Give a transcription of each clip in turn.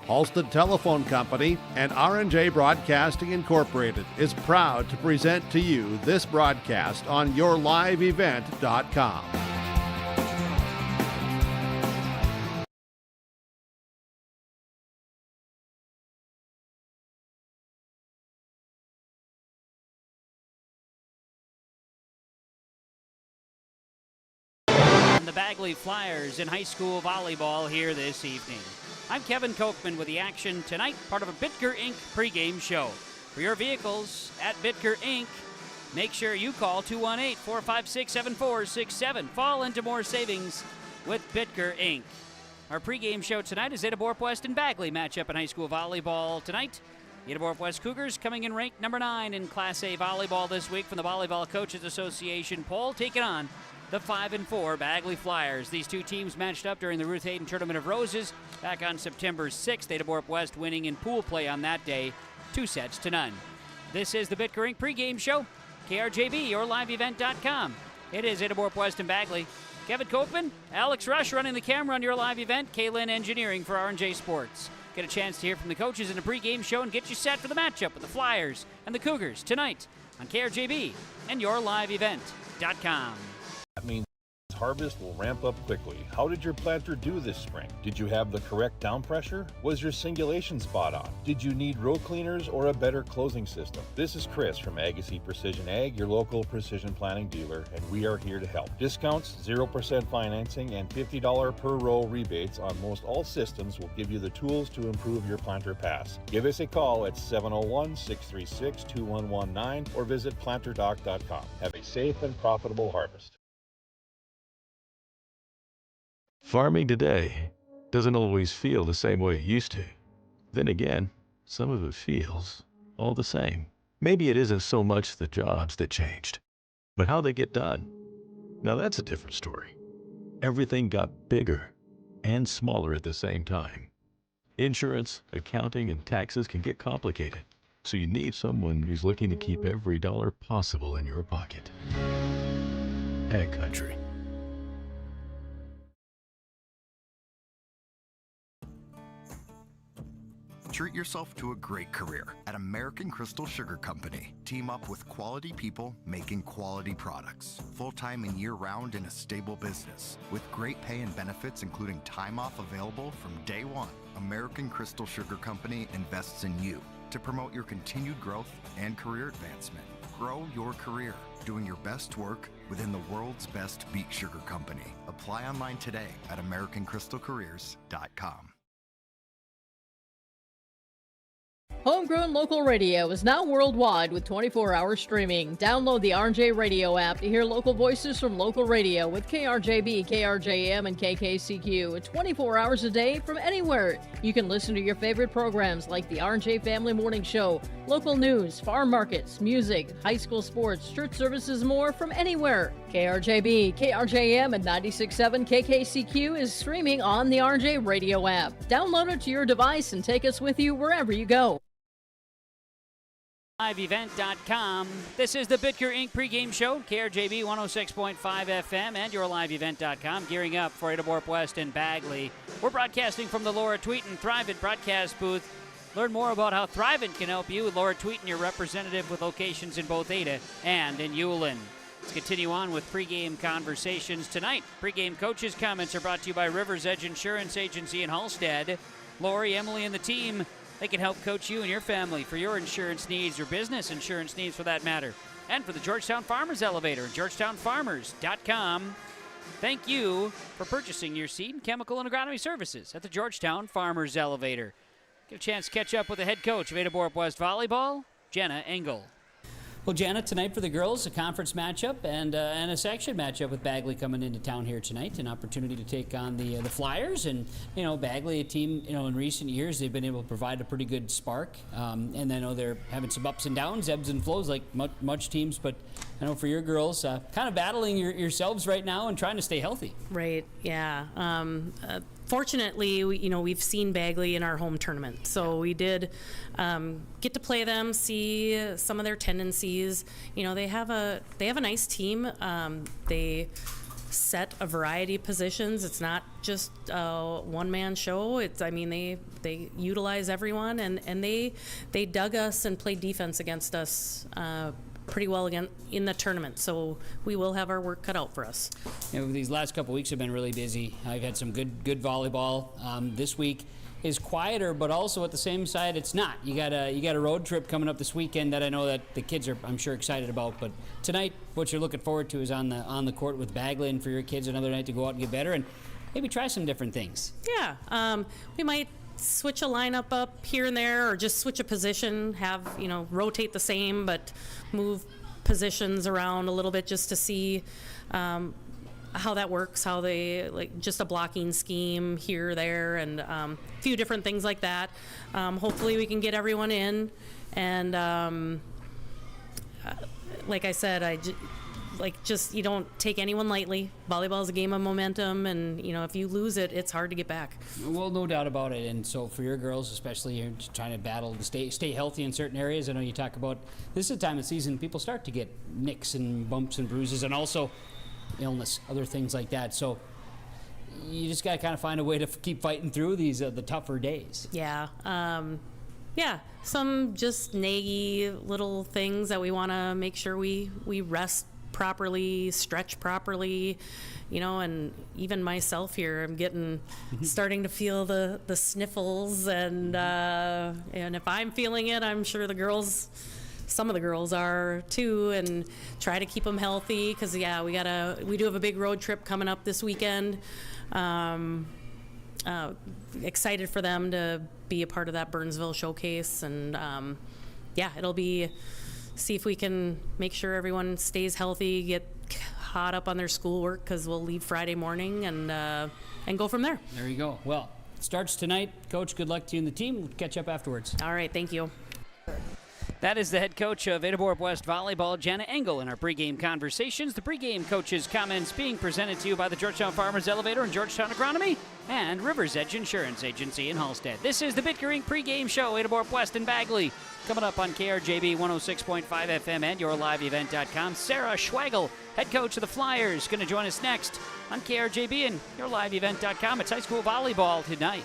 Halstead Telephone Company and R&J Broadcasting Incorporated is proud to present to you this broadcast on yourliveevent.com. The Bagley Flyers in high school volleyball here this evening. I'm Kevin Kochman with the action tonight, part of a Bitker Inc. pregame show. For your vehicles at Bitker Inc., make sure you call 218-456-7467. Fall into more savings with Bitker Inc. Our pregame show tonight is Ada-Borup-West and Bagley matchup in high school volleyball tonight. The Ada-Borup-West Cougars coming in ranked number 9 in Class A volleyball this week from the Volleyball Coaches Association poll, taking on the 5-4 Bagley Flyers. These two teams matched up during the Ruth Hayden Tournament of Roses back on September 6th. Ada-Borup-West winning in pool play on that day, 2-0. This is the Bitker Inc. pregame show. KRJB, yourliveevent.com. It is Ada-Borup-West and Bagley. Kevin Kochman, Alex Rush running the camera on your live event, Kaylin engineering for R&J Sports. Get a chance to hear from the coaches in a pregame show and get you set for the matchup with the Flyers and the Cougars tonight on KRJB and yourliveevent.com. That means harvest will ramp up quickly. How did your planter do this spring? Did you have the correct down pressure? Was your singulation spot on? Did you need row cleaners or a better closing system? This is Chris from Agassiz Precision Ag, your local precision planting dealer, and we are here to help. Discounts, 0% financing, and $50 per row rebates on most all systems will give you the tools to improve your planter pass. Give us a call at 701-636-2119 or visit planterdoc.com. Have a safe and profitable harvest. Farming today doesn't always feel the same way it used to. Then again, some of it feels all the same. Maybe it isn't so much the jobs that changed, but how they get done. Now that's a different story. Everything got bigger and smaller at the same time. Insurance, accounting, and taxes can get complicated, so you need someone who's looking to keep every dollar possible in your pocket. Ag Country. Treat yourself to a great career at American Crystal Sugar Company. Team up with quality people making quality products. Full-time and year-round in a stable business. With great pay and benefits including time off available from day one. American Crystal Sugar Company invests in you to promote your continued growth and career advancement. Grow your career, doing your best work within the world's best beet sugar company. Apply online today at AmericanCrystalCareers.com. Homegrown local radio is now worldwide with 24-hour streaming. Download the R&J Radio app to hear local voices from local radio with KRJB, KRJM, and KKCQ. 24 hours a day from anywhere. You can listen to your favorite programs like the R&J Family Morning Show, local news, farm markets, music, high school sports, church services, more from anywhere. KRJB, KRJM, and 96.7 KKCQ is streaming on the R&J Radio app. Download it to your device and take us with you wherever you go. LiveEvent.com. This is the Bitker Inc. pregame show, KRJB 106.5 FM and yourliveevent.com, gearing up for Ada-Borup-West and Bagley. We're broadcasting from the Laura Tweeten Thrivent broadcast booth. Learn more about how Thrivent can help you with Laura Tweeten, your representative with locations in both Ada and in Hewlin. Let's continue on with pregame conversations tonight. Pregame coaches' comments are brought to you by Rivers Edge Insurance Agency in Hallstead. Lori, Emily, and the team, they can help coach you and your family for your insurance needs, your business insurance needs for that matter. And for the Georgetown Farmers Elevator, georgetownfarmers.com. Thank you for purchasing your seed and chemical and agronomy services at the Georgetown Farmers Elevator. Get a chance to catch up with the head coach of Ada-Borup-West Volleyball, Jenna Engel. Well, Janet, tonight for the girls, a conference matchup and a section matchup with Bagley coming into town here tonight. An opportunity to take on the Flyers. And, you know, Bagley, a team, you know, in recent years, they've been able to provide a pretty good spark. And I know they're having some ups and downs, ebbs and flows like much teams. But I know for your girls, kind of battling yourselves right now and trying to stay healthy. Right, yeah. Fortunately, we've seen Bagley in our home tournament, so we did get to play them, see some of their tendencies. You know, they have a nice team. They set a variety of positions. It's not just a one-man show. They utilize everyone, and they dug us and played defense against us pretty well again in the tournament. So we will have our work cut out for us. These last couple weeks have been really busy. I've had some good volleyball. This week is quieter, but also at the same side, it's not. You got a road trip coming up this weekend that I know that the kids are, I'm sure, excited about. But tonight, what you're looking forward to is on the court with Bagley, and for your kids, another night to go out and get better and maybe try some different things. Yeah, we might switch a lineup up here and there, or just switch a position. Have rotate the same, but move positions around a little bit just to see how that works, how they just a blocking scheme here, there, and a few different things like that. Hopefully we can get everyone in, and like I said, you don't take anyone lightly. Volleyball is a game of momentum, and if you lose it, it's hard to get back. Well, no doubt about it. And so for your girls, especially, you're trying to battle to stay healthy in certain areas. I know you talk about this is a time of season people start to get nicks and bumps and bruises, and also illness, other things like that. So you just got to kind of find a way to keep fighting through these the tougher days. Yeah. Some just naggy little things that we want to make sure we rest properly, stretch properly, and even myself here, I'm starting to feel the sniffles, and if I'm feeling it, I'm sure some of the girls are too, and try to keep them healthy, because we do have a big road trip coming up this weekend. Excited for them to be a part of that Burnsville showcase, and it'll be see if we can make sure everyone stays healthy, get caught up on their schoolwork, because we'll leave Friday morning and go from there. There you go. Well, it starts tonight. Coach, good luck to you and the team. We'll catch up afterwards. All right, thank you. That is the head coach of Ada-Borup-West Volleyball, Jenna Engel, in our pregame conversations. The pregame coach's comments being presented to you by the Georgetown Farmers Elevator and Georgetown Agronomy and River's Edge Insurance Agency in Hallstead. This is the Bitker Inc. pregame show, Ada-Borup-West and Bagley. Coming up on KRJB 106.5 FM and yourliveevent.com. Sarah Schwagel, head coach of the Flyers, going to join us next on KRJB and yourliveevent.com. It's high school volleyball tonight.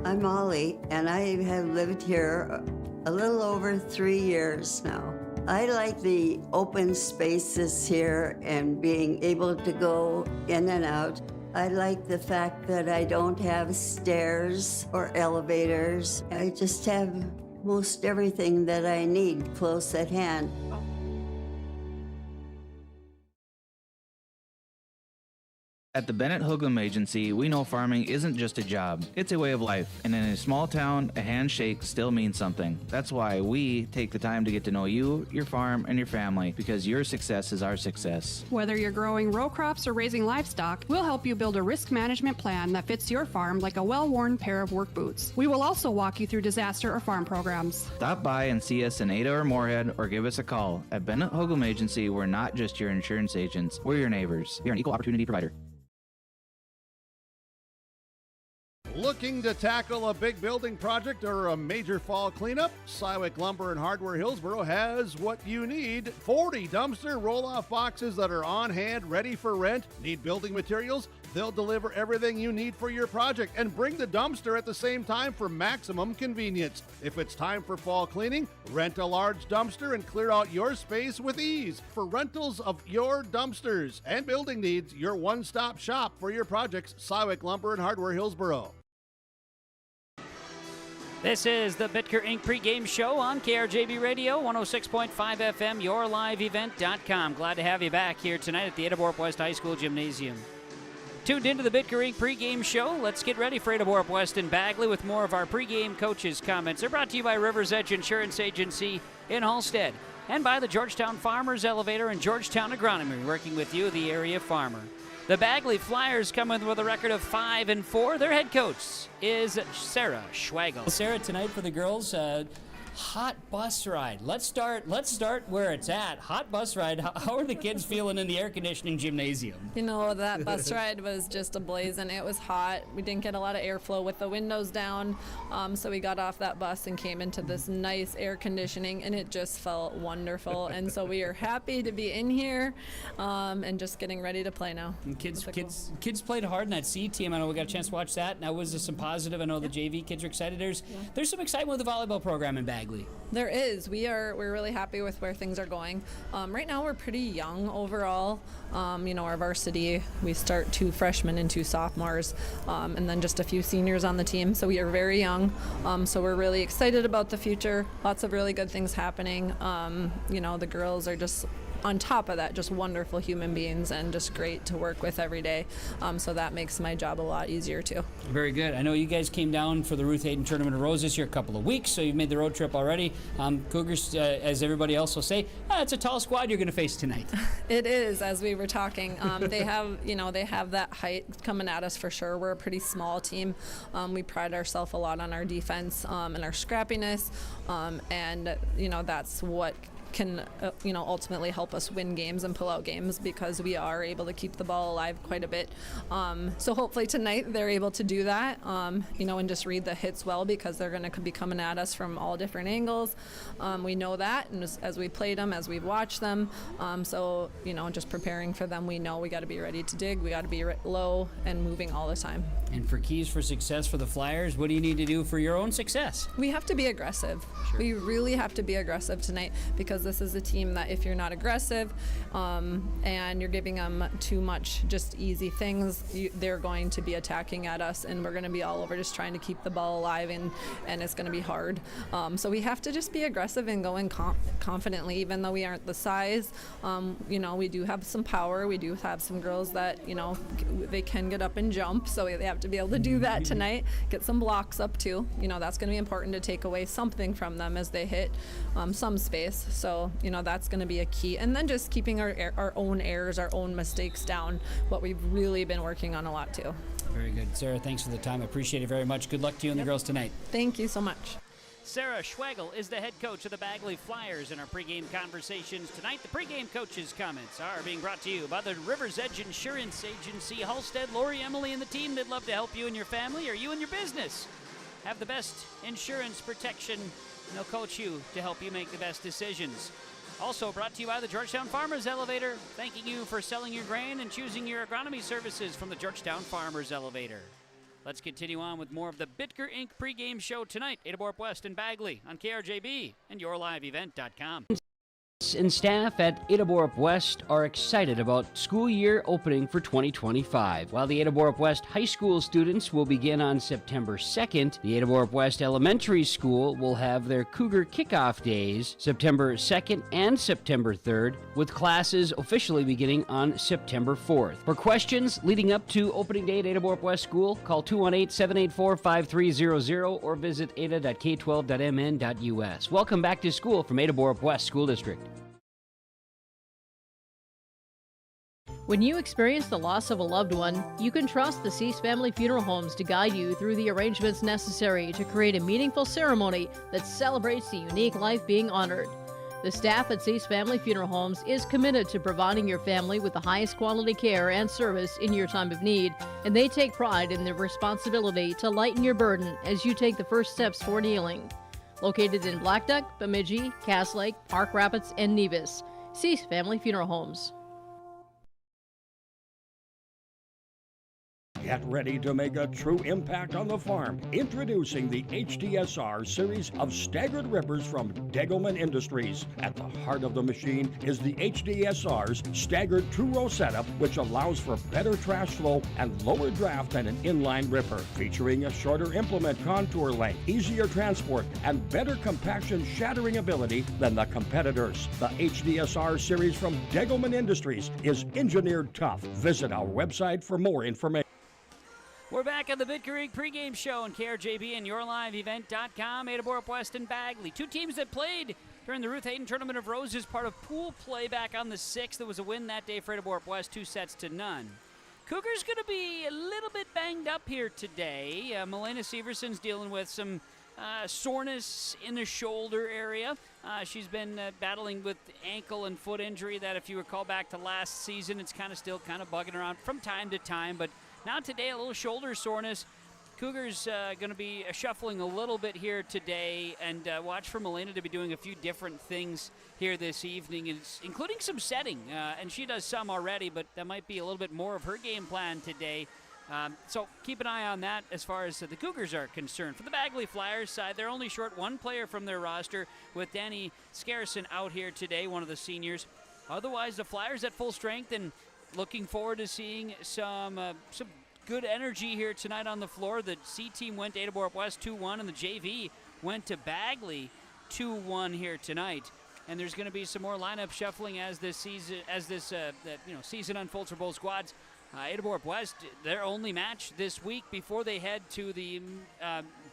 I'm Molly, and I have lived here a little over 3 years now. I like the open spaces here and being able to go in and out. I like the fact that I don't have stairs or elevators. I just have most everything that I need close at hand. At the Bennett Hoogland Agency, we know farming isn't just a job, it's a way of life. And in a small town, a handshake still means something. That's why we take the time to get to know you, your farm, and your family, because your success is our success. Whether you're growing row crops or raising livestock, we'll help you build a risk management plan that fits your farm like a well-worn pair of work boots. We will also walk you through disaster or farm programs. Stop by and see us in Ada or Moorhead, or give us a call. At Bennett Hoogland Agency, we're not just your insurance agents, we're your neighbors. We're an equal opportunity provider. Looking to tackle a big building project or a major fall cleanup? Sywick Lumber and Hardware Hillsboro has what you need. 40 dumpster roll-off boxes that are on hand, ready for rent. Need building materials? They'll deliver everything you need for your project and bring the dumpster at the same time for maximum convenience. If it's time for fall cleaning, rent a large dumpster and clear out your space with ease. For rentals of your dumpsters and building needs, your one-stop shop for your projects, Sywick Lumber and Hardware Hillsboro. This is the Bitker Inc. pregame show on KRJB Radio, 106.5 FM, yourliveevent.com. Glad to have you back here tonight at the Ada-Borup-West High School Gymnasium. Tuned into the Bitker Inc. pregame show. Let's get ready for Ada-Borup-West and Bagley with more of our pregame coaches' comments. They're brought to you by River's Edge Insurance Agency in Hallstead and by the Georgetown Farmers Elevator and Georgetown Agronomy, working with you, the area farmer. The Bagley Flyers come in with a record of 5-4. Their head coach is Sarah Schwagel. Sarah, tonight for the girls, Hot bus ride. Let's start where it's at. Hot bus ride. How are the kids feeling in the air conditioning gymnasium? You know, that bus ride was just a blaze, and it was hot. We didn't get a lot of airflow with the windows down, so we got off that bus and came into this nice air conditioning, and it just felt wonderful. And so we are happy to be in here and just getting ready to play now. And kids played hard in that C team. I know we got a chance to watch that. That was some positive. I know the JV kids are excited. There's some excitement with the volleyball program in Bagley. There is. We're really happy with where things are going. Right now we're pretty young overall. Our varsity, we start 2 freshmen and 2 sophomores, and then just a few seniors on the team. So we are very young. So we're really excited about the future. Lots of really good things happening. The girls are just, on top of that, just wonderful human beings and just great to work with every day. So that makes my job a lot easier too. Very good. I know you guys came down for the Ruth Hayden Tournament of Roses here a couple of weeks, so you've made the road trip already. Cougars, as everybody else will say, it's a tall squad you're going to face tonight. It is, as we were talking. They have that height coming at us for sure. We're a pretty small team. We pride ourselves a lot on our defense and our scrappiness, and that's what can ultimately help us win games and pull out games, because we are able to keep the ball alive quite a bit. So hopefully tonight they're able to do that, and just read the hits well, because they're going to be coming at us from all different angles. We know that, and as we played them, as we've watched them, so just preparing for them, we know we got to be ready to dig, we got to be low and moving all the time. And for keys for success for the Flyers, what do you need to do for your own success? We have to be aggressive. Sure. We really have to be aggressive tonight, because this is a team that if you're not aggressive and you're giving them too much just easy things, they're going to be attacking at us, and we're going to be all over just trying to keep the ball alive, and it's going to be hard. So we have to just be aggressive and go in confidently, even though we aren't the size. We do have some power. We do have some girls that, they can get up and jump, so they have to be able to do that tonight. Get some blocks up too. That's going to be important to take away something from them as they hit some space. So, that's going to be a key. And then just keeping our own errors, our own mistakes down, what we've really been working on a lot too. Very good. Sarah, thanks for the time. I appreciate it very much. Good luck to you and the girls tonight. Thank you so much. Sarah Schwagel is the head coach of the Bagley Flyers. In our pregame conversations tonight, the pregame coaches' comments are being brought to you by the River's Edge Insurance Agency. Halstead, Lori, Emily, and the team, they'd love to help you and your family, or you and your business have the best insurance protection, and they'll coach you to help you make the best decisions. Also brought to you by the Georgetown Farmers Elevator, thanking you for selling your grain and choosing your agronomy services from the Georgetown Farmers Elevator. Let's continue on with more of the Bitker Inc. pregame show tonight. Ada-Borup-West and Bagley on KRJB and YourLiveEvent.com. And staff at Ada-Borup-West are excited about school year opening for 2025. While the Ada-Borup-West high school students will begin on September 2nd, the Ada-Borup-West Elementary School will have their Cougar kickoff days September 2nd and September 3rd, with classes officially beginning on September 4th. For questions leading up to opening day at Ada-Borup-West School, call 218-784-5300 or visit ada.k12.mn.us. Welcome back to school from Ada-Borup-West School District. When you experience the loss of a loved one, you can trust the Cease Family Funeral Homes to guide you through the arrangements necessary to create a meaningful ceremony that celebrates the unique life being honored. The staff at Cease Family Funeral Homes is committed to providing your family with the highest quality care and service in your time of need, and they take pride in their responsibility to lighten your burden as you take the first steps toward healing. Located in Black Duck, Bemidji, Cass Lake, Park Rapids, and Nevis, Cease Family Funeral Homes. Get ready to make a true impact on the farm. Introducing the HDSR series of staggered rippers from Degelman Industries. At the heart of the machine is the HDSR's staggered two-row setup, which allows for better trash flow and lower draft than an inline ripper. Featuring a shorter implement contour length, easier transport, and better compaction shattering ability than the competitors. The HDSR series from Degelman Industries is engineered tough. Visit our website for more information. We're back on the Bitker Inc. pregame show on KRJB and YourLiveEvent.com. Ada-Borup-West and Bagley, two teams that played during the Ruth Hayden Tournament of Roses, part of pool play back on the 6th. There was a win that day for Ada-Borup-West, 2-0. Cougars going to be a little bit banged up here today. Milena Severson's dealing with some soreness in the shoulder area. She's been battling with ankle and foot injury that, if you recall back to last season, it's still bugging around from time to time. But now today, a little shoulder soreness. Cougars going to be shuffling a little bit here today, and watch for Milena to be doing a few different things here this evening, including some setting. And she does some already, but that might be a little bit more of her game plan today. So keep an eye on that as far as the Cougars are concerned. For the Bagley Flyers side, they're only short one player from their roster, with Danny Scarson out here today, one of the seniors. Otherwise, the Flyers at full strength, and looking forward to seeing some good energy here tonight on the floor. The C team went to Ada-Borup-West 2-1, and the JV went to Bagley 2-1 here tonight. And there's going to be some more lineup shuffling as this season unfolds for both squads. Ada-Borup-West, their only match this week before they head to the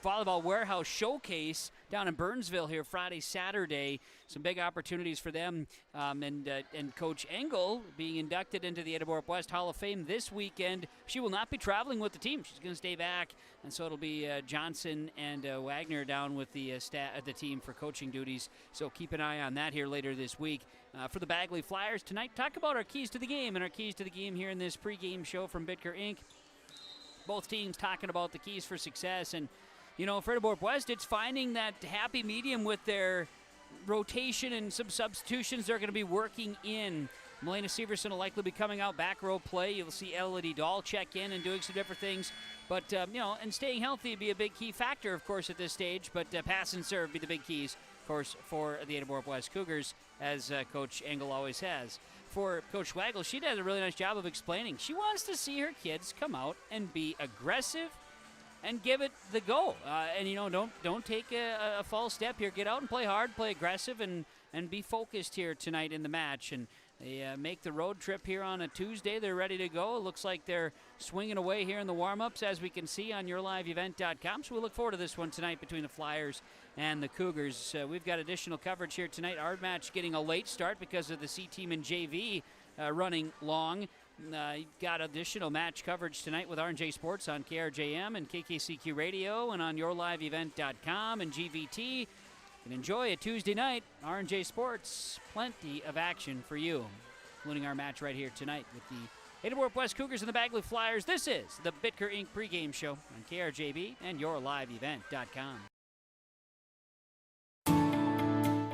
Volleyball Warehouse Showcase down in Burnsville here Friday, Saturday. Some big opportunities for them. And Coach Engel being inducted into the Ada-Borup-West Hall of Fame this weekend. She will not be traveling with the team. She's going to stay back. And so it'll be Johnson and Wagner down with the team for coaching duties. So keep an eye on that here later this week. For the Bagley Flyers tonight, talk about our keys to the game. And our keys to the game here in this pregame show from Bitker Inc. Both teams talking about the keys for success. And for Ada-Borup-West, it's finding that happy medium with their rotation and some substitutions they're going to be working in. Milena Severson will likely be coming out back row play. You'll see Elodie Dahl check in and doing some different things. But, and staying healthy would be a big key factor, of course, at this stage. But pass and serve be the big keys, of course, for the Ada-Borup-West Cougars, as Coach Engel always has. For Coach Waggle, she does a really nice job of explaining. She wants to see her kids come out and be aggressive and give it the go. Don't take a false step here. Get out and play hard, play aggressive, and be focused here tonight in the match. And they make the road trip here on a Tuesday. They're ready to go. It looks like they're swinging away here in the warm-ups, as we can see on yourliveevent.com. So we look forward to this one tonight between the Flyers and the Cougars. We've got additional coverage here tonight. Our match getting a late start because of the C team and JV running long. Got additional match coverage tonight with R&J Sports on KRJM and KKCQ Radio and on yourliveevent.com and GVT. You can enjoy a Tuesday night. R&J Sports, plenty of action for you, including our match right here tonight with the Ada-Borup-West Cougars and the Bagley Flyers. This is the Bitker Inc. pregame show on KRJB and yourliveevent.com.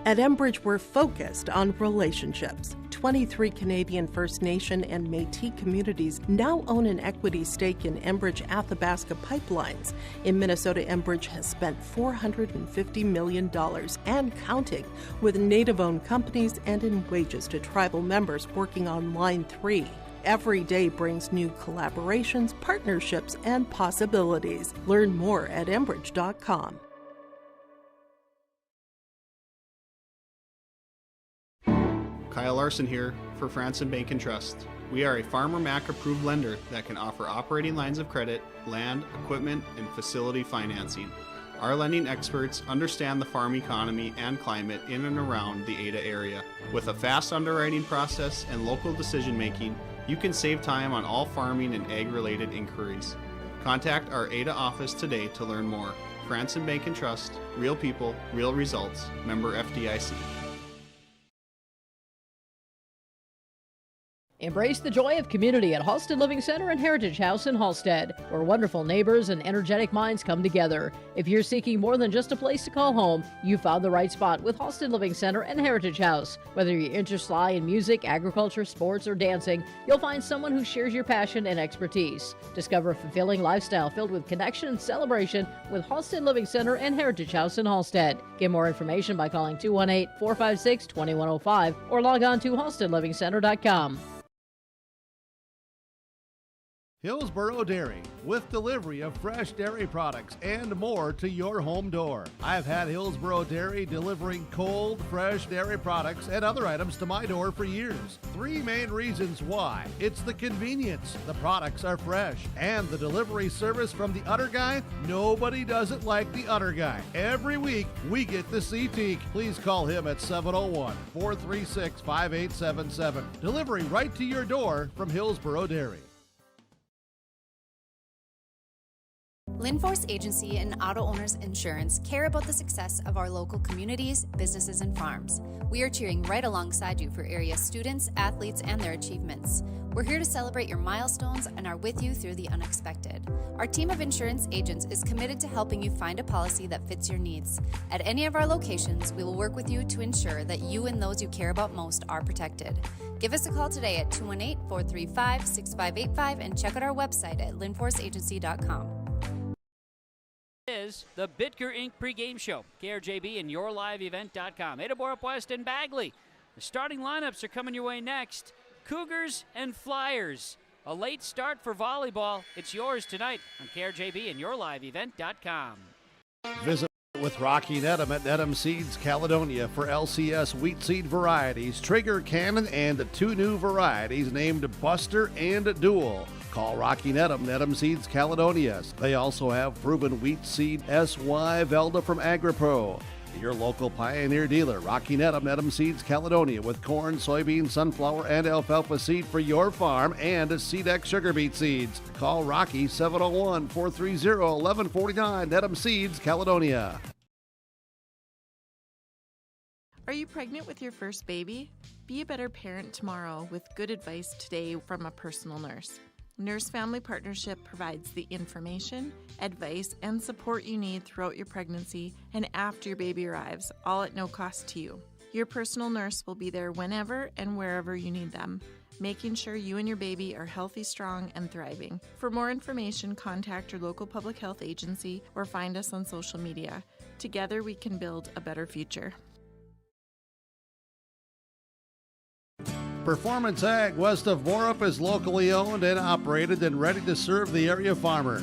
At Enbridge, we're focused on relationships. 23 Canadian First Nation and Métis communities now own an equity stake in Enbridge Athabasca Pipelines. In Minnesota, Enbridge has spent $450 million and counting, with Native-owned companies and in wages to tribal members working on Line 3. Every day brings new collaborations, partnerships, and possibilities. Learn more at Enbridge.com. Kyle Larson here for Franson Bank and Trust. We are a Farmer Mac approved lender that can offer operating lines of credit, land, equipment, and facility financing. Our lending experts understand the farm economy and climate in and around the Ada area. With a fast underwriting process and local decision making, you can save time on all farming and ag-related inquiries. Contact our Ada office today to learn more. Franson Bank and Trust, real people, real results. Member FDIC. Embrace the joy of community at Halstead Living Center and Heritage House in Halstead, where wonderful neighbors and energetic minds come together. If you're seeking more than just a place to call home, you found the right spot with Halstead Living Center and Heritage House. Whether your interests lie in music, agriculture, sports, or dancing, you'll find someone who shares your passion and expertise. Discover a fulfilling lifestyle filled with connection and celebration with Halstead Living Center and Heritage House in Halstead. Get more information by calling 218-456-2105 or log on to halsteadlivingcenter.com. Hillsboro Dairy, with delivery of fresh dairy products and more to your home door. I've had Hillsboro Dairy delivering cold, fresh dairy products and other items to my door for years. 3 main reasons why. It's the convenience, the products are fresh, and the delivery service from the Udder Guy. Nobody does it like the Udder Guy. Every week, we get the C-Teak. Please call him at 701-436-5877. Delivery right to your door from Hillsboro Dairy. Linforce Agency and Auto Owners Insurance care about the success of our local communities, businesses, and farms. We are cheering right alongside you for area students, athletes, and their achievements. We're here to celebrate your milestones and are with you through the unexpected. Our team of insurance agents is committed to helping you find a policy that fits your needs. At any of our locations, we will work with you to ensure that you and those you care about most are protected. Give us a call today at 218-435-6585 and check out our website at linforceagency.com. Is the Bitker Inc. pregame show. KRJB and yourliveevent.com. Ada-Borup-West and Bagley. The starting lineups are coming your way next. Cougars and Flyers. A late start for volleyball. It's yours tonight on KRJB and yourliveevent.com. Visit with Rocky Nedham at Nedham Seeds Caledonia for LCS wheat seed varieties, Trigger Cannon, and 2 new varieties named Buster and Dual. Call Rocky Nedham, Nedham Seeds Caledonia. They also have proven wheat seed SY Velda from AgriPro. Your local Pioneer dealer, Rocky Nedham, Nedham Seeds Caledonia, with corn, soybean, sunflower, and alfalfa seed for your farm and SeedX sugar beet seeds. Call Rocky 701-430-1149, Nedham Seeds Caledonia. Are you pregnant with your first baby? Be a better parent tomorrow with good advice today from a personal nurse. Nurse Family Partnership provides the information, advice, and support you need throughout your pregnancy and after your baby arrives, all at no cost to you. Your personal nurse will be there whenever and wherever you need them, making sure you and your baby are healthy, strong, and thriving. For more information, contact your local public health agency or find us on social media. Together, we can build a better future. Performance Ag west of Borup is locally owned and operated and ready to serve the area farmer.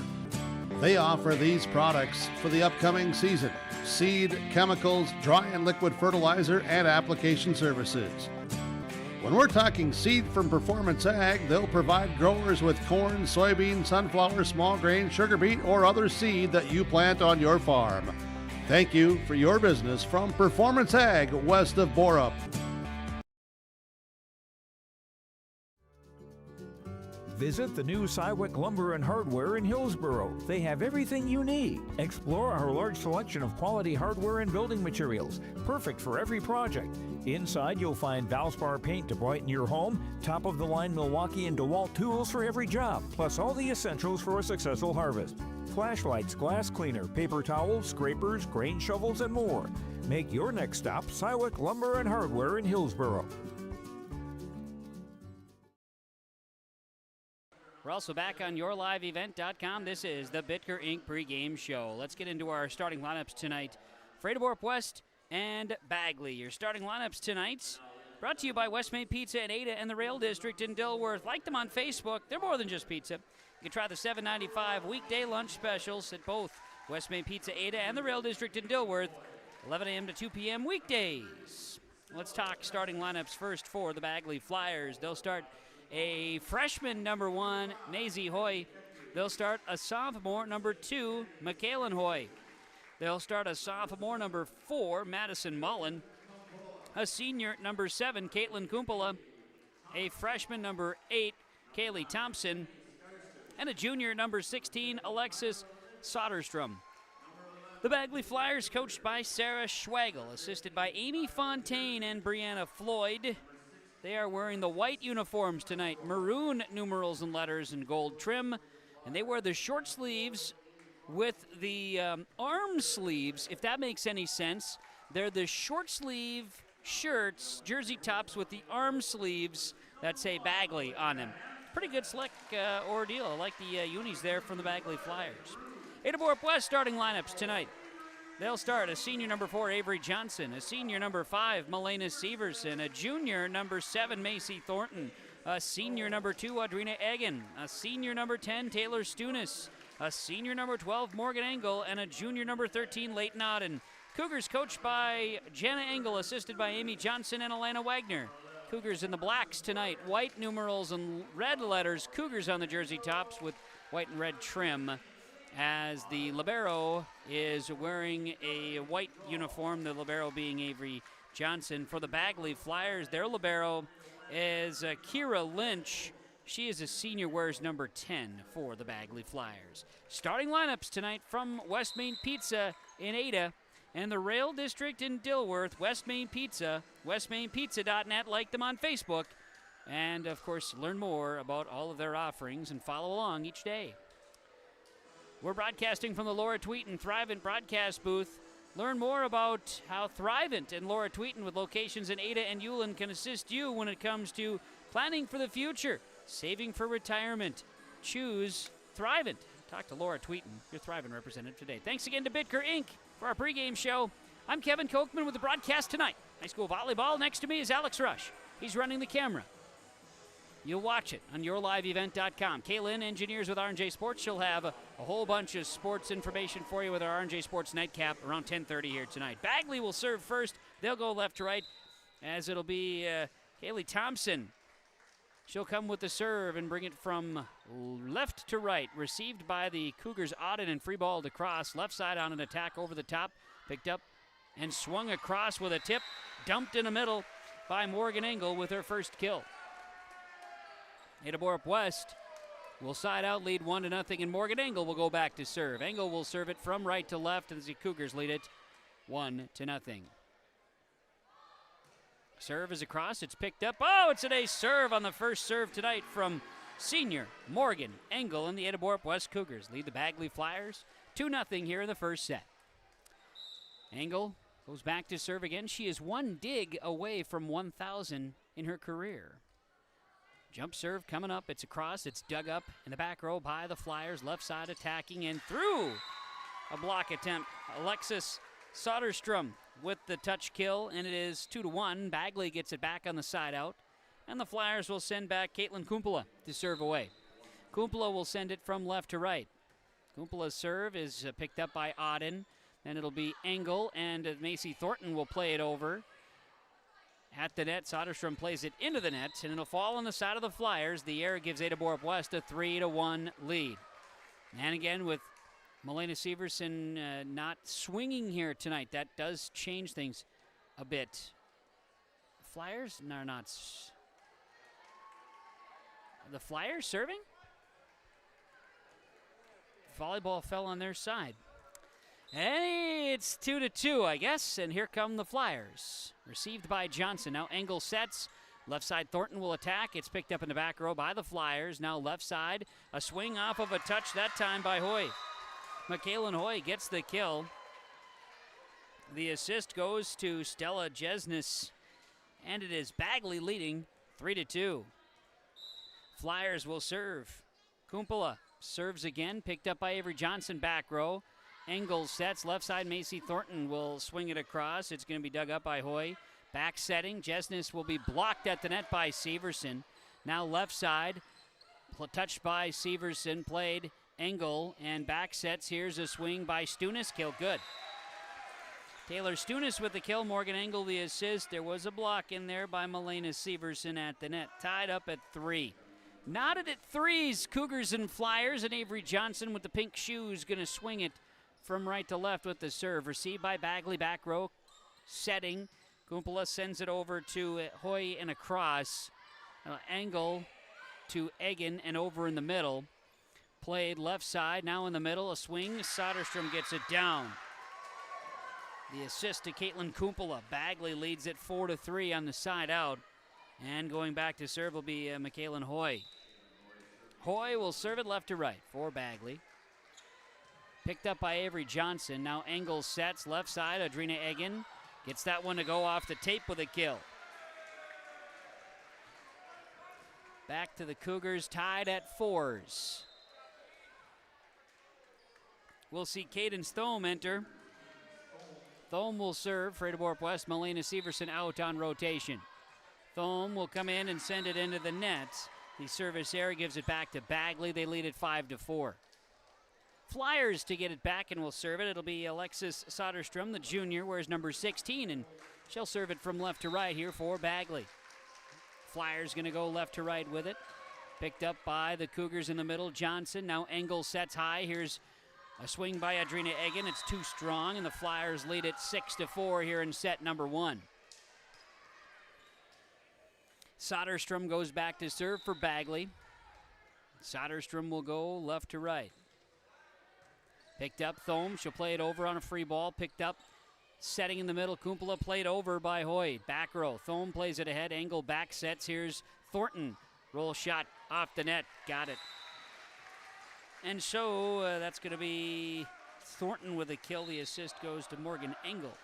They offer these products for the upcoming season: seed, chemicals, dry and liquid fertilizer, and application services. When we're talking seed from Performance Ag, they'll provide growers with corn, soybean, sunflower, small grain, sugar beet, or other seed that you plant on your farm. Thank you for your business from Performance Ag west of Borup. Visit the new Cywick Lumber and Hardware in Hillsboro. They have everything you need. Explore our large selection of quality hardware and building materials, perfect for every project. Inside, you'll find Valspar paint to brighten your home, top-of-the-line Milwaukee and DeWalt tools for every job, plus all the essentials for a successful harvest. Flashlights, glass cleaner, paper towels, scrapers, grain shovels, and more. Make your next stop Cywick Lumber and Hardware in Hillsboro. We're also back on yourliveevent.com. This is the Bitker Inc. pregame show. Let's get into our starting lineups tonight for Ada-Borup-West and Bagley. Your starting lineups tonight brought to you by Westmain Pizza and Ada and the Rail District in Dilworth. Like them on Facebook. They're more than just pizza. You can try the $7.95 weekday lunch specials at both Westmain Pizza, Ada, and the Rail District in Dilworth, 11 a.m. to 2 p.m. weekdays. Let's talk starting lineups first for the Bagley Flyers. They'll start a freshman, number 1, Maisie Hoy. They'll start a sophomore, number 2, Michaelan Hoy. They'll start a sophomore, number 4, Madison Mullen. A senior, number 7, Caitlin Kumpala. A freshman, number 8, Kaylee Thompson. And a junior, number 16, Alexis Soderstrom. The Bagley Flyers, coached by Sarah Schwagel, assisted by Amy Fontaine and Brianna Floyd. They are wearing the white uniforms tonight, maroon numerals and letters and gold trim, and they wear the short sleeves with the arm sleeves, if that makes any sense. They're the short sleeve shirts, jersey tops with the arm sleeves that say Bagley on them. Pretty good slick ordeal. I like the unis there from the Bagley Flyers. Ada-Borup-West starting lineups tonight. They'll start a senior number 4, Avery Johnson, a senior number 5, Melena Severson, a junior number 7, Macy Thornton, a senior number 2, Audrina Egan, a senior number 10, Taylor Stunis, a senior number 12, Morgan Engel, and a junior number 13, Leighton Auden. Cougars coached by Jana Engel, assisted by Amy Johnson and Alana Wagner. Cougars in the blacks tonight, white numerals and red letters, Cougars on the jersey tops with white and red trim, as the libero is wearing a white uniform, the libero being Avery Johnson. For the Bagley Flyers, their libero is Kira Lynch. She is a senior, wears number 10 for the Bagley Flyers. Starting lineups tonight from West Main Pizza in Ada and the Rail District in Dilworth. West Main Pizza, westmainpizza.net. Like them on Facebook. And, of course, learn more about all of their offerings and follow along each day. We're broadcasting from the Laura Tweeten Thrivent broadcast booth. Learn more about how Thrivent and Laura Tweeten with locations in Ada and Ulen can assist you when it comes to planning for the future, saving for retirement. Choose Thrivent. Talk to Laura Tweeten, your Thrivent representative today. Thanks again to Bitker Inc. for our pregame show. I'm Kevin Kochman with the broadcast tonight. High school volleyball. Next to me is Alex Rush. He's running the camera. You'll watch it on yourliveevent.com. Kaylin, engineers with R&J Sports. She'll have a whole bunch of sports information for you with our R&J Sports nightcap around 10:30 here tonight. Bagley will serve first. They'll go left to right, as it'll be Kaylee Thompson. She'll come with the serve and bring it from left to right. Received by the Cougars, Auden, and free ball to cross. Left side on an attack over the top. Picked up and swung across with a tip. Dumped in the middle by Morgan Engel with her first kill. Ada-Borup-West will side out, lead 1-0, and Morgan Engel will go back to serve. Engel will serve it from right to left as the Cougars lead it 1-0. Serve is across. It's picked up. Oh, it's an ace serve on the first serve tonight from senior Morgan Engel, and the Ada-Borup-West Cougars lead the Bagley Flyers 2-0 here in the first set. Engel goes back to serve again. She is one dig away from 1,000 in her career. Jump serve coming up. It's across. It's dug up in the back row by the Flyers. Left side attacking and through a block attempt. Alexis Soderstrom with the touch kill, and it is 2-1. Bagley gets it back on the side out, and the Flyers will send back Caitlin Kumpula to serve away. Kumpula will send it from left to right. Kumpula's serve is picked up by Auden. Then it'll be Engel, and Macy Thornton will play it over. At the net, Soderstrom plays it into the net, and it'll fall on the side of the Flyers. The error gives Ada-Borup-West a 3-1 lead. And again, with Malena Severson not swinging here tonight, that does change things a bit. Flyers? No, not. The Flyers serving? Volleyball fell on their side. And it's 2-2, I guess, and here come the Flyers. Received by Johnson. Now Engel sets. Left side, Thornton will attack. It's picked up in the back row by the Flyers. Now left side, a swing off of a touch, that time by Hoy. Michaelan Hoy gets the kill. The assist goes to Stella Jesnis, and it is Bagley leading 3-2. Flyers will serve. Kumpula serves again, picked up by Avery Johnson, back row. Engel sets, left side, Macy Thornton will swing it across. It's going to be dug up by Hoy. Back setting, Jesnis will be blocked at the net by Severson. Now left side, touched by Severson, played Engel, and back sets. Here's a swing by Stunis, kill good. Taylor Stunis with the kill, Morgan Engel the assist. There was a block in there by Malena Severson at the net. Tied up at 3. Knotted at 3s, Cougars and Flyers, and Avery Johnson with the pink shoes going to swing it from right to left with the serve. Received by Bagley, back row, setting. Kumpula sends it over to Hoy and across. Engel to Egan and over in the middle. Played left side, now in the middle, a swing. Soderstrom gets it down. The assist to Caitlin Kumpula. Bagley leads it 4-3 on the side out. And going back to serve will be Michaelan Hoy. Hoy will serve it left to right for Bagley. Picked up by Avery Johnson. Now Engel sets left side. Adrina Egan gets that one to go off the tape with a kill. Back to the Cougars, tied at 4s. We'll see Cadence Thome enter. Thome will serve for Ada-Borup-West. Malena Severson out on rotation. Thome will come in and send it into the net. The service error gives it back to Bagley. They lead it 5-4. Flyers to get it back and will serve it. It'll be Alexis Soderstrom, the junior, wears number 16, and she'll serve it from left to right here for Bagley. Flyers going to go left to right with it. Picked up by the Cougars in the middle. Johnson, now Engel sets high. Here's a swing by Adrina Egan. It's too strong, and the Flyers lead it 6-4 here in set number 1. Soderstrom goes back to serve for Bagley. Soderstrom will go left to right. Picked up Thome. She'll play it over on a free ball. Picked up. Setting in the middle. Kumpula played over by Hoy. Back row. Thome plays it ahead. Engel back sets. Here's Thornton. Roll shot off the net. Got it. And so that's going to be Thornton with a kill. The assist goes to Morgan Engel.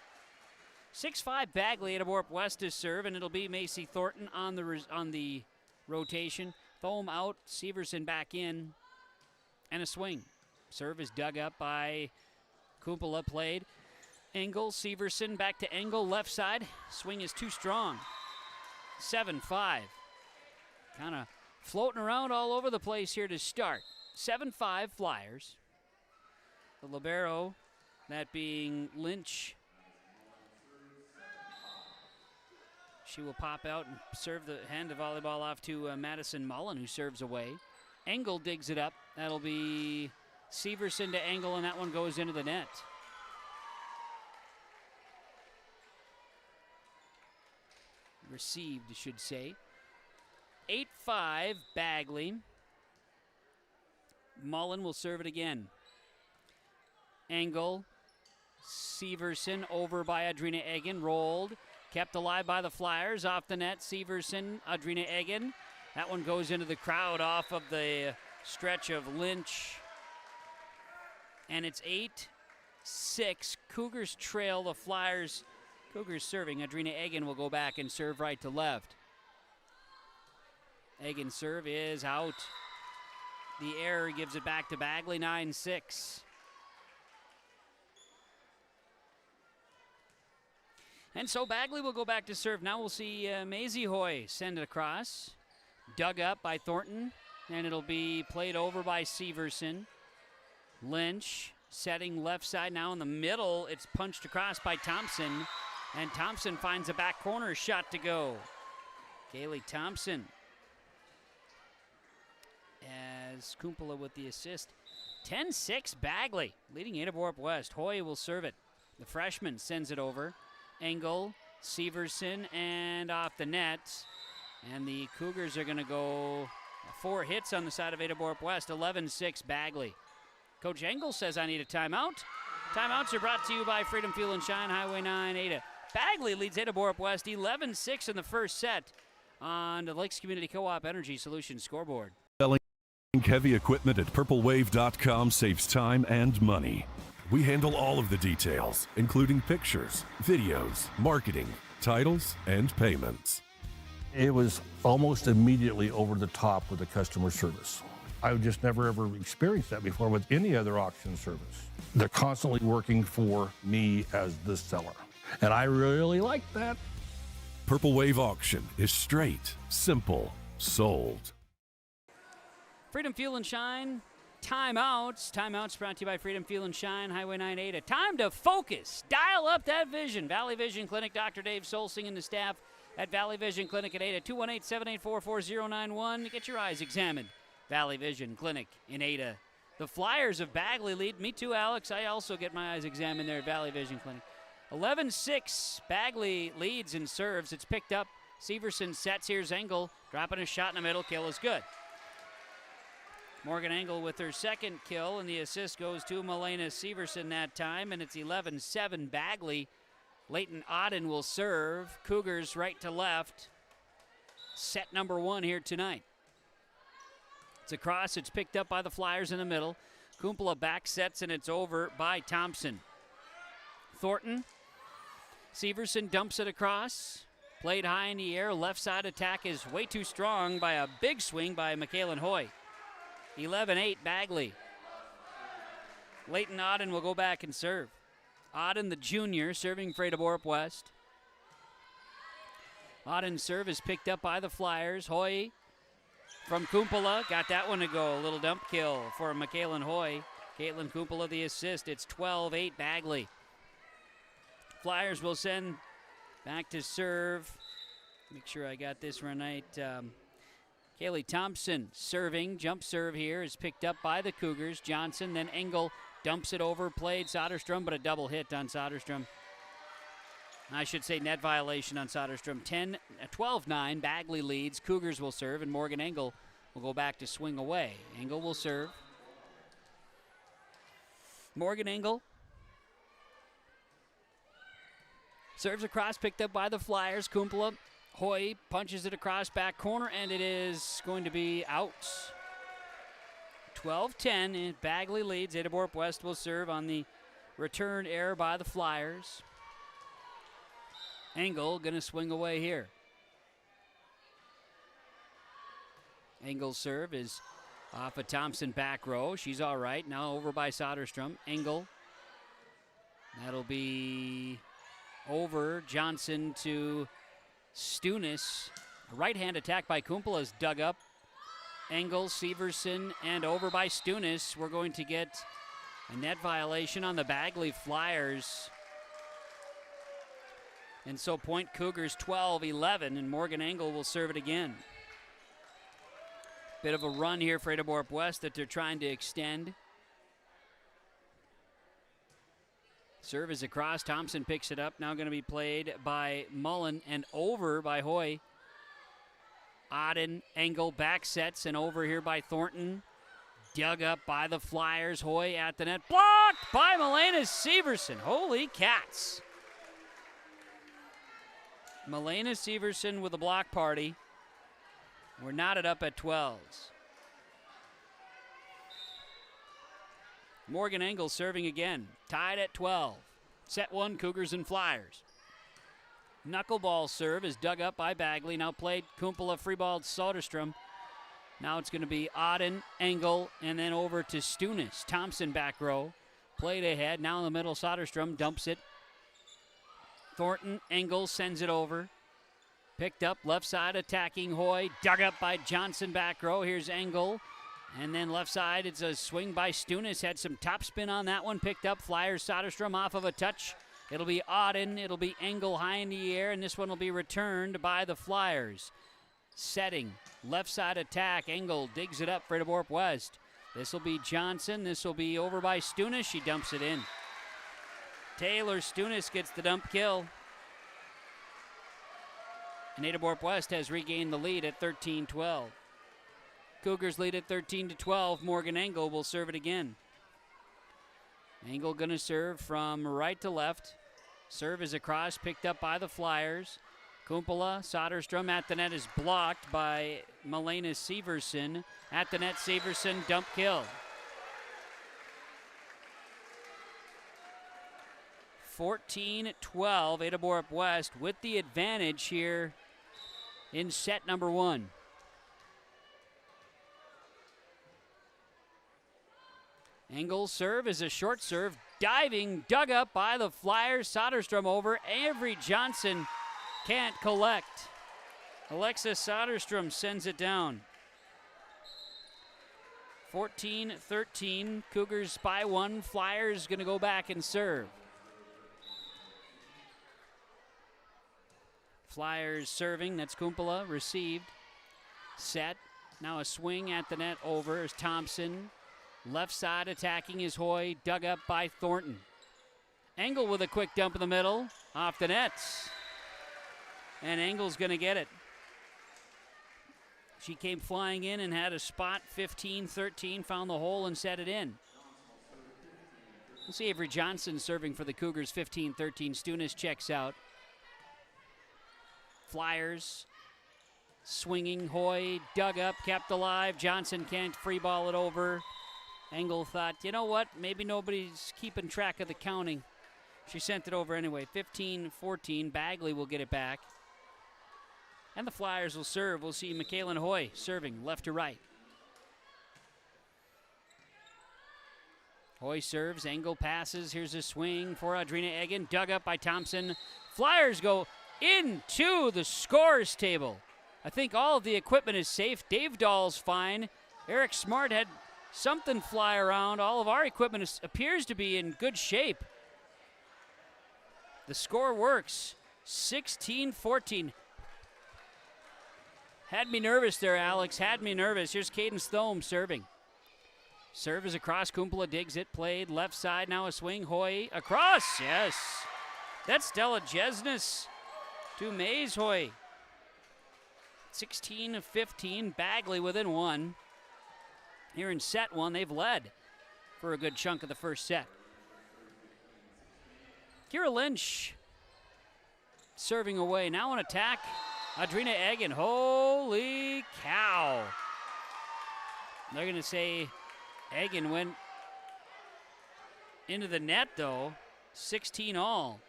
6-5 Bagley. Ada-Borup-West to serve, and it'll be Macy Thornton on the rotation. Thome out. Severson back in. And a swing. Serve is dug up by Kumpula. Played. Engel, Severson back to Engel, left side. Swing is too strong. 7-5. Kind of floating around all over the place here to start. 7-5 Flyers. The libero, that being Lynch. She will pop out and serve hand the volleyball off to Madison Mullen, who serves away. Engel digs it up. That'll be Severson to Engel, and that one goes into the net. Received, I should say. 8-5 Bagley. Mullen will serve it again. Engel, Severson over by Adrina Egan, rolled, kept alive by the Flyers, off the net. Severson, Adrina Egan. That one goes into the crowd off of the stretch of Lynch. And it's 8-6. Cougars trail the Flyers. Cougars serving. Adrina Egan will go back and serve right to left. Egan's serve is out. The error gives it back to Bagley, 9-6. And so Bagley will go back to serve. Now we'll see Maisie Hoy send it across. Dug up by Thornton, and it'll be played over by Severson. Lynch setting left side now in the middle. It's punched across by Thompson, and Thompson finds a back corner shot to go. Kaylee Thompson. As Kumpula with the assist. 10-6 Bagley, leading Ada-Borup-West. Hoy will serve it. The freshman sends it over. Engel, Severson, and off the net. And the Cougars are going to go 4 hits on the side of Ada-Borup-West. 11-6 Bagley. Coach Engel says, I need a timeout. Timeouts are brought to you by Freedom Fuel and Shine, Highway 9, Ada. Bagley leads Ada-Borup-West 11-6 in the first set on the Lakes Community Co-op Energy Solutions scoreboard. Selling heavy equipment at purplewave.com saves time and money. We handle all of the details, including pictures, videos, marketing, titles, and payments. It was almost immediately over the top with the customer service. I've just never ever experienced that before with any other auction service. They're constantly working for me as the seller, and I really like that. Purple Wave Auction is straight, simple, sold. Freedom Fuel and Shine, timeouts. Timeouts brought to you by Freedom Fuel and Shine, Highway 9 Ada. Time to focus. Dial up that vision. Valley Vision Clinic, Dr. Dave Solsing and the staff at Valley Vision Clinic at Ada. 218-784-4091. Get your eyes examined. Valley Vision Clinic in Ada. The Flyers of Bagley lead. Me too, Alex. I also get my eyes examined there at Valley Vision Clinic. 11-6. Bagley leads and serves. It's picked up. Severson sets. Here's Engel. Dropping a shot in the middle. Kill is good. Morgan Engel with her second kill, and the assist goes to Milena Severson that time, and it's 11-7 Bagley. Leighton Auden will serve. Cougars right to left. Set number 1 here tonight. It's across. It's picked up by the Flyers in the middle. Kumpula back sets, and it's over by Thompson. Thornton. Severson dumps it across. Played high in the air. Left side attack is way too strong by a big swing by Michaelan Hoy. 11-8 Bagley. Leighton Auden will go back and serve. Auden, the junior, serving for Ada-Borup-West. Auden's serve is picked up by the Flyers. Hoy from Kumpula got that one to go. A little dump kill for Michaelan Hoy. Caitlin Kumpula the assist. It's 12-8 Bagley. Flyers will send back to serve. Make sure I got this right. Kaylee Thompson serving. Jump serve here is picked up by the Cougars. Johnson, then Engel dumps it over. Played Soderstrom, but a double hit on Soderstrom. I should say net violation on Soderstrom. 12-9. Bagley leads. Cougars will serve, and Morgan Engel will go back to swing away. Engel will serve. Morgan Engel serves across, picked up by the Flyers. Kumpula. Hoy punches it across back corner, and it is going to be out. 12-10, and Bagley leads. Ada-Borup-West will serve on the return error by the Flyers. Engel going to swing away here. Engel's serve is off a Thompson back row. She's all right. Now over by Soderstrom. Engel. That'll be over. Johnson to Stunis. A right-hand attack by Kumpula is dug up. Engel, Severson, and over by Stunis. We're going to get a net violation on the Bagley Flyers. And so point Cougars 12-11, and Morgan Engel will serve it again. Bit of a run here for Ada-Borup-West that they're trying to extend. Serve is across. Thompson picks it up. Now going to be played by Mullen and over by Hoy. Auden, Engel back sets and over here by Thornton. Dug up by the Flyers. Hoy at the net. Blocked by Milena Severson. Holy cats. Milena Severson with a block party. We're knotted up at 12s. Morgan Engel serving again. Tied at 12. Set one, Cougars and Flyers. Knuckleball serve is dug up by Bagley. Now played Kumpula, freeballed Soderstrom. Now it's going to be Auden, Engel, and then over to Stunis. Thompson back row. Played ahead. Now in the middle, Soderstrom dumps it. Thornton, Engel sends it over. Picked up, left side attacking Hoy. Dug up by Johnson back row. Here's Engel. And then left side, it's a swing by Stunis. Had some topspin on that one. Picked up, Flyers, Soderstrom off of a touch. It'll be Auden. It'll be Engel high in the air. And this one will be returned by the Flyers. Setting, left side attack. Engel digs it up for Ada-Borup-West. This will be Johnson. This will be over by Stunis. She dumps it in. Taylor Stunis gets the dump kill. And Ada-Borup-West has regained the lead at 13-12. Cougars lead at 13-12. Morgan Engel will serve it again. Engel going to serve from right to left. Serve is across, picked up by the Flyers. Kumpula, Soderstrom at the net is blocked by Milena Severson. At the net, Severson, dump kill. 14-12, Ada-Borup-West with the advantage here in set number one. Engel's serve is a short serve, diving, dug up by the Flyers. Soderstrom over. Avery Johnson can't collect. Alexis Soderstrom sends it down. 14-13, Cougars by one. Flyers going to go back and serve. Flyers serving, that's Kumpula, received. Set, now a swing at the net over is Thompson. Left side attacking is Hoy, dug up by Thornton. Engel with a quick dump in the middle, off the nets. And Engel's going to get it. She came flying in and had a spot, 15-13, found the hole and set it in. We'll see Avery Johnson serving for the Cougars, 15-13. Stunis checks out. Flyers swinging, Hoy dug up, kept alive. Johnson can't free ball it over. Engel thought, you know what, maybe nobody's keeping track of the counting. She sent it over anyway. 15-14, Bagley will get it back. And the Flyers will serve. We'll see Michaelan Hoy serving left to right. Hoy serves, Engel passes. Here's a swing for Audrina Egan, dug up by Thompson. Flyers go into the scores table. I think all of the equipment is safe. Dave Dahl's fine. Eric Smart had something fly around. All of our equipment appears to be in good shape. The score works. 16-14. Had me nervous there, Alex. Had me nervous. Here's Cadence Thome serving. Serve is across. Kumpula digs it. Played left side. Now a swing. Hoy across. Yes. That's Stella Jesness to Mays Hoy. 16-15, Bagley within one. Here in set one, they've led for a good chunk of the first set. Kira Lynch serving away. Now on attack, Adrina Egan. Holy cow. They're going to say Egan went into the net, though. 16 all.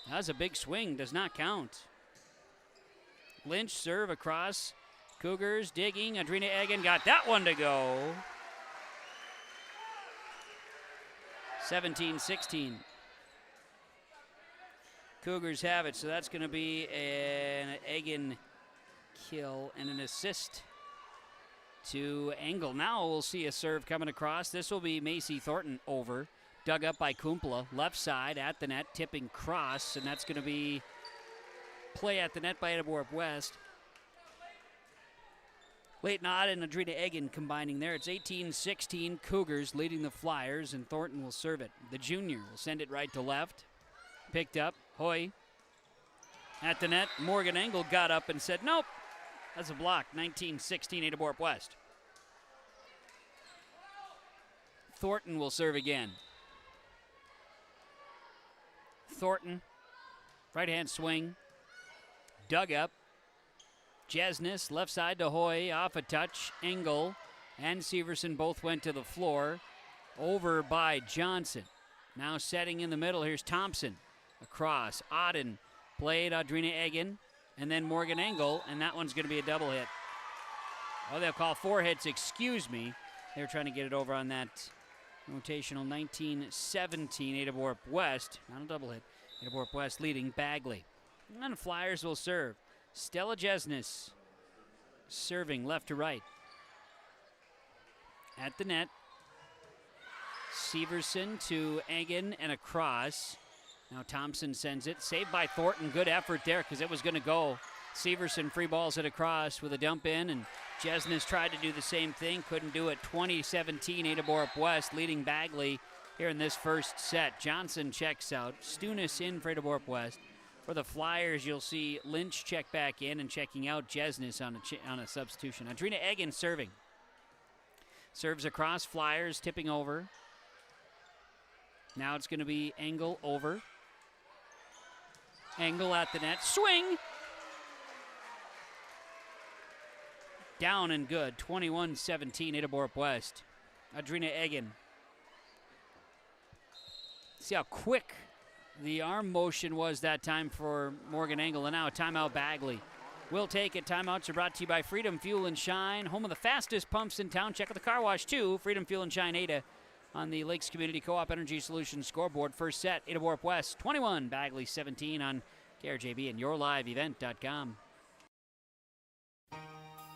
That was a big swing. Does not count. Lynch serve across. Cougars digging. Adrina Egan got that one to go. 17-16. Cougars have it, so that's going to be an Egan kill and an assist to Engel. Now we'll see a serve coming across. This will be Macy Thornton over. Dug up by Kumpla. Left side at the net, tipping cross, and that's going to be play at the net by Ada-Borup-West. Leighton Ott and Adrina Egan combining there. It's 18-16, Cougars leading the Flyers, and Thornton will serve it. The junior will send it right to left. Picked up, Hoy. At the net, Morgan Engel got up and said, nope, that's a block. 19-16, Ada-Borup-West. Thornton will serve again. Thornton, right-hand swing. Dug up. Jesnis, left side to Hoy, off a touch. Engel and Severson both went to the floor. Over by Johnson. Now setting in the middle, here's Thompson. Across, Auden played Adrina Egan, and then Morgan Engel, and that one's going to be a double hit. Oh, they'll call 4 hits, excuse me. They were trying to get it over on that rotational 19-17 Ada-Borup-West. Not a double hit. Ada-Borup-West leading Bagley. And the Flyers will serve. Stella Jesnis serving left to right. At the net, Severson to Egan and across. Now Thompson sends it. Saved by Thornton. Good effort there because it was going to go. Severson free balls it across with a dump in, and Jesnis tried to do the same thing. Couldn't do it. 20-17 Ada-Borup-West leading Bagley here in this first set. Johnson checks out. Stunis in for Ada-Borup-West. For the Flyers, you'll see Lynch check back in and checking out Jesnis on a substitution. Adrina Egan serving. Serves across, Flyers tipping over. Now it's going to be Engel over. Engel at the net. Swing! Down and good. 21-17 Ada-Borup-West. Adrina Egan. See how quick the arm motion was that time for Morgan Engel. And now a timeout Bagley. We'll take it. Timeouts are brought to you by Freedom Fuel and Shine, home of the fastest pumps in town. Check out the car wash too. Freedom Fuel and Shine Ada on the Lakes Community Co-op Energy Solutions scoreboard. First set, Ada-Borup-West 21, Bagley 17 on KRJB and YourLiveEvent.com.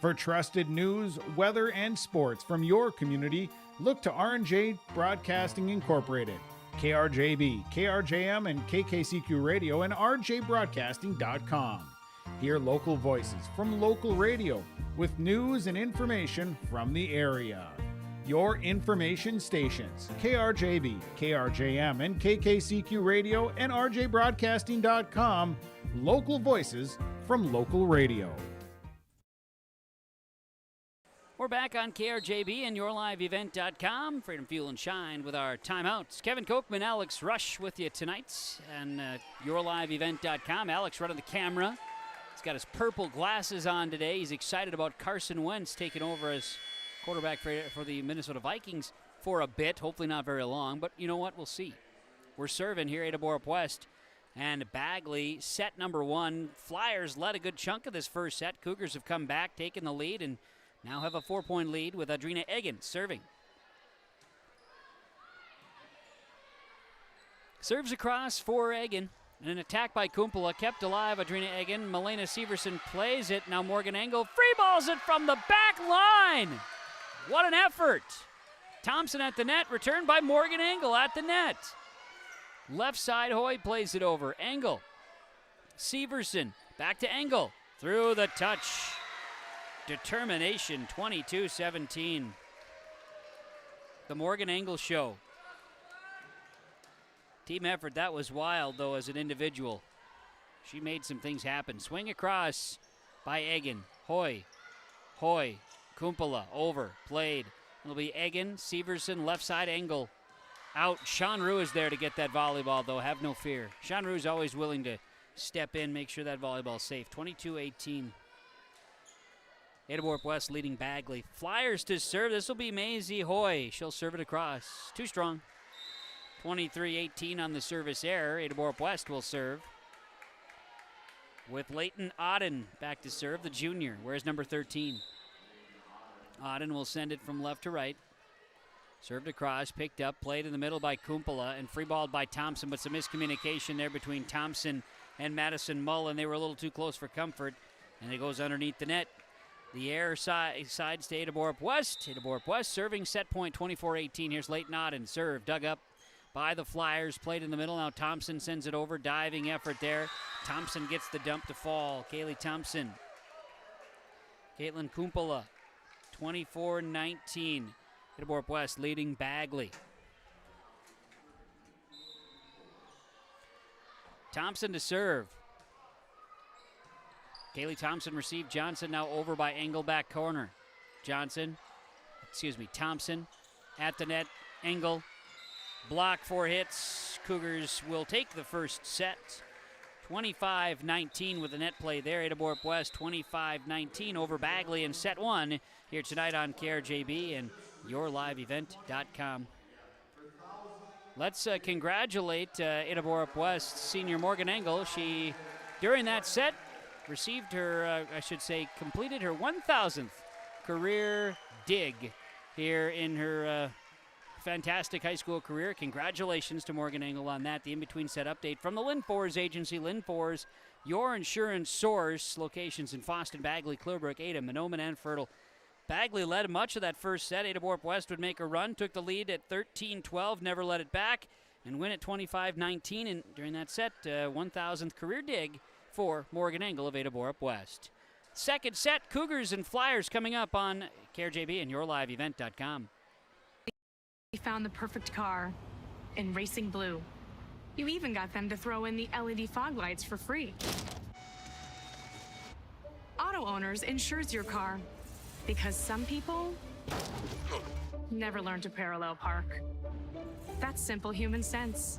For trusted news, weather, and sports from your community, look to R&J Broadcasting Incorporated. KRJB, KRJM, and KKCQ Radio, and rjbroadcasting.com. Hear local voices from local radio with news and information from the area. Your information stations, KRJB, KRJM, and KKCQ Radio, and rjbroadcasting.com. Local voices from local radio. We're back on KRJB and YourLiveEvent.com. Freedom Fuel and Shine with our timeouts. Kevin Kochman, Alex Rush with you tonight and YourLiveEvent.com. Alex running the camera. He's got his purple glasses on today. He's excited about Carson Wentz taking over as quarterback for the Minnesota Vikings for a bit. Hopefully not very long, but you know what? We'll see. We're serving here Ada-Borup-West. And Bagley, set number one. Flyers led a good chunk of this first set. Cougars have come back, taken the lead, and now have a 4-point lead with Adrina Egan serving. Serves across for Egan. And an attack by Kumpula kept alive. Adrina Egan. Milena Severson plays it. Now Morgan Engel free balls it from the back line. What an effort. Thompson at the net. Returned by Morgan Engel at the net. Left side, Hoy plays it over. Engel. Severson. Back to Engel. Through the touch. Determination, 22-17. The Morgan Engel show. Team effort, that was wild, though, as an individual. She made some things happen. Swing across. by Egan. Hoy, Kumpala, over, played. It'll be Egan, Severson, left side, Engel. Out. Sean Rue is there to get that volleyball, though. Have no fear. Sean Rue is always willing to step in, make sure that volleyball's safe. 22-18. Ada-Borup-West leading Bagley. Flyers to serve. This will be Maisie Hoy. She'll serve it across. Too strong. 23-18 on the service error. Ada-Borup-West will serve. With Leighton Auden back to serve, the junior. Where's number 13? Auden will send it from left to right. Served across, picked up, played in the middle by Kumpala, and free-balled by Thompson, but some miscommunication there between Thompson and Madison Mullen. They were a little too close for comfort, and it goes underneath the net. The air sides to Ada-Borup-West. Ada-Borup-West serving, set point 24-18. Here's Leighton Auden, serve, dug up by the Flyers, played in the middle. Now Thompson sends it over, diving effort there. Thompson gets the dump to fall. Kaylee Thompson. Caitlin Kumpala, 24-19. Ada-Borup-West leading Bagley. Thompson to serve. Kaylee Thompson received Johnson, now over by Engel, back corner. Thompson at the net. Engel, block, 4 hits. Cougars will take the first set. 25-19 with the net play there. Ada-Borup-West 25-19 over Bagley in set 1 here tonight on KRJB and yourliveevent.com. Let's congratulate Ada-Borup-West senior Morgan Engel. She, during that set, received her, completed her 1,000th career dig here in her fantastic high school career. Congratulations to Morgan Engel on that. The in-between set update from the Lynn Fours Agency. Lynn Fours, your insurance source. Locations in Fosston, Bagley, Clearbrook, Ada, Monoman, and Fertile. Bagley led much of that first set. Ada-Borup-West would make a run, took the lead at 13-12, never let it back, and win at 25-19. And during that set, 1,000th career dig for Morgan Engel of Ada-Borup-West. Second set, Cougars and Flyers coming up on KRJB and yourliveevent.com. We found the perfect car in racing blue. You even got them to throw in the LED fog lights for free. Auto Owners insures your car because some people never learn to parallel park. That's simple human sense.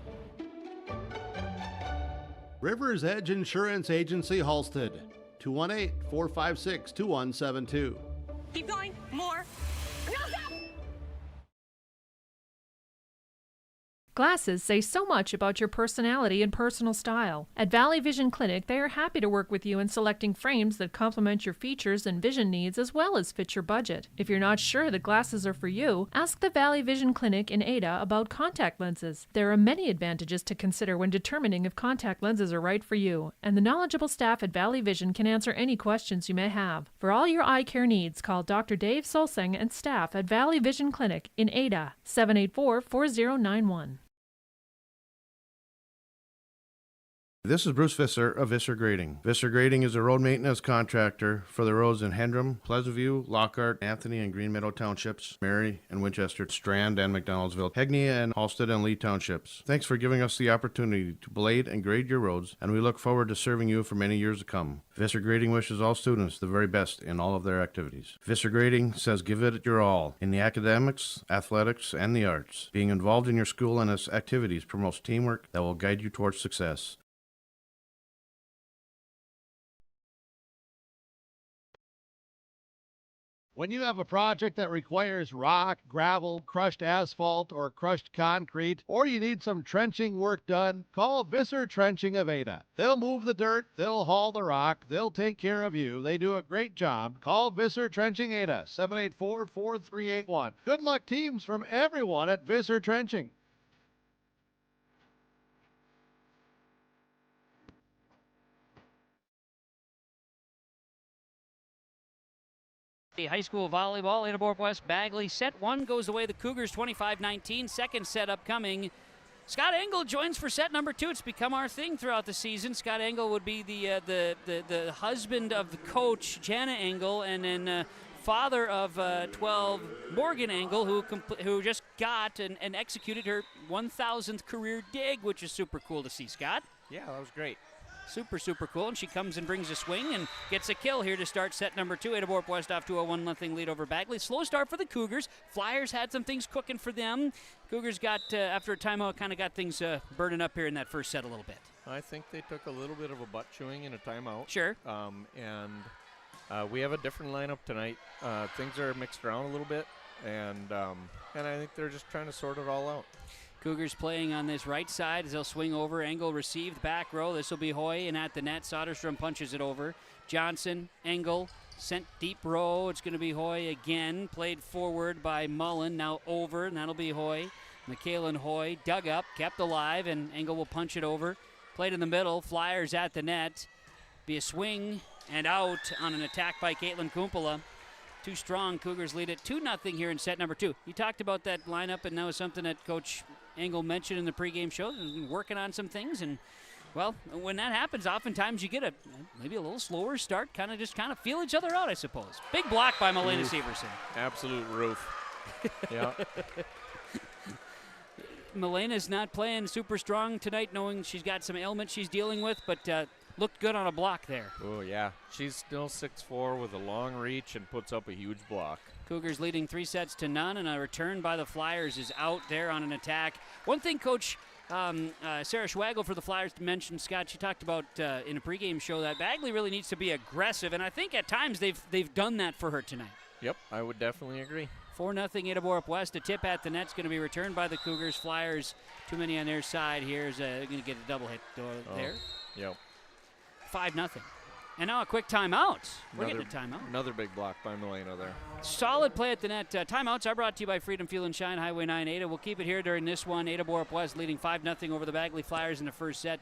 Rivers Edge Insurance Agency, Halstead. 218-456-2172. Keep going. More. No, stop! Glasses say so much about your personality and personal style. At Valley Vision Clinic, they are happy to work with you in selecting frames that complement your features and vision needs as well as fit your budget. If you're not sure that glasses are for you, ask the Valley Vision Clinic in Ada about contact lenses. There are many advantages to consider when determining if contact lenses are right for you, and the knowledgeable staff at Valley Vision can answer any questions you may have. For all your eye care needs, call Dr. Dave Solseng and staff at Valley Vision Clinic in Ada, 784-4091. This is Bruce Visser of Visser Grading. Visser Grading is a road maintenance contractor for the roads in Hendrum, Pleasant View, Lockhart, Anthony and Green Meadow Townships, Mary and Winchester, Strand and McDonaldsville, Hegney and Halstead and Lee Townships. Thanks for giving us the opportunity to blade and grade your roads, and we look forward to serving you for many years to come. Visser Grading wishes all students the very best in all of their activities. Visser Grading says give it your all in the academics, athletics, and the arts. Being involved in your school and its activities promotes teamwork that will guide you towards success. When you have a project that requires rock, gravel, crushed asphalt, or crushed concrete, or you need some trenching work done, call Visser Trenching of Ada. They'll move the dirt, they'll haul the rock, they'll take care of you. They do a great job. Call Visser Trenching Ada, 784-4381. Good luck, teams, from everyone at Visser Trenching. The high school volleyball, Ada-Borup-West Bagley. Set 1 goes away. The Cougars 25-19. Second set upcoming. Scott Engel joins for set number 2. It's become our thing throughout the season. Scott Engel would be the husband of the coach, Jana Engel, and then father of 12, Morgan Engel, who just got and executed her 1,000th career dig, which is super cool to see, Scott. Yeah, that was great. Super, super cool. And she comes and brings a swing and gets a kill here to start set number 2. Ada-Borup-West off to a 1-0 lead over Bagley. Slow start for the Cougars. Flyers had some things cooking for them. Cougars got, after a timeout, kind of got things burning up here in that first set a little bit. I think they took a little bit of a butt chewing in a timeout. Sure. We have a different lineup tonight. Things are mixed around a little bit, and I think they're just trying to sort it all out. Cougars playing on this right side as they'll swing over. Engel received back row. This will be Hoy, and at the net, Soderstrom punches it over. Johnson, Engel, sent deep row. It's going to be Hoy again. Played forward by Mullen, now over, and that'll be Hoy. Michaela Hoy dug up, kept alive, and Engel will punch it over. Played in the middle. Flyers at the net. Be a swing and out on an attack by Caitlin Kumpala. Too strong. Cougars lead it 2-0 here in set number 2. You talked about that lineup, and that was something that Coach Engel mentioned in the pregame show. He's been working on some things, and, well, when that happens, oftentimes you get maybe a little slower start, kind of feel each other out, I suppose. Big block by Milena Severson. Absolute roof. Yeah. Milena's not playing super strong tonight, knowing she's got some ailment she's dealing with, but looked good on a block there. Oh, yeah. She's still 6'4" with a long reach and puts up a huge block. Cougars leading 3-0, and a return by the Flyers is out there on an attack. One thing Coach Sarah Schwagel for the Flyers mentioned, Scott, she talked about in a pregame show that Bagley really needs to be aggressive, and I think at times they've done that for her tonight. Yep, I would definitely agree. 4-0 Ada-Borup-West. A tip at the net's going to be returned by the Cougars. Flyers, too many on their side here. They're going to get a double hit there. Yep. 5-0. And now a quick timeout. We're getting a timeout. Another big block by Milena there. Solid play at the net. Timeouts are brought to you by Freedom Fuel and Shine, Highway 9 Ada. We'll keep it here during this one. Ada-Borup-West leading 5-0 over the Bagley Flyers in the first set.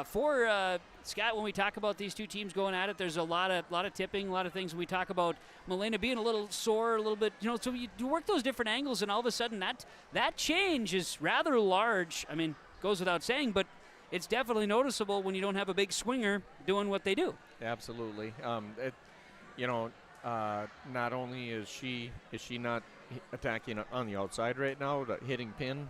For Scott, when we talk about these two teams going at it, there's a lot of tipping, a lot of things. When we talk about Milena being a little sore, a little bit, so you work those different angles, and all of a sudden that change is rather large. I mean, goes without saying, but it's definitely noticeable when you don't have a big swinger doing what they do. Absolutely. Not only is she not attacking on the outside right now, hitting pin,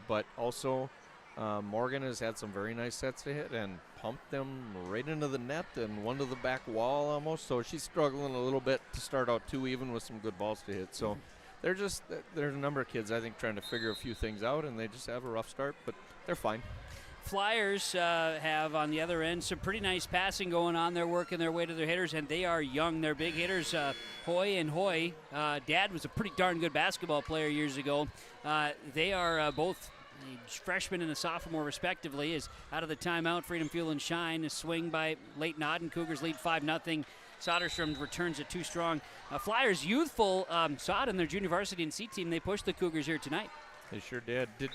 but also Morgan has had some very nice sets to hit and pumped them right into the net and one to the back wall almost. So she's struggling a little bit to start out too, even with some good balls to hit. So there's a number of kids, I think, trying to figure a few things out, and they just have a rough start, but they're fine. Flyers have on the other end some pretty nice passing going on. They're working their way to their hitters, and they are young. They're big hitters. Hoy. Dad was a pretty darn good basketball player years ago. They are both a freshman and a sophomore, respectively. Is out of the timeout. Freedom Fuel and Shine. A swing by Leighton Auden. Cougars lead 5-0. Soderstrom returns it too strong. Flyers youthful. Saw it in their junior varsity and C team. They pushed the Cougars here tonight. They sure did. Did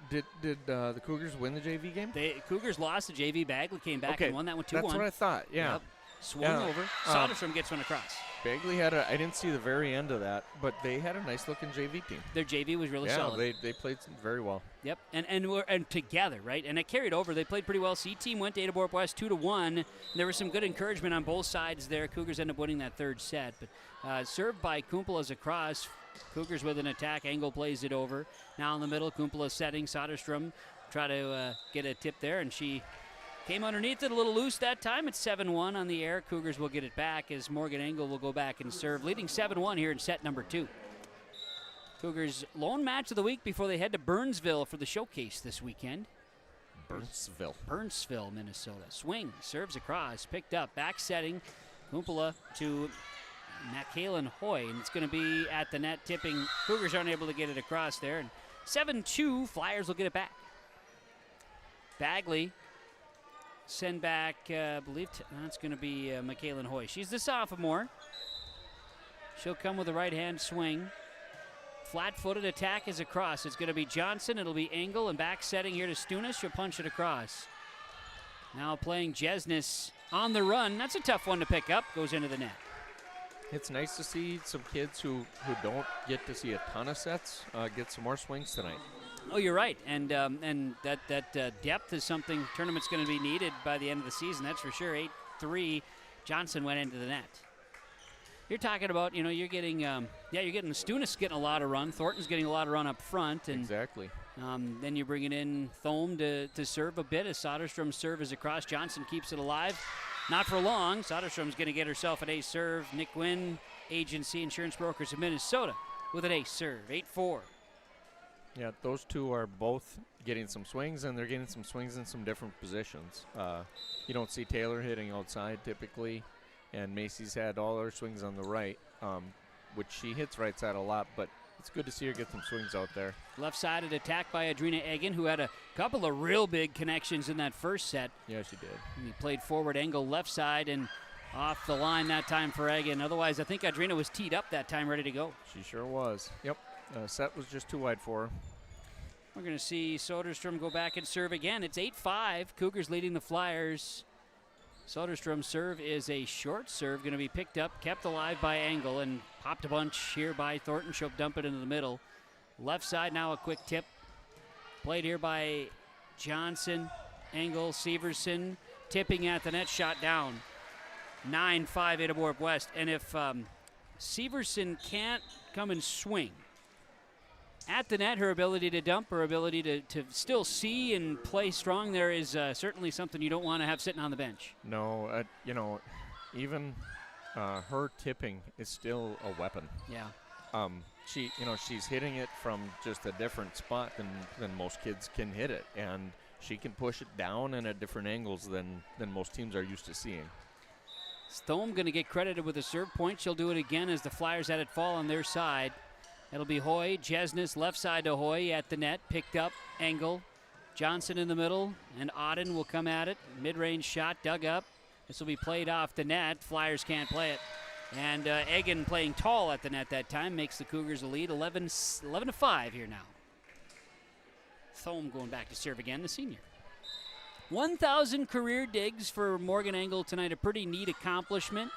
the Cougars win the JV game? The Cougars lost the JV. Bagley came back and won that one 2-1. That's what I thought, yeah. Yep. Swung over. Soderstrom gets one across. Bagley I didn't see the very end of that, but they had a nice-looking JV team. Their JV was really solid. Yeah, they played very well. Yep, and together, right? And it carried over. They played pretty well. C team went to Ada-Borup-West 2-1. There was some good encouragement on both sides there. Cougars ended up winning that third set, but served by Kumpala as a cross. Cougars with an attack. Engel plays it over. Now in the middle, Kumpala setting. Soderstrom try to get a tip there, and she came underneath it a little loose that time. It's 7-1 on the air. Cougars will get it back as Morgan Engel will go back and serve, leading 7-1 here in set number 2. Cougars' lone match of the week before they head to Burnsville for the showcase this weekend. Burnsville, Minnesota. Swing, serves across, picked up, back setting. Kumpala to Michaela Hoy, and it's going to be at the net tipping. Cougars aren't able to get it across there. And 7-2, Flyers will get it back. Bagley send back, I believe that's going to be Michaela Hoy. She's the sophomore. She'll come with a right-hand swing. Flat-footed attack is across. It's going to be Johnson. It'll be Engel, and back setting here to Stunis. She'll punch it across. Now playing Jesnis on the run. That's a tough one to pick up. Goes into the net. It's nice to see some kids who don't get to see a ton of sets get some more swings tonight. Oh, you're right, and that depth is something tournament's going to be needed by the end of the season. That's for sure. 8-3, Johnson went into the net. You're talking about, you're getting, you're getting Stunis getting a lot of run. Thornton's getting a lot of run up front, and exactly. Then you bring it in Thome to serve a bit as Soderstrom's serve is across. Johnson keeps it alive. Not for long. Soderstrom's going to get herself an ace serve. Nick Wynn, Agency Insurance Brokers of Minnesota, with an ace serve. 8-4. Yeah, those two are both getting some swings, and they're getting some swings in some different positions. You don't see Taylor hitting outside typically, and Macy's had all her swings on the right, which she hits right side a lot, but it's good to see her get some swings out there. Left-sided attack by Adrina Egan, who had a couple of real big connections in that first set. Yeah, she did. And he played forward angle left side and off the line that time for Egan. Otherwise, I think Adrina was teed up that time, ready to go. She sure was. Yep. Set was just too wide for her. We're going to see Soderstrom go back and serve again. It's 8-5. Cougars leading the Flyers. Soderstrom's serve is a short serve, going to be picked up, kept alive by Engel, and popped a bunch here by Thornton. She'll dump it into the middle. Left side now, a quick tip. Played here by Johnson, Engel, Severson, tipping at the net, shot down. 9-5 Ada-Borup-West. And if Severson can't come and swing at the net, her ability to dump, her ability to still see and play strong there is certainly something you don't want to have sitting on the bench. No, even her tipping is still a weapon. Yeah. She's hitting it from just a different spot than most kids can hit it, and she can push it down and at different angles than most teams are used to seeing. Thome going to get credited with a serve point. She'll do it again as the Flyers had it fall on their side. It'll be Hoy, Jesnes left side to Hoy at the net, picked up, Engel, Johnson in the middle, and Auden will come at it. Mid-range shot, dug up. This will be played off the net. Flyers can't play it. And Egan playing tall at the net that time makes the Cougars a lead, 11-5 here now. Thome going back to serve again, the senior. 1,000 career digs for Morgan Engel tonight, a pretty neat accomplishment.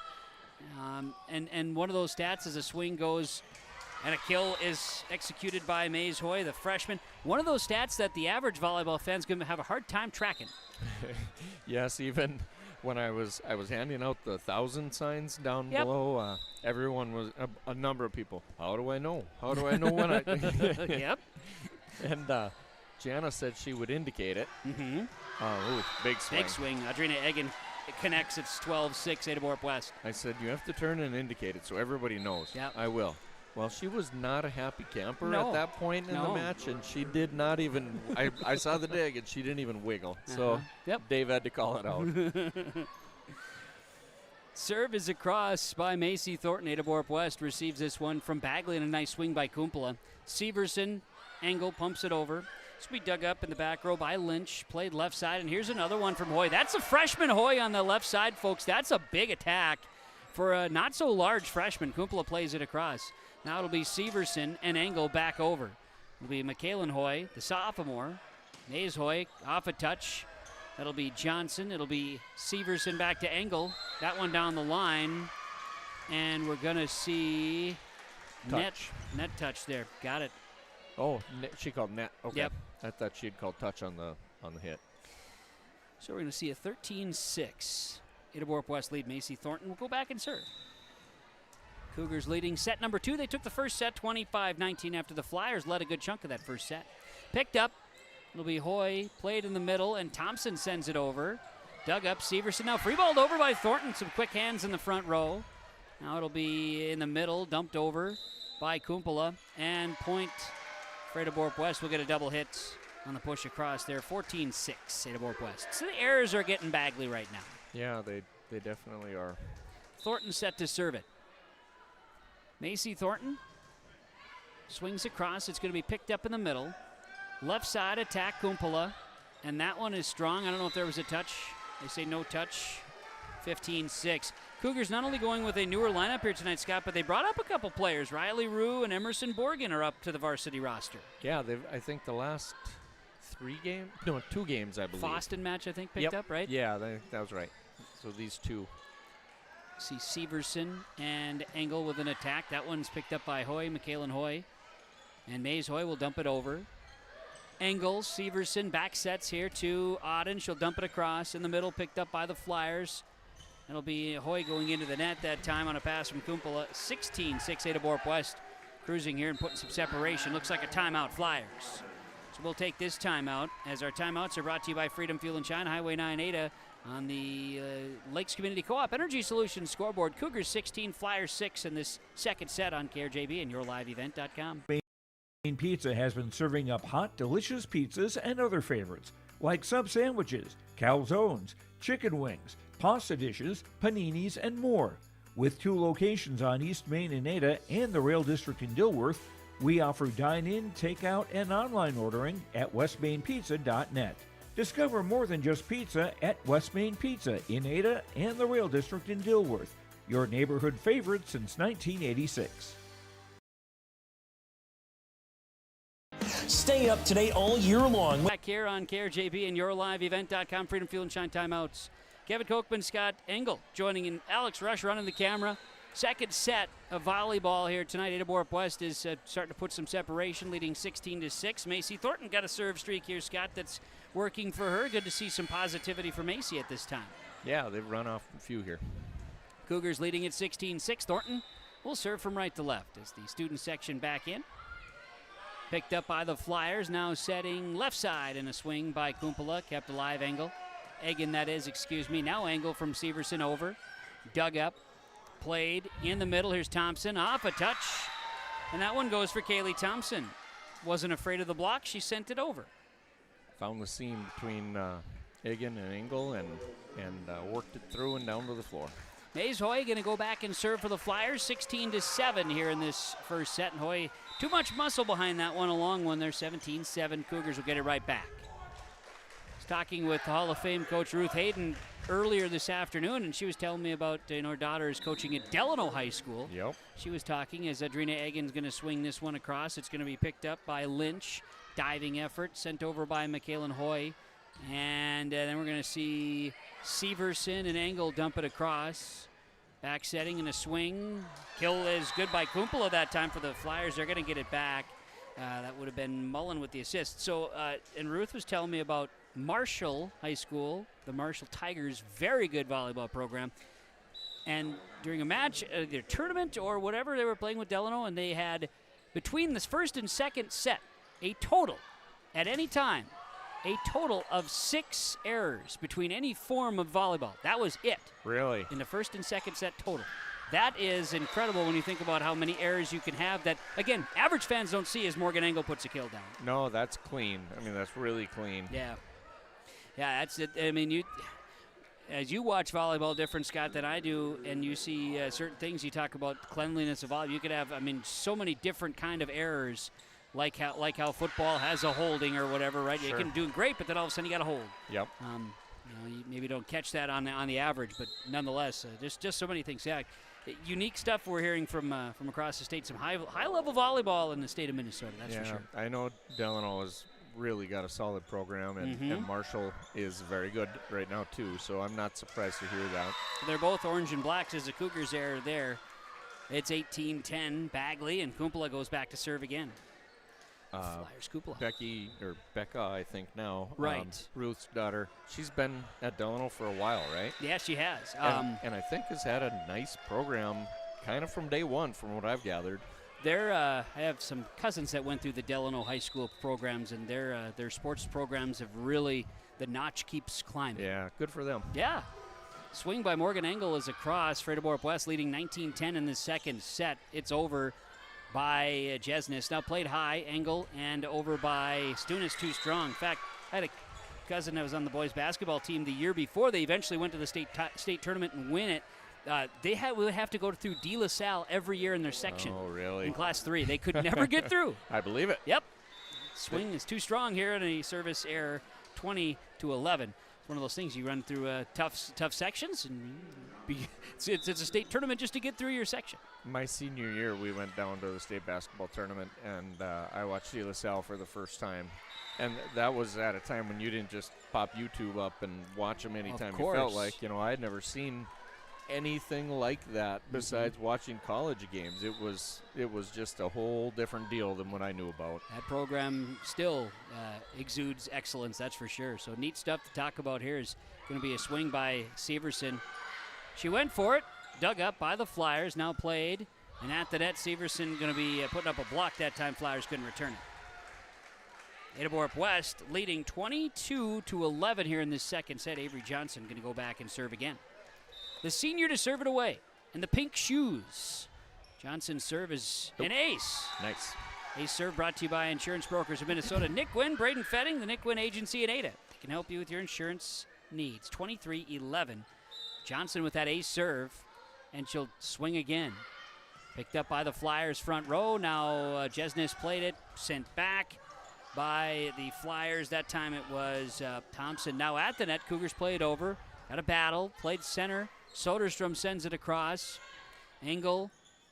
And one of those stats as a swing goes and a kill is executed by Maze Hoy, the freshman. One of those stats that the average volleyball fan's going to have a hard time tracking. Yes, even when I was handing out the 1,000 signs down below, everyone was a number of people. How do I know? How do I know when I? Yep. And Jana said she would indicate it. Mm-hmm. Big swing. Big swing. Adrina Egan connects. It's 12-6 Ada-Borup-West. I said you have to turn and indicate it so everybody knows. Yep. I will. Well, she was not a happy camper No. at that point in the match, and she did not even. I saw the dig, and she didn't even wiggle. So Dave had to call it out. Serve is across by Macy Thornton. Ada-Borup-West receives this one from Bagley, and a nice swing by Kumpala. Severson, Engel pumps it over. This will be dug up in the back row by Lynch. Played left side, and here's another one from Hoy. That's a freshman Hoy on the left side, folks. That's a big attack for a not-so-large freshman. Kumpala plays it across. Now it'll be Severson and Engel back over. It'll be Michaelan Hoy, the sophomore. Maze Hoy off a touch. That'll be Johnson. It'll be Severson back to Engel. That one down the line. And we're going to see net touch there. Got it. Oh, she called net. Okay. Yep. I thought she had called touch on the hit. So we're going to see a 13-6. Ada-Borup-West lead Macy Thornton. We'll go back and serve. Cougars leading set number 2. They took the first set 25-19 after the Flyers led a good chunk of that first set. Picked up. It'll be Hoy, played in the middle, and Thompson sends it over. Dug up, Severson now free-balled over by Thornton. Some quick hands in the front row. Now it'll be in the middle, dumped over by Kumpala. And point for Ada-Borup-West. We'll get a double hit on the push across there. 14-6 Ada-Borup-West. So the errors are getting Bagley right now. Yeah, they definitely are. Thornton set to serve it. Macy Thornton swings across. It's going to be picked up in the middle. Left side attack, Kumpala. And that one is strong. I don't know if there was a touch. They say no touch. 15-6. Cougars not only going with a newer lineup here tonight, Scott, but they brought up a couple players. Riley Rue and Emerson Borgen are up to the varsity roster. Yeah, I think the last 2 games, I believe. Foston match, I think, picked up, right? Yeah, that was right. So these two. See Severson and Engel with an attack. That one's picked up by Hoy, Michaelan Hoy. And Maze Hoy will dump it over. Engel, Severson, back sets here to Auden. She'll dump it across. In the middle, picked up by the Flyers. It'll be Hoy going into the net that time on a pass from Kumpala. 16-6 Ada-Borup-West cruising here and putting some separation. Looks like a timeout Flyers. So we'll take this timeout, as our timeouts are brought to you by Freedom Fuel and Shine, Highway 9 Ada, on the Lakes Community Co-op Energy Solutions scoreboard. Cougars 16, Flyers 6 in this second set on KRJB and yourliveevent.com. Main Pizza has been serving up hot, delicious pizzas and other favorites, like sub sandwiches, calzones, chicken wings, pasta dishes, paninis, and more. With 2 locations on East Main in Ada and the Rail District in Dilworth, we offer dine-in, takeout, and online ordering at westmainpizza.net. Discover more than just pizza at West Main Pizza in Ada and the Rail District in Dilworth, your neighborhood favorite since 1986. Stay up to date all year long. Back here on KRJB and yourliveevent.com, Freedom Fuel and Shine timeouts. Kevin Kochman, Scott Engel joining in. Alex Rush running the camera. Second set of volleyball here tonight. Ada-Borup-West is starting to put some separation, leading 16-6. Macy Thornton got a serve streak here, Scott, that's working for her. Good to see some positivity for Macy at this time. Yeah, they've run off a few here. Cougars leading at 16-6. Thornton will serve from right to left as the student section back in. Picked up by the Flyers, now setting left side in a swing by Kumpala, kept alive Engel. Egan, that is, excuse me. Now Engel from Severson over. Dug up, played in the middle. Here's Thompson, off a touch. And that one goes for Kaylee Thompson. Wasn't afraid of the block, she sent it over. Found the seam between Egan and Engel and worked it through and down to the floor. Maze Hoy going to go back and serve for the Flyers, 16-7 here in this first set. And Hoy, too much muscle behind that one, a long one there, 17-7. Cougars will get it right back. I was talking with Hall of Fame coach Ruth Hayden earlier this afternoon, and she was telling me about her daughter is coaching at Delano High School. Yep. She was talking as Adrina Egan's going to swing this one across. It's going to be picked up by Lynch. Diving effort sent over by Michaelan Hoy. And then we're going to see Severson and Engel dump it across. Back setting and a swing. Kill is good by Kumpala that time for the Flyers. They're going to get it back. That would have been Mullen with the assist. So, and Ruth was telling me about Marshall High School, the Marshall Tigers, very good volleyball program. And during a match, their tournament or whatever, they were playing with Delano, and they had, between this first and second set, a total, at any time, a total of 6 errors between any form of volleyball. That was it. Really? In the first and second set total. That is incredible when you think about how many errors you can have that, again, average fans don't see as Morgan Engel puts a kill down. No, that's clean. I mean, that's really clean. Yeah. Yeah, that's it. I mean, as you watch volleyball different, Scott, than I do, and you see certain things, you talk about cleanliness of volleyball. You could have, I mean, so many different kind of errors. Like how football has a holding or whatever, right? Sure. You can do great, but then all of a sudden you got a hold. Yep. You maybe don't catch that on the average, but nonetheless, just so many things. Yeah, unique stuff we're hearing from across the state. Some high level volleyball in the state of Minnesota. That's for sure. I know Delano has really got a solid program, and Marshall is very good right now too. So I'm not surprised to hear that. They're both orange and blacks as the Cougars are there. It's 18-10 Bagley, and Kumpala goes back to serve again. Flyers Kumpala. Becca, I think now. Right. Ruth's daughter. She's been at Delano for a while, right? Yeah, she has. And I think has had a nice program kind of from day one, from what I've gathered. I have some cousins that went through the Delano High School programs, and their sports programs have really, the notch keeps climbing. Yeah, good for them. Yeah. Swing by Morgan Engel is across. Ada-Borup-West leading 19-10 in the second set. It's over by Jesnis. Now played high, Engel, and over by Stunis, too strong. In fact, I had a cousin that was on the boys basketball team the year before they eventually went to the state tournament and win it. They would have to go through De La Salle every year in their section. Oh, really? In Class 3. They could never get through. I believe it. Yep. Swing is too strong here, and a service error, 20-11. It's one of those things you run through tough sections, and it's a state tournament just to get through your section. My senior year, we went down to the state basketball tournament, and I watched De La Salle for the first time. And that was at a time when you didn't just pop YouTube up and watch them anytime you felt like. You know, I had never seen anything like that besides watching college games. It was just a whole different deal than what I knew about. That program still exudes excellence, that's for sure. So neat stuff to talk about here is going to be a swing by Severson. She went for it, dug up by the Flyers, now played, and at the net, Severson going to be putting up a block that time. Flyers couldn't return it. Ada-Borup-West leading 22-11 here in this second set. Avery Johnson going to go back and serve again. The senior to serve it away in the pink shoes. Johnson's serve is an ace. Nice. Ace serve brought to you by Insurance Brokers of Minnesota. Nick Wynn, Braden Fetting, the Nick Wynn Agency in Ada. They can help you with your insurance needs. 23-11. Johnson with that ace serve, and she'll swing again. Picked up by the Flyers front row. Now Jesnes played it, sent back by the Flyers. That time it was Thompson. Now at the net, Cougars played over. Got a battle, played center. Soderstrom sends it across. Engel,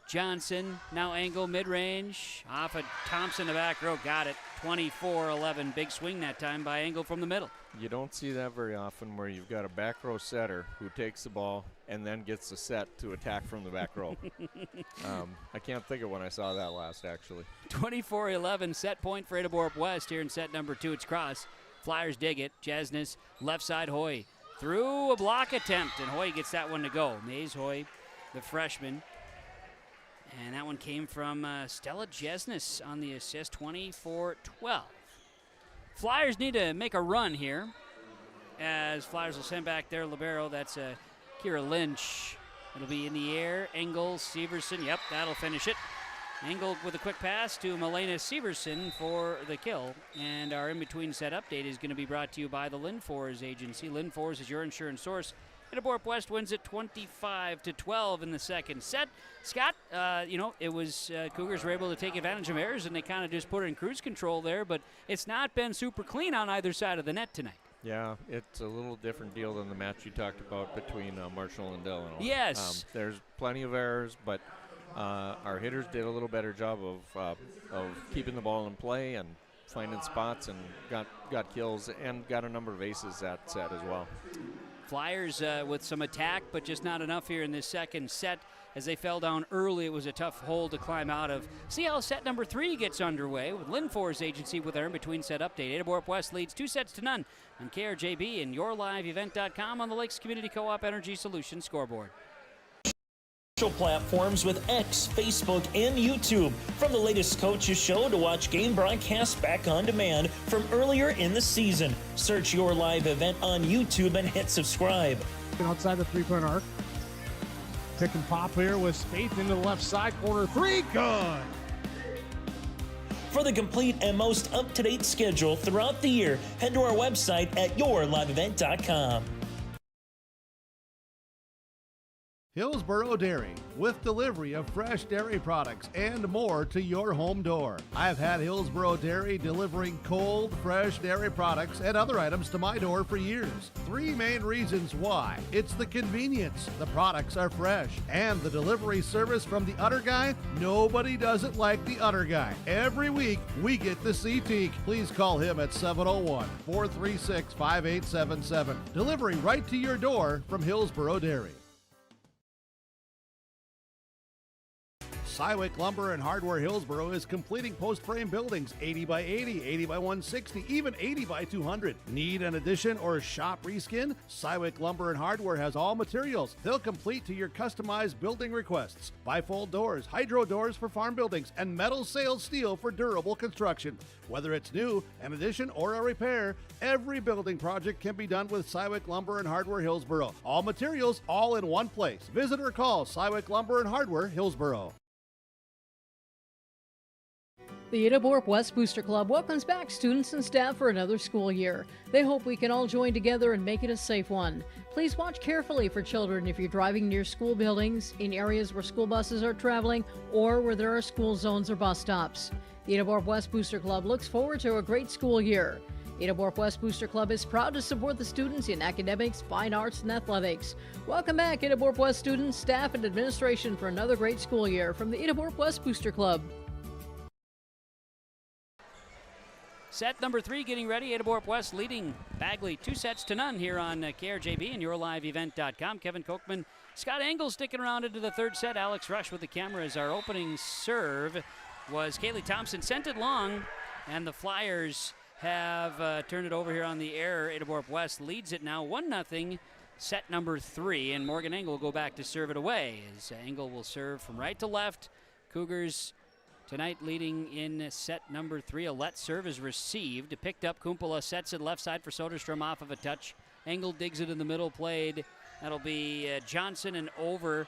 Johnson, now Engel mid-range. Off of Thompson, the back row, got it. 24-11, big swing that time by Engel from the middle. You don't see that very often where you've got a back row setter who takes the ball and then gets the set to attack from the back row. I can't think of when I saw that last, actually. 24-11, set point for Ada-Borup-West here in set number 2. It's cross. Flyers dig it. Jesnes, left side, Hoy. Through a block attempt, and Hoy gets that one to go. Maze Hoy, the freshman. And that one came from Stella Jesnes on the assist, 24-12. Flyers need to make a run here, as Flyers will send back their libero. That's Kira Lynch. It'll be in the air. Engel, Severson. Yep, that'll finish it. Engel with a quick pass to Milena Severson for the kill. And our in-between set update is going to be brought to you by the Linfors Agency. Linfors is your insurance source. Ada-Borup-West wins it 25-12 in the second set. Scott, it was Cougars were able to take advantage of errors, and they kind of just put it in cruise control there, but it's not been super clean on either side of the net tonight. Yeah, it's a little different deal than the match you talked about between Marshall and Delano. Yes. There's plenty of errors, but our hitters did a little better job of keeping the ball in play and finding spots, and got kills and got a number of aces that set as well. Flyers with some attack, but just not enough here in this second set. As they fell down early, it was a tough hole to climb out of. See how set number 3 gets underway with Linfors Agency with our in-between set update. Ada-Borup-West leads 2-0 on KRJB and yourliveevent.com on the Lakes Community Co-op Energy Solutions scoreboard. Platforms with X, Facebook, and YouTube. From the latest coaches show to watch game broadcasts back on demand from earlier in the season. Search Your Live Event on YouTube and hit subscribe. Outside the three-point arc. Pick and pop here with Spaeth into the left side corner. 3, good. For the complete and most up-to-date schedule throughout the year, head to our website at yourliveevent.com. Hillsboro Dairy, with delivery of fresh dairy products and more to your home door. I've had Hillsboro Dairy delivering cold, fresh dairy products and other items to my door for years. 3 main reasons why. It's the convenience, the products are fresh, and the delivery service from the Udder Guy. Nobody does it like the Udder Guy. Every week, we get the CT. Please call him at 701-436-5877. Delivery right to your door from Hillsboro Dairy. Cywick Lumber and Hardware Hillsboro is completing post-frame buildings 80 by 80, 80 by 160, even 80 by 200. Need an addition or shop reskin? Cywick Lumber and Hardware has all materials. They'll complete to your customized building requests. Bifold doors, hydro doors for farm buildings, and metal sail steel for durable construction. Whether it's new, an addition, or a repair, every building project can be done with Cywick Lumber and Hardware Hillsboro. All materials, all in one place. Visit or call Cywick Lumber and Hardware Hillsboro. The Ada-Borup-West Booster Club welcomes back students and staff for another school year. They hope we can all join together and make it a safe one. Please watch carefully for children if you're driving near school buildings, in areas where school buses are traveling, or where there are school zones or bus stops. The Ada-Borup-West Booster Club looks forward to a great school year. Ada-Borup-West Booster Club is proud to support the students in academics, fine arts, and athletics. Welcome back, Ada-Borup-West students, staff, and administration for another great school year from the Ada-Borup-West Booster Club. Set number 3 getting ready. Ada-Borup-West leading Bagley 2-0 here on KRJB and yourliveevent.com. Kevin Kochman, Scott Engel sticking around into the third set. Alex Rush with the camera as our opening serve was Kaylee Thompson. Sent it long, and the Flyers have turned it over here on the air. Ada-Borup-West leads it now 1-0. Set number 3, and Morgan Engel will go back to serve it away as Engel will serve from right to left. Cougars tonight leading in set number 3. A let serve is received. Picked up. Kumpula sets it left side for Soderstrom off of a touch. Engel digs it in the middle, played. That'll be Johnson and over.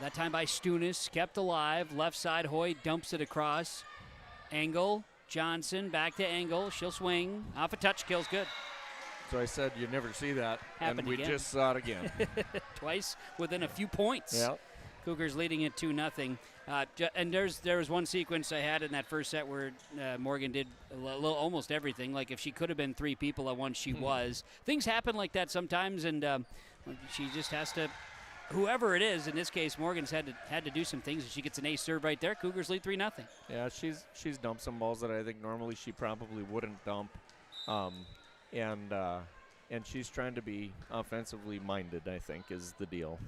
That time by Stunis. Kept alive. Left side, Hoy dumps it across. Engel, Johnson, back to Engel. She'll swing. Off a touch, kills good. So I said you'd never see that, Happened and we again. just saw it again. Twice within a few points. Yep. Cougars leading it 2-0. And there was one sequence I had in that first set where Morgan did almost everything. Like if she could have been 3 people at once, she was. Things happen like that sometimes, and she just has to. Whoever it is, in this case, Morgan's had to do some things, and she gets an ace serve right there. Cougars lead 3-0. Yeah, she's dumped some balls that I think normally she probably wouldn't dump, and she's trying to be offensively minded, I think, is the deal.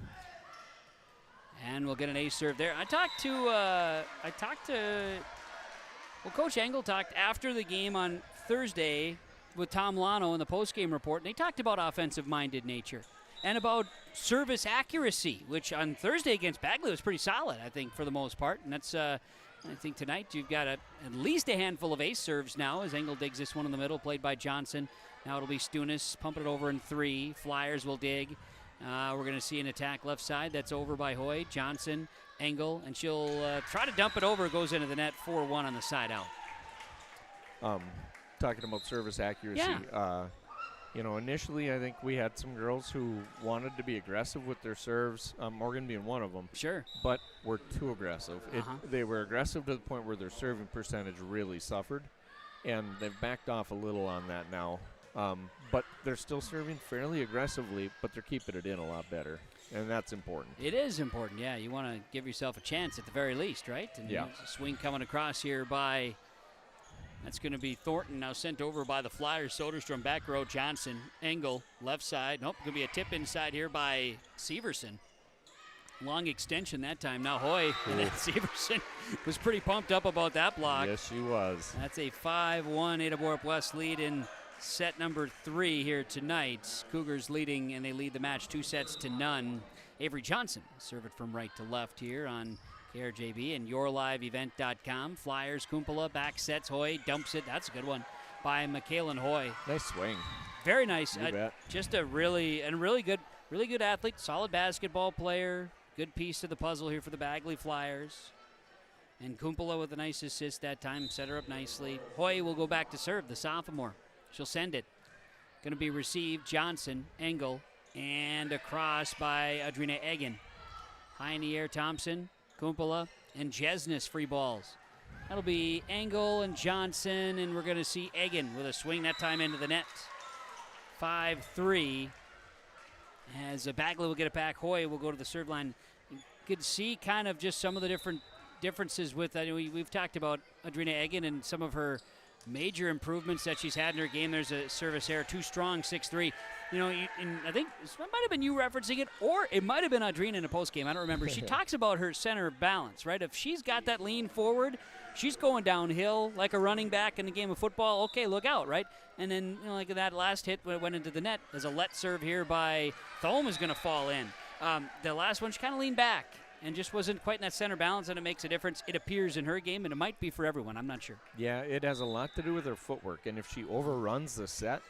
And we'll get an ace serve there. I talked to Coach Engel talked after the game on Thursday with Tom Lano in the postgame report, and they talked about offensive-minded nature and about service accuracy, which on Thursday against Bagley was pretty solid, I think, for the most part. And that's, I think tonight you've got at least a handful of ace serves now as Engel digs this one in the middle, played by Johnson. Now it'll be Stunis, pumping it over in 3. Flyers will dig. We're going to see an attack left side. That's over by Hoy. Johnson, Engel, and she'll try to dump it over. Goes into the net, 4-1 on the side out. Talking about service accuracy. Yeah. Initially I think we had some girls who wanted to be aggressive with their serves, Morgan being one of them. Sure. But were too aggressive. They were aggressive to the point where their serving percentage really suffered, and they've backed off a little on that now. But they're still serving fairly aggressively, but they're keeping it in a lot better, and that's important. It is important, yeah. You want to give yourself a chance at the very least, right? And yeah. There's a swing coming across here by, that's going to be Thornton, now sent over by the Flyers. Soderstrom back row, Johnson, Engel, left side. Nope, going to be a tip inside here by Severson. Long extension that time. Now Hoy, and then Severson was pretty pumped up about that block. Yes, she was. That's a 5-1 Ada-Borup-West lead in set number 3 here tonight. Cougars leading, and they lead the match 2-0. Avery Johnson serve it from right to left here on KRJB and yourliveevent.com. Flyers, Kumpula, back sets. Hoy dumps it. That's a good one by Michaelan Hoy. Nice swing. Very nice. You bet. Just a really good athlete, solid basketball player. Good piece to the puzzle here for the Bagley Flyers. And Kumpula with a nice assist that time, set her up nicely. Hoy will go back to serve, the sophomore. She'll send it. Going to be received. Johnson, Engel, and across by Adrina Egan. High in the air, Thompson, Kumpula, and Jesnis free balls. That'll be Engel and Johnson, and we're going to see Egan with a swing that time into the net. 5-3. As Bagley will get it back, Hoy will go to the serve line. You could see kind of just some of the differences with that. We've talked about Adrina Egan and some of her major improvements that she's had in her game. There's a service error, too strong, 6-3. And I think it might have been you referencing it, or it might have been Adrina in a postgame. I don't remember. She talks about her center balance, right? If she's got that lean forward, she's going downhill like a running back in the game of football. Okay, look out, right? And then, like that last hit when it went into the net, there's a let serve here by Thome is going to fall in. The last one, she kind of leaned back and just wasn't quite in that center balance, and it makes a difference. It appears in her game, and it might be for everyone. I'm not sure. Yeah, it has a lot to do with her footwork, and if she overruns the set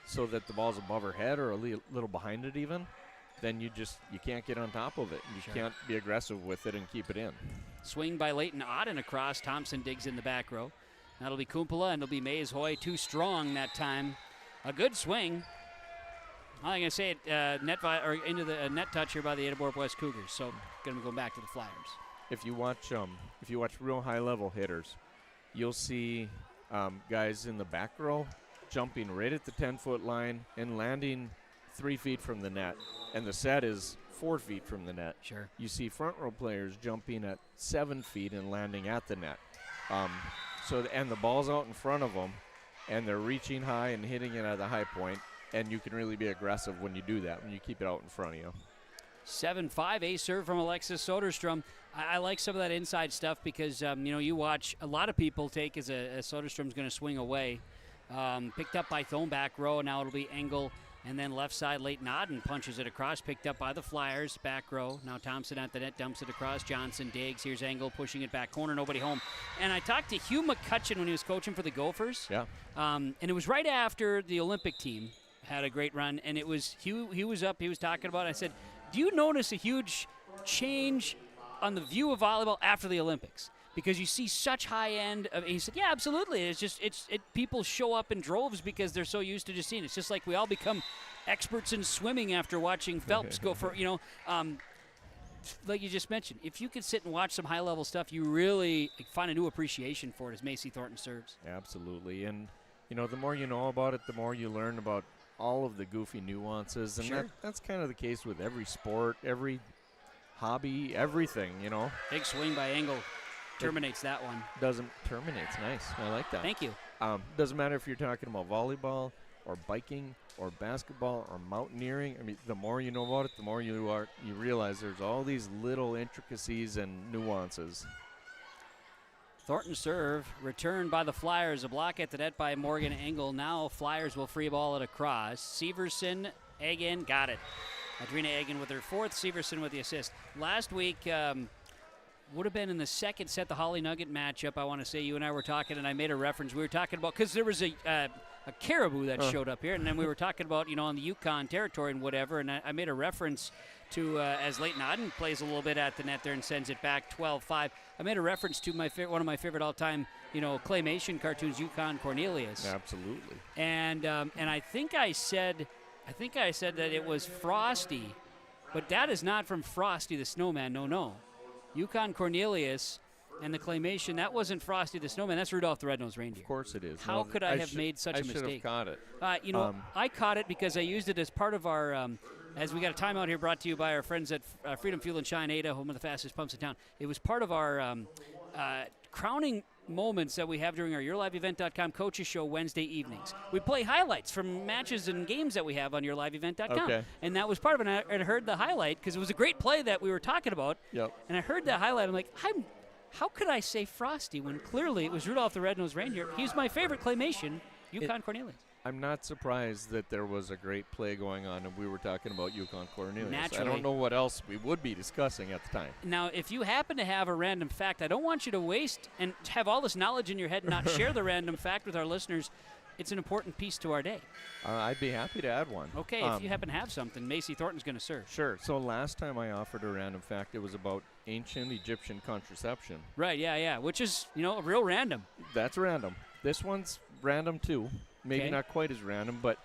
so that the ball's above her head or a little behind it even, then you can't get on top of it. You can't be aggressive with it and keep it in. Swing by Leighton Auden across. Thompson digs in the back row. That'll be Kumpula, and it'll be Mays Hoy. Too strong that time. A good swing. I'm going to say it into the net touch here by the Ada-Borup-West Cougars. So going to be going back to the Flyers. If you watch real high level hitters, you'll see guys in the back row jumping right at the 10-foot line and landing 3 feet from the net, and the set is 4 feet from the net. Sure. You see front row players jumping at 7 feet and landing at the net. And the ball's out in front of them, and they're reaching high and hitting it at the high point, and you can really be aggressive when you do that, when you keep it out in front of you. 7-5, ace serve from Alexis Soderstrom. I like some of that inside stuff because, you watch a lot of people take as Soderstrom's going to swing away. Picked up by Thome back row. Now it'll be Engel And then left side, Leighton Odden punches it across, picked up by the Flyers, back row. Now Thompson at the net, dumps it across. Johnson digs. Here's Engel pushing it back corner, nobody home. And I talked to Hugh McCutcheon when he was coaching for the Gophers. Yeah. And it was right after the Olympic team had a great run. And it was Hugh, he was up, he was talking about it. I said, do you notice a huge change on the view of volleyball after the Olympics? Because you see such high end. He said, "Yeah, absolutely. It's just people show up in droves because they're so used to just seeing it. It's just like we all become experts in swimming after watching Phelps go for like you just mentioned. If you could sit and watch some high level stuff, you really find a new appreciation for it as Macy Thornton serves. Absolutely, and the more you know about it, the more you learn about all of the goofy nuances, and Sure. that's kind of the case with every sport, every hobby, everything. Big swing by Engel. Terminates that one. Terminates. Nice. I like that. Thank you. Doesn't matter if you're talking about volleyball or biking or basketball or mountaineering. I mean, the more you know about it, the more you realize there's all these little intricacies and nuances. Thornton serve, returned by the Flyers. A block at the net by Morgan Engel. Now Flyers will free ball it across. Severson, Egan, got it. Adrina Egan with her fourth, Severson with the assist. Last week, would have been in the second set, the Holly Nugget matchup. I want to say you and I were talking, and I made a reference. We were talking about, because there was a caribou that showed up here, and then we were talking about, on the Yukon territory and whatever, and I made a reference to, as Leighton Odden plays a little bit at the net there and sends it back 12-5, I made a reference to one of my favorite all-time, claymation cartoons, Yukon Cornelius. Absolutely. And I think I said that it was Frosty, but that is not from Frosty the Snowman, no. Yukon Cornelius and the claymation, that wasn't Frosty the Snowman. That's Rudolph the Red-Nosed Reindeer. Of course it is. How could I have made such a mistake? I should have caught it. I caught it because I used it as part of our, as we got a timeout here brought to you by our friends at Freedom Fuel and Shine, Ada, home of the fastest pumps in town. It was part of our crowning moments that we have during our YourLiveEvent.com coaches show Wednesday evenings. We play highlights from matches and games that we have on YourLiveEvent.com. Okay. And that was part of it. And I heard the highlight because it was a great play that we were talking about. Yep. And I heard that highlight. I'm like, how could I say Frosty when clearly it was Rudolph the Red-Nosed Reindeer? He's my favorite claymation, Yukon Cornelius. I'm not surprised that there was a great play going on and we were talking about Yukon Cornelius. Naturally. I don't know what else we would be discussing at the time. Now, if you happen to have a random fact, I don't want you to waste and have all this knowledge in your head and not share the random fact with our listeners. It's an important piece to our day. I'd be happy to add one. Okay, if you happen to have something, Macy Thornton's going to serve. Sure. So last time I offered a random fact, it was about ancient Egyptian contraception. Right, yeah, which is, a real random. That's random. This one's random too. Maybe Okay. not quite as random, but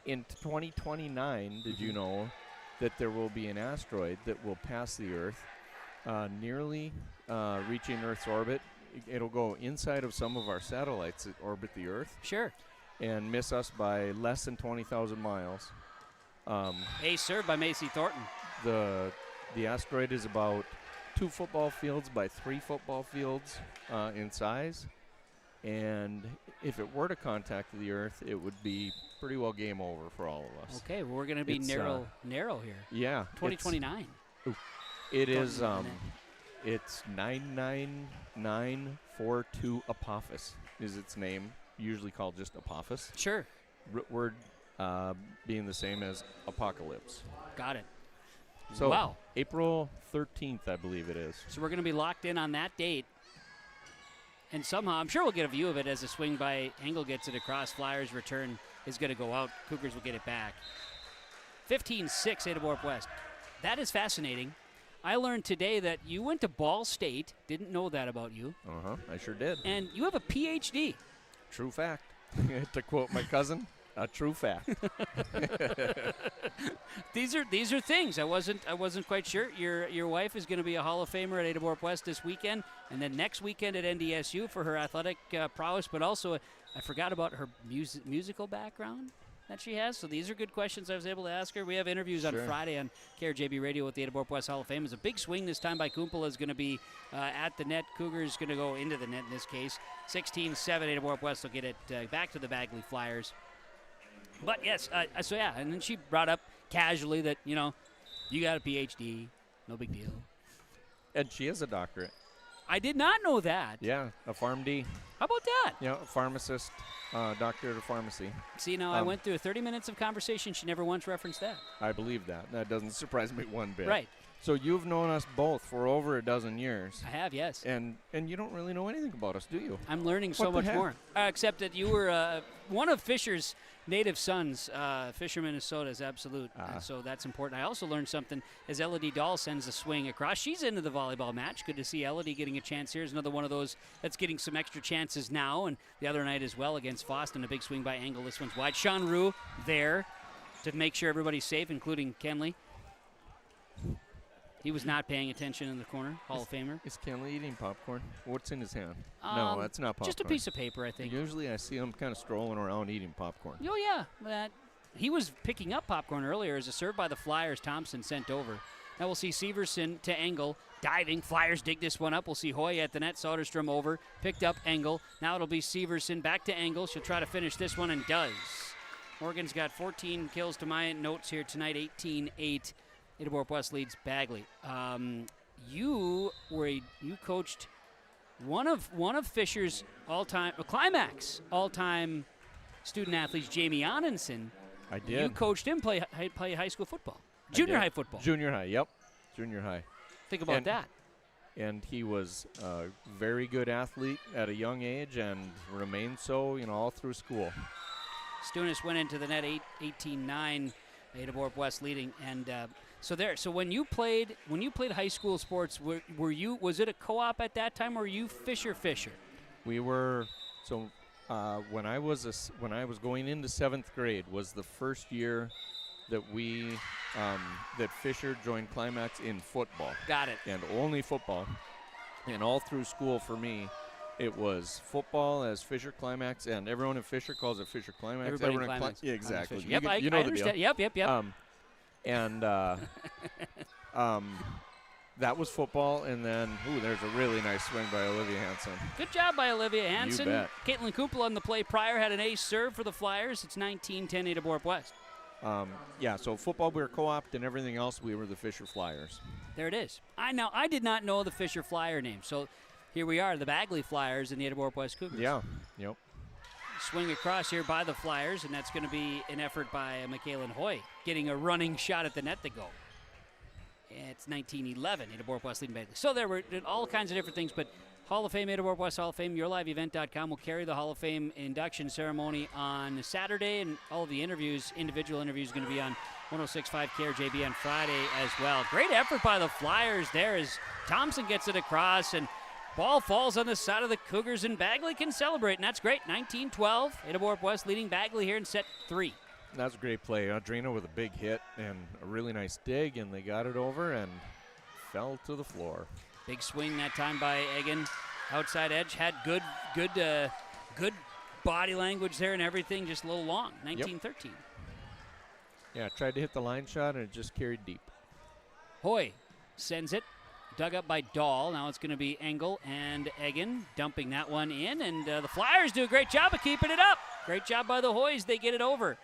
in 2029, did you know that there will be an asteroid that will pass the Earth, nearly reaching Earth's orbit? It'll go inside of some of our satellites that orbit the Earth. Sure. And miss us by less than 20,000 miles. Served by Macy Thornton. The asteroid is about 2 football fields by 3 football fields in size. And if it were to contact the Earth, it would be pretty well game over for all of us. Okay, well, we're going to be narrow here. Yeah. 2029. It is, it's 99942 Apophis is its name, usually called just Apophis. Sure. Word being the same as apocalypse. Got it. So wow. April 13th, I believe it is. So we're going to be locked in on that date. And somehow, I'm sure we'll get a view of it as a swing by Engel gets it across. Flyers return is going to go out. Cougars will get it back. 15-6, Ada-Borup-West. That is fascinating. I learned today that you went to Ball State. Didn't know that about you. I sure did. And you have a PhD. True fact. To quote my cousin, a true fact. These are things I wasn't quite sure. Your wife is going to be a Hall of Famer at Ada-Borup-West this weekend, and then next weekend at NDSU for her athletic prowess. But also, I forgot about her musical background that she has. So these are good questions I was able to ask her. We have interviews on Friday on KRJB Radio with the Ada-Borup-West Hall of Fame. It's a big swing this time by Kumpel is going to be at the net. Cougars going to go into the net in this case. 16-7, Ada-Borup-West will get it back to the Bagley Flyers. But yes, and then she brought up casually that, you got a PhD, no big deal. And she has a doctorate. I did not know that. Yeah, a PharmD. How about that? A pharmacist. doctor at a pharmacy. See, now I went through 30 minutes of conversation. She never once referenced that. I believe that. That doesn't surprise me one bit. Right. So you've known us both for over a dozen years. I have, yes. And you don't really know anything about us, do you? I'm learning so much more. Except that you were one of Fisher's native sons. Fisher, Minnesota is absolute. So that's important. I also learned something as Elodie Dahl sends a swing across. She's into the volleyball match. Good to see Elodie getting a chance here. Here's another one of those that's getting some extra chances now. And the other night as well against Foston, a big swing by Engel. This one's wide. Sean Rue there to make sure everybody's safe, including Kenley. He was not paying attention in the corner, Hall of Famer. Is Kenley eating popcorn? What's in his hand? No, that's not popcorn. Just a piece of paper, I think. Usually I see him kind of strolling around eating popcorn. Oh, yeah. He was picking up popcorn earlier as a serve by the Flyers. Thompson sent over. Now we'll see Severson to Engel. Diving. Flyers dig this one up. We'll see Hoy at the net. Soderstrom over. Picked up Engel. Now it'll be Severson back to Engel. She'll try to finish this one and does. Morgan's got 14 kills to my notes here tonight. 18-8. Ada-Borup-West leads Bagley. You coached one of Fisher's Climax all-time student athletes, Jamie Onenson. I did. You coached him play high school football, junior high football. Junior high, yep, junior high. Think about that. And he was a very good athlete at a young age and remained so, all through school. Stunis went into the net 18-9. Ada-Borup-West leading, and so when you played high school sports, was it a co-op at that time, or were you Fisher? We were. So when I was going into 7th grade was the first year that that Fisher joined Climax in football. Got it. And only football, and all through school for me. It was football as Fisher Climax, and everyone in Fisher calls it Fisher Climax. Everybody in Climax. Yeah, exactly. Yep, I know understand. The deal. Yep. That was football, and then there's a really nice swing by Olivia Hansen. Good job by Olivia Hansen. You bet. Caitlin Kumpel on the play prior had an ace serve for the Flyers. It's 19-10 Ada-Borup-West. So football we were co-opted, and everything else we were the Fisher Flyers. There it is. I did not know the Fisher Flyer name, so here we are, the Bagley Flyers and the Ada-Borup-West Cougars. Yeah, yep. Swing across here by the Flyers, and that's going to be an effort by Michaela Hoy, getting a running shot at the net to go. It's 19-11, Ada-Borup-West leading Bagley. So there were all kinds of different things, but Hall of Fame, Ada-Borup-West Hall of Fame, yourliveevent.com will carry the Hall of Fame induction ceremony on Saturday, and all of the individual interviews, are going to be on 106.5 KRJB on Friday as well. Great effort by the Flyers there as Thompson gets it across, and ball falls on the side of the Cougars, and Bagley can celebrate, and that's great. 19-12, Ada-Borup-West leading Bagley here in set 3. That's a great play. Adrina with a big hit and a really nice dig, and they got it over and fell to the floor. Big swing that time by Egan. Outside edge, had good body language there and everything, just a little long. 19-13. Yep. Yeah, tried to hit the line shot, and it just carried deep. Hoy sends it. Dug up by Dahl. Now it's going to be Engel and Egan dumping that one in. And the Flyers do a great job of keeping it up. Great job by the Hoys. They get it over.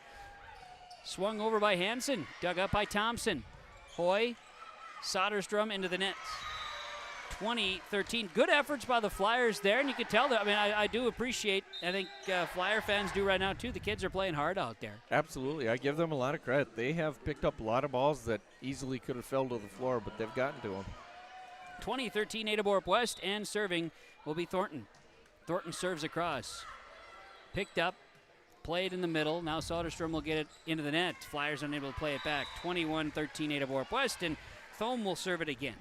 Swung over by Hansen. Dug up by Thompson. Hoy, Soderstrom into the net. 20-13. Good efforts by the Flyers there. And you can tell that. I do appreciate, I think Flyer fans do right now too. The kids are playing hard out there. Absolutely. I give them a lot of credit. They have picked up a lot of balls that easily could have fell to the floor, but they've gotten to them. 20-13 Ada-Borup-West, and serving will be Thornton. Thornton serves across. Picked up, played in the middle. Now Soderstrom will get it into the net. Flyers unable to play it back. 21-13 Ada-Borup-West, and Thome will serve it again.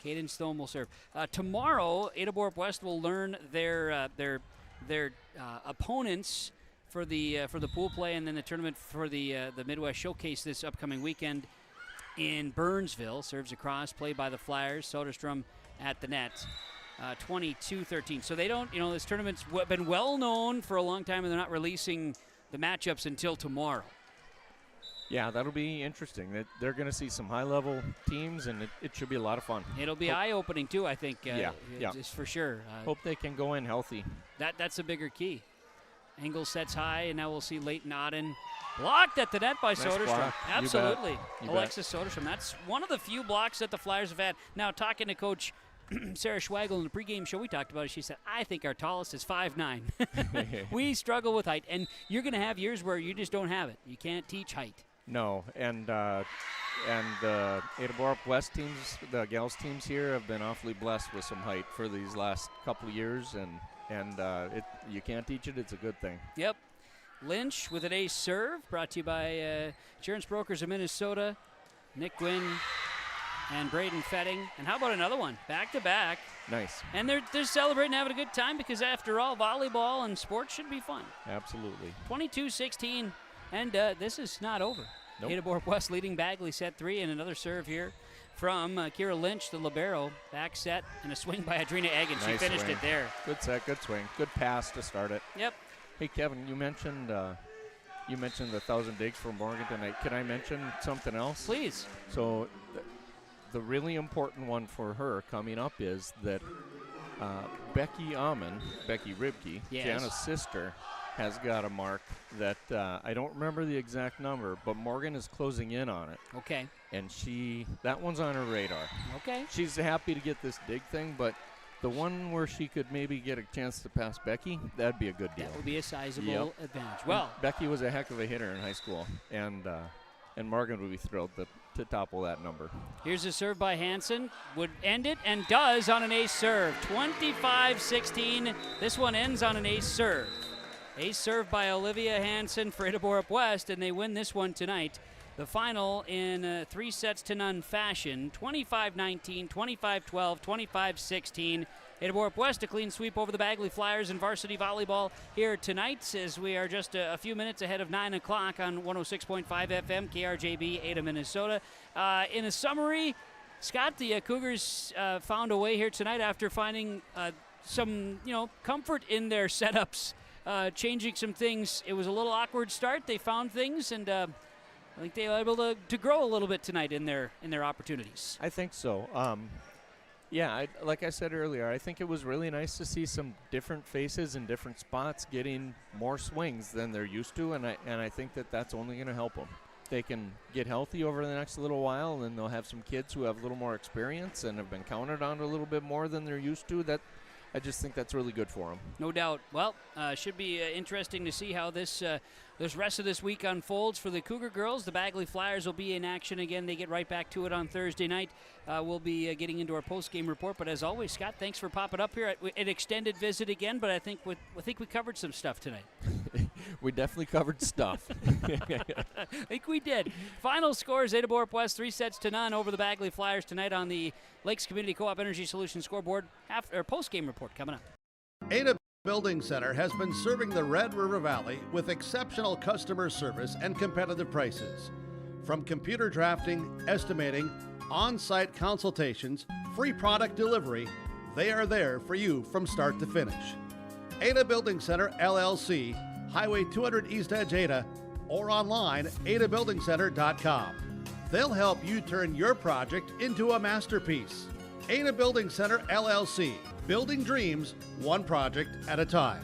Cadence Thome will serve. Tomorrow, Ada-Borup-West will learn their opponents for the pool play, and then the tournament for the Midwest Showcase this upcoming weekend in Burnsville. Serves across, played by the Flyers. Soderstrom at the net. 22-13. So they don't, this tournament's been well known for a long time, and they're not releasing the matchups until tomorrow. Yeah, that'll be interesting. They're going to see some high-level teams, and it should be a lot of fun. It'll be eye-opening, too, I think. Yeah. Just for sure. Hope they can go in healthy. That's a bigger key. Engel sets high, and now we'll see Leighton Auden blocked at the net by Soderstrom. Block. Absolutely. You Alexis Soderstrom. That's one of the few blocks that the Flyers have had. Now, talking to Coach Sarah Schwagel in the pregame show, we talked about it. She said, I think our tallest is 5'9". We struggle with height, and you're going to have years where you just don't have it. You can't teach height. No, and the Ada-Borup-West teams, the gals teams here, have been awfully blessed with some height for these last couple of years, and you can't teach it. It's a good thing. Yep. Lynch with an ace serve, brought to you by Insurance Brokers of Minnesota, Nick Gwynn and Braden Fetting. And how about another one? Back-to-back. Nice. And they're celebrating, having a good time, because after all, volleyball and sports should be fun. Absolutely. 22-16, and this is not over. Nope. Ada-Borup-West leading Bagley set 3, and another serve here from Kira Lynch, the libero. Back set and a swing by Adrina Egan. She finished swing. it there. Good set, good swing. Good pass to start it. Yep. Hey, Kevin, you mentioned the 1,000 digs for Morgan tonight. Can I mention something else? Please. So the really important one for her coming up is that Becky Ribke, yes, Jana's sister, has got a mark that I don't remember the exact number, but Morgan is closing in on it. Okay. And that one's on her radar. Okay. She's happy to get this dig thing, but the one where she could maybe get a chance to pass Becky, that'd be a good deal. That would be a sizable advantage. Well, Becky was a heck of a hitter in high school, and Morgan would be thrilled to topple that number. Here's a serve by Hansen. Would end it, and does on an ace serve. 25-16. This one ends on an ace serve. Ace serve by Olivia Hansen for Ada-Borup-West, and they win this one tonight. The final in 3-0 fashion, 25-19, 25-12, 25-16. Ada-Borup-West a clean sweep over the Bagley Flyers in varsity volleyball here tonight, as we are just a few minutes ahead of 9 o'clock on 106.5 FM, KRJB, Ada, Minnesota. In a summary, Scott, the Cougars found a way here tonight after finding some comfort in their setups, changing some things. It was a little awkward start. They found things, and I think they were able to grow a little bit tonight in their opportunities. I think so. Like I said earlier, I think it was really nice to see some different faces in different spots getting more swings than they're used to, and I think that's only going to help them. They can get healthy over the next little while, and then they'll have some kids who have a little more experience and have been counted on a little bit more than they're used to. I just think that's really good for them. No doubt. Well, should be interesting to see how this rest of this week unfolds for the Cougar girls. The Bagley Flyers will be in action again. They get right back to it on Thursday night. We'll be getting into our post-game report. But as always, Scott, thanks for popping up here. An extended visit again, but I think we covered some stuff tonight. We definitely covered stuff. I think we did. Final scores, Ada-Borup-West 3-0 over the Bagley Flyers tonight on the Lakes Community Co-op Energy Solutions scoreboard. Post-game report coming up. Ada Building Center has been serving the Red River Valley with exceptional customer service and competitive prices. From computer drafting, estimating, on-site consultations, free product delivery, they are there for you from start to finish. Ada Building Center, LLC, Highway 200 East Edge, Ada, or online, adabuildingcenter.com. They'll help you turn your project into a masterpiece. Ada Building Center, LLC, building dreams one project at a time.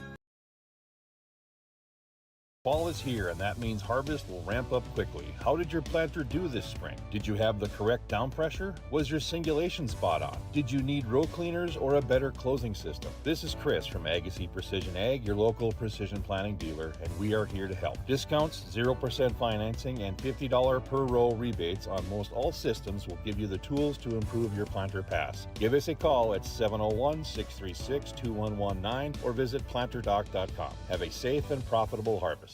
Fall is here, and that means harvest will ramp up quickly. How did your planter do this spring? Did you have the correct down pressure? Was your singulation spot on? Did you need row cleaners or a better closing system? This is Chris from Agassiz Precision Ag, your local precision planting dealer, and we are here to help. Discounts, 0% financing, and $50 per row rebates on most all systems will give you the tools to improve your planter pass. Give us a call at 701-636-2119 or visit planterdoc.com. Have a safe and profitable harvest.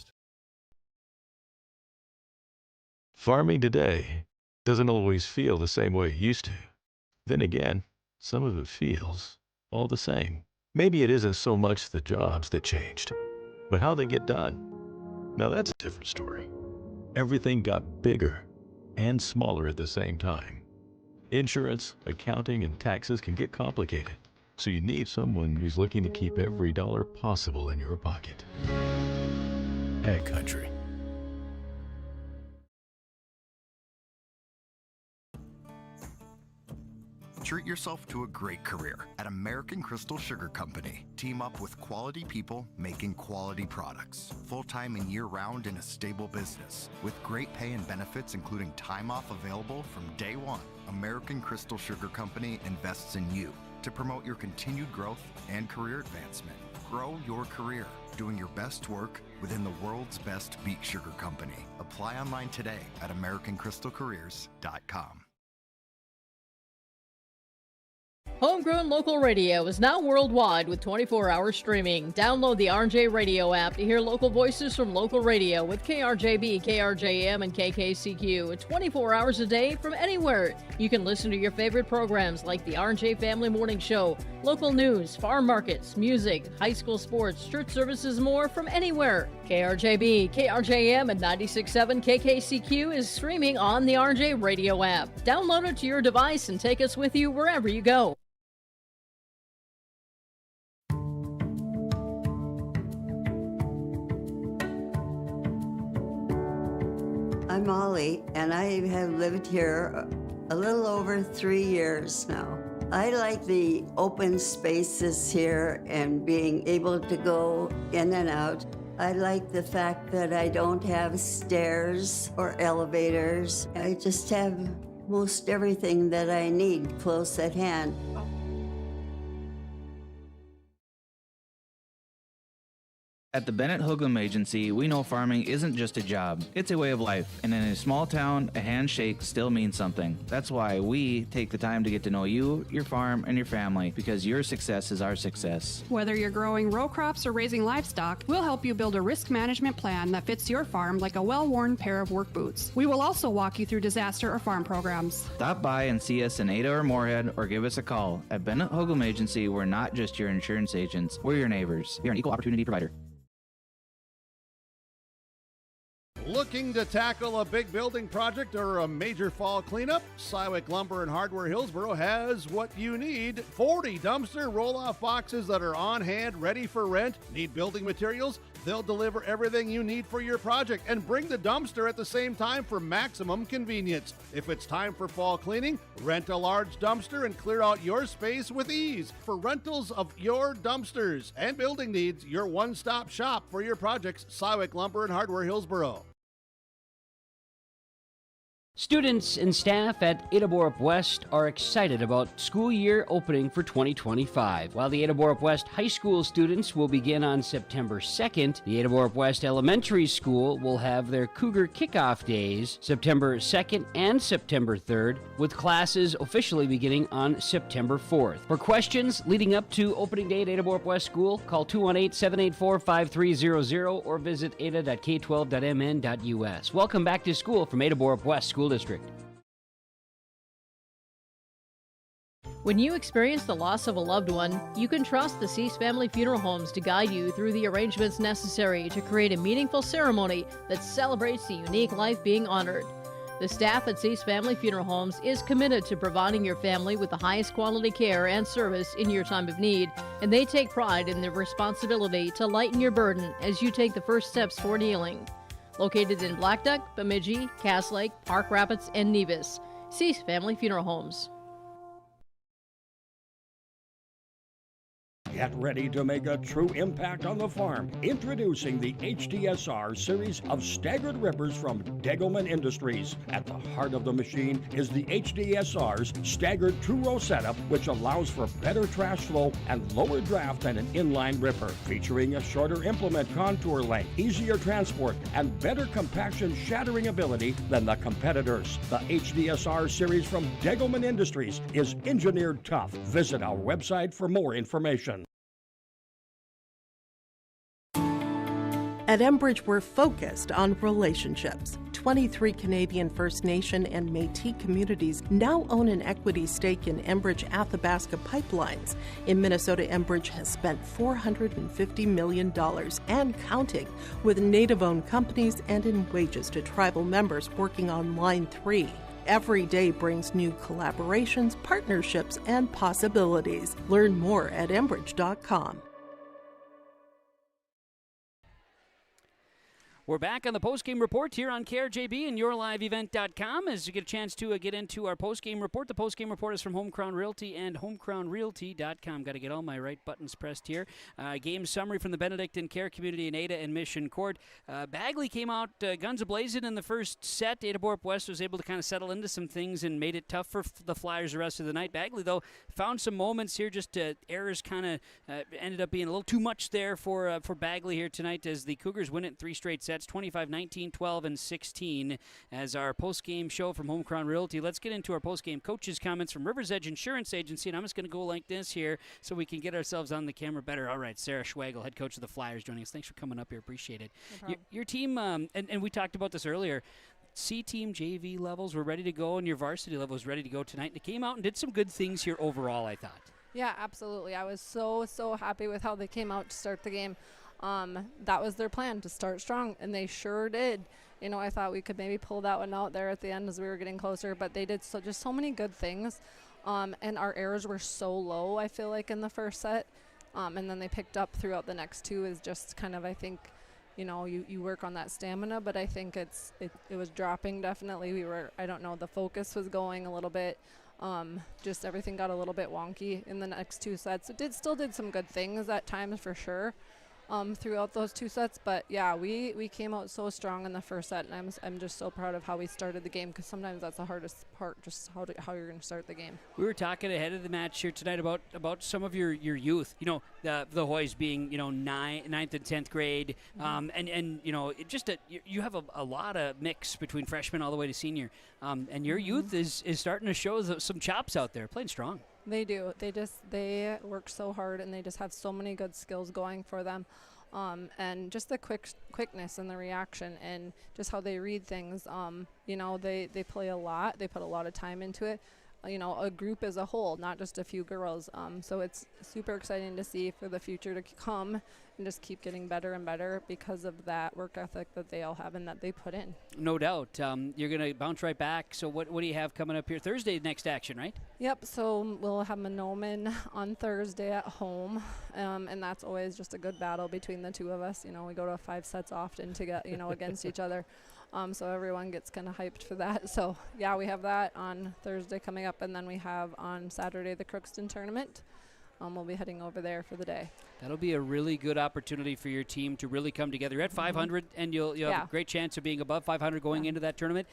Farming today doesn't always feel the same way it used to. Then again, some of it feels all the same. Maybe it isn't so much the jobs that changed, but how they get done. Now that's a different story. Everything got bigger and smaller at the same time. Insurance, accounting, and taxes can get complicated, so you need someone who's looking to keep every dollar possible in your pocket. Ag Country. Treat yourself to a great career at American Crystal Sugar Company. Team up with quality people making quality products. Full-time and year-round in a stable business. With great pay and benefits including time off available from day one. American Crystal Sugar Company invests in you. to promote your continued growth and career advancement. Grow your career doing your best work within the world's best beet sugar company. Apply online today at AmericanCrystalCareers.com. Homegrown local radio is now worldwide with 24-hour streaming. Download the RJ Radio app to hear local voices from local radio with KRJB, KRJM, and KKCQ 24 hours a day from anywhere. You can listen to your favorite programs like the RJ Family Morning Show, local news, farm markets, music, high school sports, church services, more from anywhere. KRJB, KRJM, and 96.7 KKCQ is streaming on the RJ Radio app. Download it to your device and take us with you wherever you go. I'm Molly, and I have lived here a little over 3 years now. I like the open spaces here and being able to go in and out. I like the fact that I don't have stairs or elevators. I just have most everything that I need close at hand. At the Bennett Hoogland Agency, we know farming isn't just a job, it's a way of life. And in a small town, a handshake still means something. That's why we take the time to get to know you, your farm, and your family, because your success is our success. Whether you're growing row crops or raising livestock, we'll help you build a risk management plan that fits your farm like a well-worn pair of work boots. We will also walk you through disaster or farm programs. Stop by and see us in Ada or Moorhead, or give us a call. At Bennett Hoogland Agency, we're not just your insurance agents, we're your neighbors. We're an equal opportunity provider. Looking to tackle a big building project or a major fall cleanup? Cywick Lumber and Hardware Hillsboro has what you need. 40 dumpster roll-off boxes that are on hand, ready for rent. Need building materials? They'll deliver everything you need for your project and bring the dumpster at the same time for maximum convenience. If it's time for fall cleaning, rent a large dumpster and clear out your space with ease. For rentals of your dumpsters and building needs, your one-stop shop for your projects, Cywick Lumber and Hardware Hillsboro. Students and staff at Ada-Borup-West are excited about school year opening for 2025. While the Ada-Borup-West High School students will begin on September 2nd, the Ada-Borup-West Elementary School will have their Cougar Kickoff Days September 2nd and September 3rd, with classes officially beginning on September 4th. For questions leading up to opening day at Ada-Borup-West School, call 218-784-5300 or visit ada.k12.mn.us. Welcome back to school from Ada-Borup-West School District. When you experience the loss of a loved one, you can trust the Cease Family Funeral Homes to guide you through the arrangements necessary to create a meaningful ceremony that celebrates the unique life being honored. The staff at Cease Family Funeral Homes is committed to providing your family with the highest quality care and service in your time of need, and they take pride in their responsibility to lighten your burden as you take the first steps toward healing. Located in Black Duck, Bemidji, Cass Lake, Park Rapids, and Nevis. Cease Family Funeral Homes. Get ready to make a true impact on the farm. Introducing the HDSR series of staggered rippers from Degelman Industries. At the heart of the machine is the HDSR's staggered two-row setup, which allows for better trash flow and lower draft than an inline ripper. Featuring a shorter implement contour length, easier transport, and better compaction shattering ability than the competitors. The HDSR series from Degelman Industries is engineered tough. Visit our website for more information. At Enbridge, we're focused on relationships. 23 Canadian First Nation and Métis communities now own an equity stake in Enbridge Athabasca Pipelines. In Minnesota, Enbridge has spent $450 million and counting with Native-owned companies and in wages to tribal members working on Line 3. Every day brings new collaborations, partnerships, and possibilities. Learn more at Enbridge.com. We're back on the postgame report here on KRJB and YourLiveEvent.com as you get a chance to get into our postgame report. The postgame report is from Home Crown Realty and HomeCrownRealty.com. Got to get all my right buttons pressed here. Game summary from the Benedictine Care Community in Ada and Mission Court. Bagley came out guns a-blazing in the first set. Ada-Borup-West was able to kind of settle into some things and made it tough for the Flyers the rest of the night. Bagley, though, found some moments here. Just errors kind of ended up being a little too much there for Bagley here tonight as the Cougars win it in 3 straight sets. 25-19, 12, and 16 as our post-game show from Home Crown Realty. Let's get into our post-game coaches' comments from Rivers Edge Insurance Agency, and I'm just going to go like this here so we can get ourselves on the camera better. All right, Sarah Schwagel, head coach of the Flyers, joining us. Thanks for coming up here. Appreciate it. No your team, and we talked about this earlier, C-team, JV levels were ready to go, and your varsity level was ready to go tonight. They came out and did some good things here overall, I thought. Yeah, absolutely. I was so happy with how they came out to start the game. That was their plan, to start strong, and they sure did. You know, I thought we could maybe pull that one out there at the end as we were getting closer, but they did just so many good things. And our errors were so low, I feel like, in the first set. And then they picked up throughout the next two is just kind of, I think, you know, you work on that stamina, but I think it was dropping definitely. I don't know, the focus was going a little bit. Just everything got a little bit wonky in the next 2 sets. It still did some good things at times for sure. Throughout those 2 sets, but yeah, we came out so strong in the first set, and I'm just so proud of how we started the game, because sometimes that's the hardest part, just how you're going to start the game. We were talking ahead of the match here tonight about some of your youth, you know, the Hoys being, you know, 9th and 10th grade, and you know, you have a lot of mix between freshman all the way to senior, and your youth is starting to show some chops out there, playing strong. They do. They work so hard, and they just have so many good skills going for them. And just the quickness and the reaction and just how they read things. You know, they play a lot. They put a lot of time into it. You know, a group as a whole, not just a few girls. So it's super exciting to see for the future to come and just keep getting better and better because of that work ethic that they all have and that they put in. No doubt. You're going to bounce right back. So what do you have coming up here? Thursday, next action, right? Yep. So we'll have Monoman on Thursday at home. And that's always just a good battle between the two of us. You know, we go to 5 sets often to get, you know, against each other. So everyone gets kind of hyped for that. So, yeah, we have that on Thursday coming up, and then we have on Saturday the Crookston tournament. We'll be heading over there for the day. That'll be a really good opportunity for your team to really come together. You're at 500, and you'll have a great chance of being above 500 going into that tournament.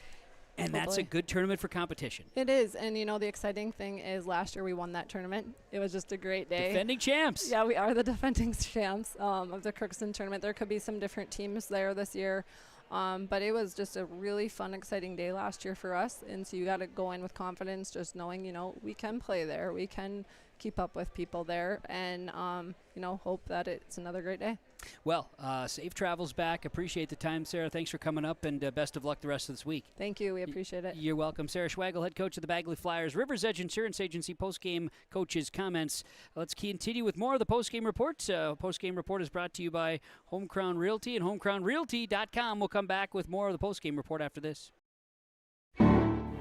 And that's a good tournament for competition. It is. And, you know, the exciting thing is last year we won that tournament. It was just a great day. Defending champs. Yeah, we are the defending champs of the Crookston tournament. There could be some different teams there this year. But it was just a really fun, exciting day last year for us. And so you got to go in with confidence, just knowing, you know, we can play there. We can keep up with people there and, you know, hope that it's another great day. Well, safe travels back. Appreciate the time, Sarah. Thanks for coming up, and best of luck the rest of this week. Thank you. We appreciate it. You're welcome. Sarah Schwagel, head coach of the Bagley Flyers. Rivers Edge Insurance Agency postgame coaches' comments. Let's continue with more of the postgame report. Postgame report is brought to you by Home Crown Realty and HomeCrownRealty.com. We'll come back with more of the postgame report after this.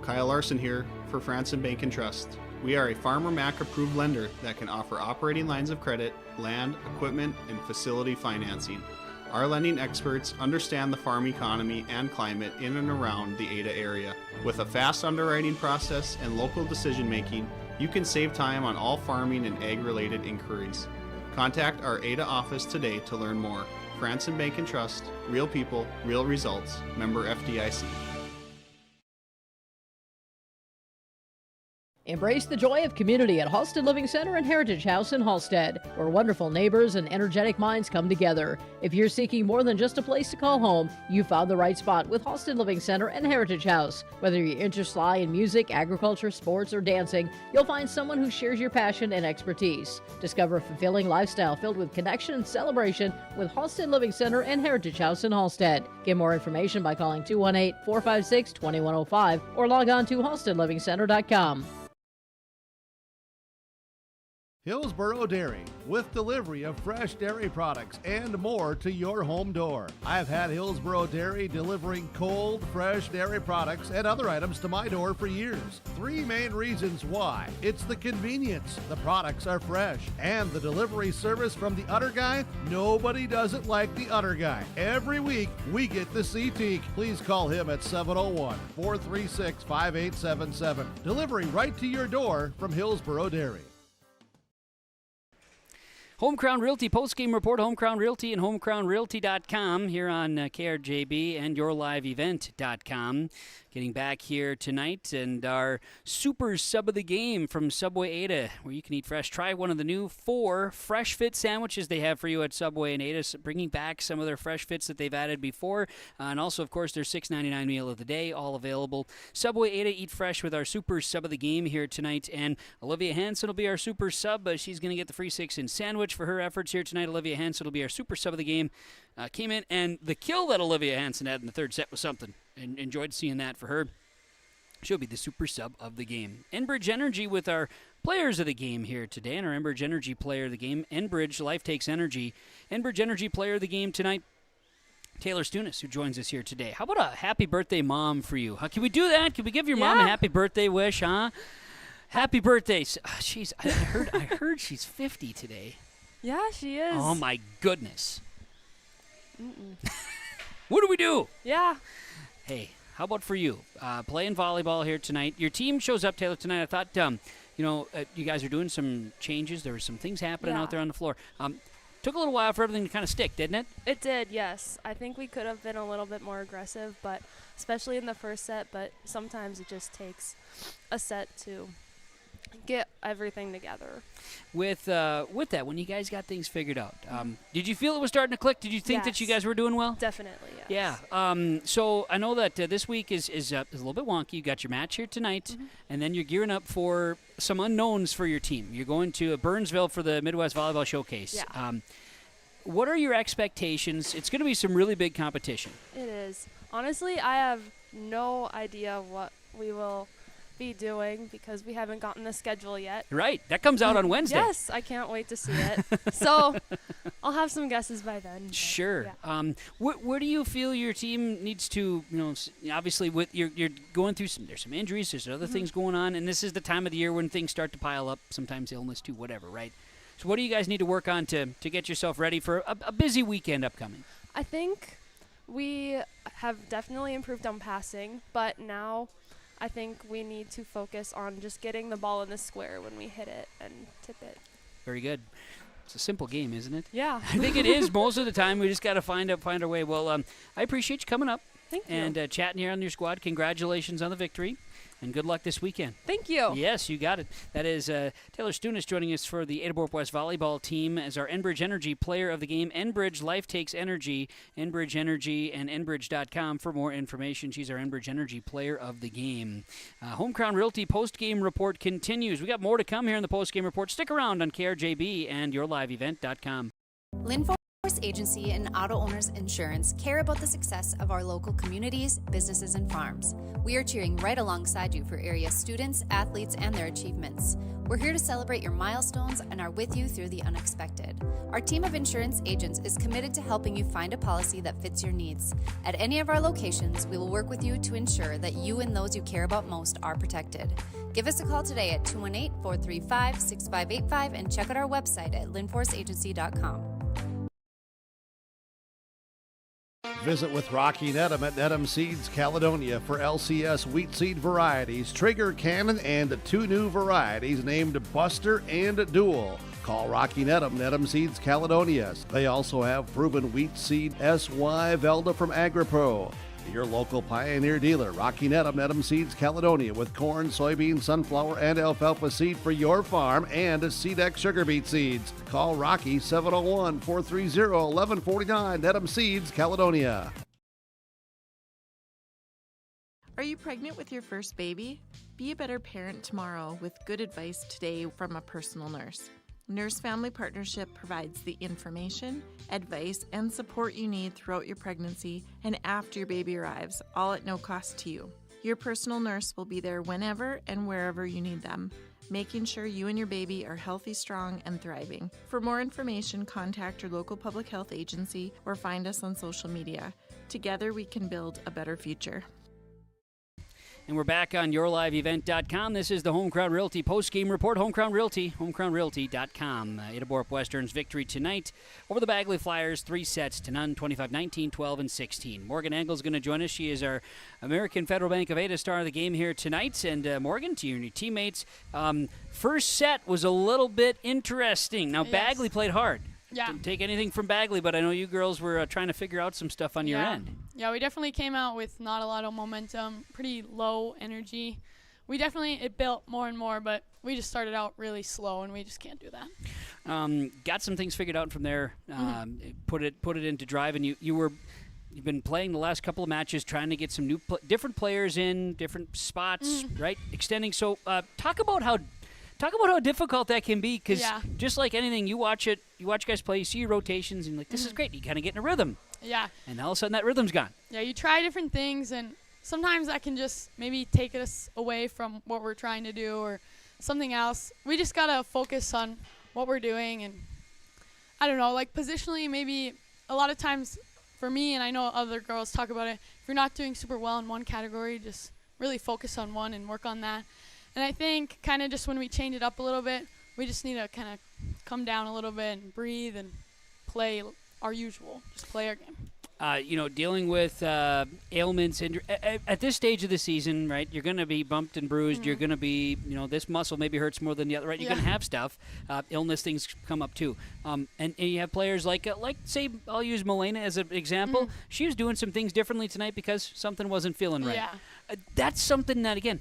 Kyle Larson here for Franson Bank and Trust. We are a Farmer Mac approved lender that can offer operating lines of credit, land, equipment, and facility financing. Our lending experts understand the farm economy and climate in and around the Ada area. With a fast underwriting process and local decision making, you can save time on all farming and ag-related inquiries. Contact our Ada office today to learn more. Franson Bank and Trust, real people, real results. Member FDIC. Embrace the joy of community at Halstead Living Center and Heritage House in Halstead, where wonderful neighbors and energetic minds come together. If you're seeking more than just a place to call home, you found the right spot with Halstead Living Center and Heritage House. Whether your interests lie in music, agriculture, sports, or dancing, you'll find someone who shares your passion and expertise. Discover a fulfilling lifestyle filled with connection and celebration with Halstead Living Center and Heritage House in Halstead. Get more information by calling 218-456-2105 or log on to halsteadlivingcenter.com. Hillsboro Dairy, with delivery of fresh dairy products and more to your home door. I've had Hillsboro Dairy delivering cold, fresh dairy products and other items to my door for years. 3 main reasons why. It's the convenience, the products are fresh, and the delivery service from the Udder Guy. Nobody does it like the Udder Guy. Every week, we get the CT. Please call him at 701-436-5877. Delivery right to your door from Hillsboro Dairy. Home Crown Realty postgame report, Home Crown Realty and homecrownrealty.com here on KRJB and yourliveevent.com. Getting back here tonight and our super sub of the game from Subway Ada, where you can eat fresh. Try one of the new 4 fresh fit sandwiches they have for you at Subway and Ada, bringing back some of their fresh fits that they've added before. And also, of course, their $6.99 meal of the day, all available. Subway Ada, eat fresh with our super sub of the game here tonight. And Olivia Hansen will be our super sub. She's going to get the free 6-inch sandwich for her efforts here tonight. Olivia Hansen will be our super sub of the game. Came in, and the kill that Olivia Hansen had in the third set was something. And enjoyed seeing that for her. She'll be the super sub of the game. Enbridge Energy with our players of the game here today. And our Enbridge Energy player of the game, Enbridge Life Takes Energy. Enbridge Energy player of the game tonight, Taylor Stunis, who joins us here today. How about a happy birthday, Mom, for you? Can we do that? Can we give your mom a happy birthday wish, huh? Happy birthday. Jeez, I heard she's 50 today. Yeah, she is. Oh, my goodness. What do we do? Yeah. Hey, how about for you? Playing volleyball here tonight. Your team shows up, Taylor, tonight. I thought, you guys are doing some changes. There were some things happening out there on the floor. Took a little while for everything to kind of stick, didn't it? It did, yes. I think we could have been a little bit more aggressive, but especially in the first set. But sometimes it just takes a set to get everything together. With that, when you guys got things figured out, did you feel it was starting to click? Did you think that you guys were doing well? Definitely, yes. Yeah. So I know that this week is a little bit wonky. You got your match here tonight, and then you're gearing up for some unknowns for your team. You're going to Burnsville for the Midwest Volleyball Showcase. Yeah. What are your expectations? It's going to be some really big competition. It is. Honestly, I have no idea what we will be doing because we haven't gotten the schedule yet. Right. That comes out on Wednesday. Yes, I can't wait to see it. So I'll have some guesses by then. Sure. Yeah. Where do you feel your team needs to, obviously with you're going through there's some injuries, there's other things going on, and this is the time of the year when things start to pile up, sometimes illness too, whatever, right? So what do you guys need to work on to get yourself ready for a busy weekend upcoming? I think we have definitely improved on passing, but now I think we need to focus on just getting the ball in the square when we hit it and tip it. Very good. It's a simple game, isn't it? Yeah. I think it is most of the time. We just got to find our way. Well, I appreciate you coming up. Thank you. And chatting here on your squad. Congratulations on the victory. And good luck this weekend. Thank you. Yes, you got it. That is Taylor Stunis joining us for the Ada-Borup-West volleyball team as our Enbridge Energy player of the game. Enbridge Life Takes Energy. Enbridge Energy and Enbridge.com for more information. She's our Enbridge Energy player of the game. Home Crown Realty postgame report continues. We got more to come here in the postgame report. Stick around on KRJB and yourliveevent.com. Linforce Agency and Auto Owners Insurance care about the success of our local communities, businesses, and farms. We are cheering right alongside you for area students, athletes, and their achievements. We're here to celebrate your milestones and are with you through the unexpected. Our team of insurance agents is committed to helping you find a policy that fits your needs. At any of our locations, we will work with you to ensure that you and those you care about most are protected. Give us a call today at 218-435-6585 and check out our website at linforceagency.com. Visit with Rocky Nedham at Nedham Seeds Caledonia for LCS wheat seed varieties, Trigger Cannon, and 2 new varieties named Buster and Dual. Call Rocky Nedham, Nedham Seeds Caledonia. They also have proven wheat seed SY Velda from AgriPro. Your local Pioneer dealer, Rocky Nedham, Nedham Seeds Caledonia, with corn, soybean, sunflower, and alfalfa seed for your farm and SeedX sugar beet seeds. Call Rocky 701-430-1149, Nedham Seeds Caledonia. Are you pregnant with your first baby? Be a better parent tomorrow with good advice today from a personal nurse. Nurse Family Partnership provides the information, advice, and support you need throughout your pregnancy and after your baby arrives, all at no cost to you. Your personal nurse will be there whenever and wherever you need them. making sure you and your baby are healthy, strong, and thriving. For more information, contact your local public health agency or find us on social media. Together, we can build a better future. And we're back on yourliveevent.com. This is the Home Crown Realty post-game report. Home Crown Realty, homecrownrealty.com. Ada-Borup-Western's victory tonight over the Bagley Flyers, 3-0, 25-19, 12, and 16. Morgan Engel's going to join us. She is our American Federal Bank of Ada star of the game here tonight. And Morgan, to your new teammates, first set was a little bit interesting. Now, Bagley played hard. Yeah. Didn't take anything from Bagley, but I know you girls were trying to figure out some stuff on your end. Yeah, we definitely came out with not a lot of momentum, pretty low energy. It built more and more, but we just started out really slow, and we just can't do that. Got some things figured out from there. Put it into drive, and you've been playing the last couple of matches, trying to get some different players in different spots, right? Extending. So talk about how difficult that can be, because just like anything, you watch guys play, you see your rotations, and like, this is great. You kind of get in a rhythm. Yeah. And all of a sudden, that rhythm's gone. Yeah, you try different things, and sometimes that can just maybe take us away from what we're trying to do or something else. We just got to focus on what we're doing, and I don't know, like positionally, maybe a lot of times for me, and I know other girls talk about it, if you're not doing super well in one category, just really focus on one and work on that. And I think kind of just when we change it up a little bit, we just need to kind of come down a little bit and breathe and play our usual, just play our game. Dealing with ailments at this stage of the season, right? You're going to be bumped and bruised. You're going to be, this muscle maybe hurts more than the other, right? You're going to have stuff. Illness things come up too. And you have players like say, I'll use Milena as an example. She was doing some things differently tonight because something wasn't feeling right. Yeah. That's something that, again,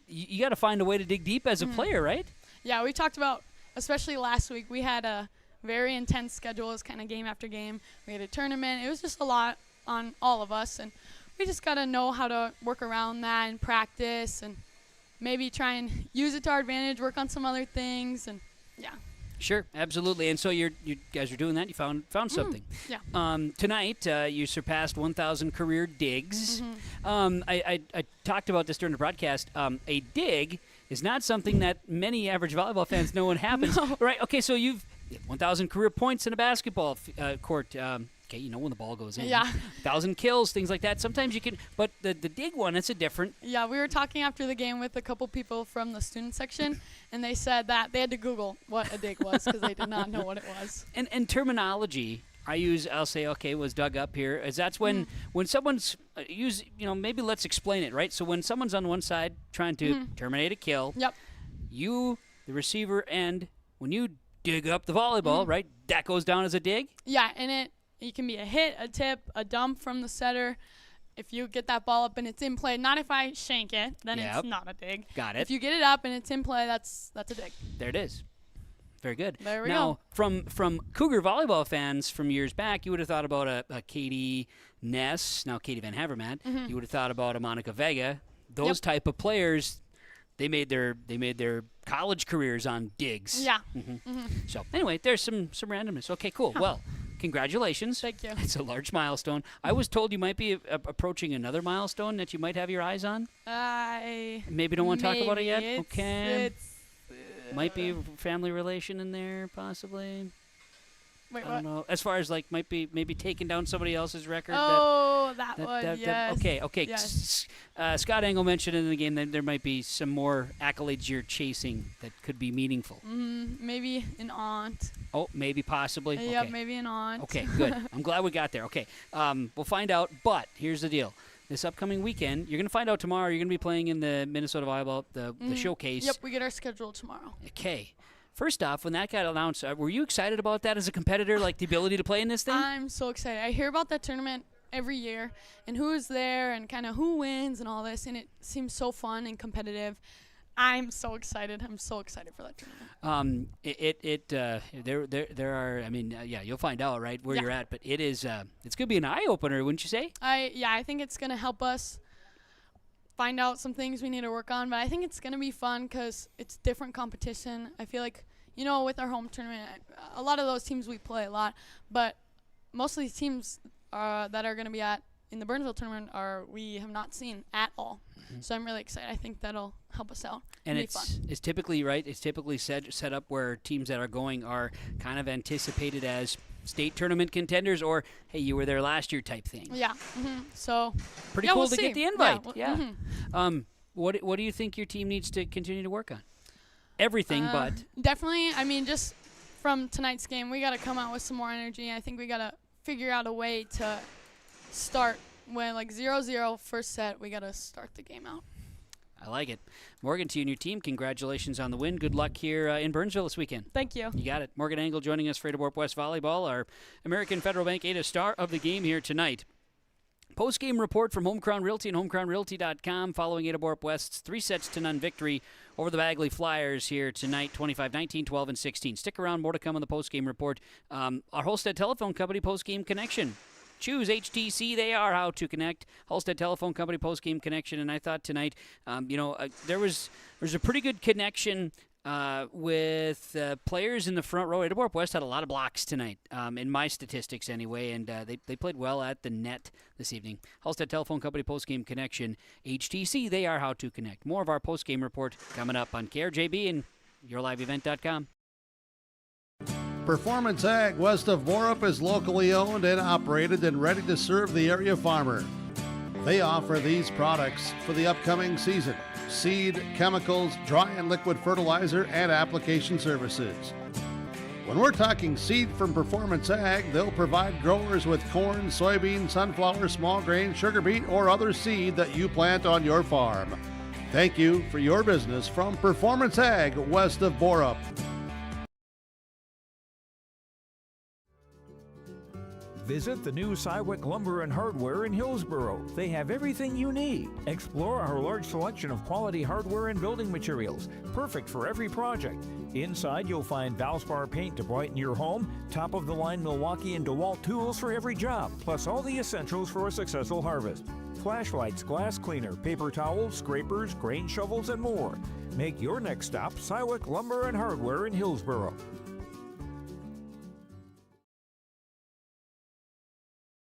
you got to find a way to dig deep as a player, right? Yeah, we talked about, especially last week, we had a very intense schedule. It was kind of game after game. We had a tournament. It was just a lot on all of us, and we just got to know how to work around that and practice and maybe try and use it to our advantage, work on some other things, and Sure, absolutely. And so you guys are doing that. You found something. Yeah. Tonight, you surpassed 1,000 career digs. I talked about this during the broadcast. A dig is not something that many average volleyball fans know when happens. No. Right, okay, so you've 1,000 career points in a basketball court. Okay, when the ball goes in. Yeah. 1,000 kills, things like that. Sometimes you can, but the dig one, it's a different. Yeah, we were talking after the game with a couple people from the student section, and they said that they had to Google what a dig was because they did not know what it was. And terminology, I'll say, okay, was dug up here. Is that's when someone's maybe let's explain it, right? So when someone's on one side trying to terminate a kill, you, the receiver, and when you dig up the volleyball, right, that goes down as a dig? Yeah, and it can be a hit, a tip, a dump from the setter. If you get that ball up and it's in play, not if I shank it, then it's not a dig. Got it. If you get it up and it's in play, that's a dig. There it is. Very good. There we now, go. From Cougar volleyball fans from years back, you would have thought about a Katie Ness, now Katie Van Havermaet. You would have thought about a Monica Vega. Those type of players, they made their college careers on digs. Yeah. So anyway, there's some randomness. Okay, cool. Well, congratulations. Thank you. It's a large milestone. I was told you might be approaching another milestone that you might have your eyes on. Maybe don't want to talk about it yet? Okay. Might be a family relation in there, possibly. Wait, I don't know. As far as might be maybe taking down somebody else's record. That one, yes. Okay. Yes. Scott Engel mentioned in the game that there might be some more accolades you're chasing that could be meaningful. Maybe an aunt. Oh, maybe possibly. Yeah, okay. maybe an aunt. Okay, good. I'm glad we got there. Okay, we'll find out. But here's the deal. This upcoming weekend, you're going to find out tomorrow. You're going to be playing in the Minnesota Volleyball, the showcase. Yep, we get our schedule tomorrow. Okay. First off, when that got announced, were you excited about that as a competitor, like the ability to play in this thing? I'm so excited. I hear about that tournament every year and who's there and kind of who wins and all this, and it seems so fun and competitive. I'm so excited. I'm so excited for that tournament. There are. I mean, you'll find out right where you're at, but it is. It's gonna be an eye opener, wouldn't you say? I think it's gonna help us find out some things we need to work on, but I think it's gonna be fun because it's different competition. I feel like with our home tournament, a lot of those teams we play a lot, but most of these teams that are gonna be in the Burnsville tournament we have not seen at all. So I'm really excited. I think that'll help us out. And It'll be fun. it's typically, right, it's typically set up where teams that are going are kind of anticipated as state tournament contenders or, hey, you were there last year type thing. Yeah. So pretty yeah, cool we'll to see. get the invite. Yeah. What do you think your team needs to continue to work on? Everything, but definitely. I mean, just from tonight's game, we got to come out with some more energy. I think we got to figure out a way to start when 0-0 first set. We got to start the game out. I like it. Morgan, to you and your team, congratulations on the win. Good luck here in Burnsville this weekend. Thank you. You got it. Morgan Engel joining us for Ada-Borup-West Volleyball, our American Federal Bank Ada star of the game here tonight. Post-game report from Home Crown Realty and homecrownrealty.com following Ada-Borup-West's 3-0 victory over the Bagley Flyers here tonight, 25-19, 12, and 16. Stick around, more to come on the post-game report. Our Holstead Telephone Company post-game connection. Choose HTC. They are how to connect. Holstead Telephone Company post-game connection. And I thought tonight, there's a pretty good connection with players in the front row. Ada-Borup-West had a lot of blocks tonight, in my statistics anyway, and they played well at the net this evening. Holstead Telephone Company post-game connection. HTC. They are how to connect. More of our post-game report coming up on KRJB and yourliveevent.com. Performance Ag west of Borup is locally owned and operated and ready to serve the area farmer. They offer these products for the upcoming season: seed, chemicals, dry and liquid fertilizer, and application services. When we're talking seed from Performance Ag, they'll provide growers with corn, soybean, sunflower, small grain, sugar beet, or other seed that you plant on your farm. Thank you for your business from Performance Ag west of Borup. Visit the new Cywick Lumber and Hardware in Hillsboro. They have everything you need. Explore our large selection of quality hardware and building materials, perfect for every project. Inside, you'll find Valspar paint to brighten your home, top-of-the-line Milwaukee and DeWalt tools for every job, plus all the essentials for a successful harvest. Flashlights, glass cleaner, paper towels, scrapers, grain shovels, and more. Make your next stop Cywick Lumber and Hardware in Hillsboro.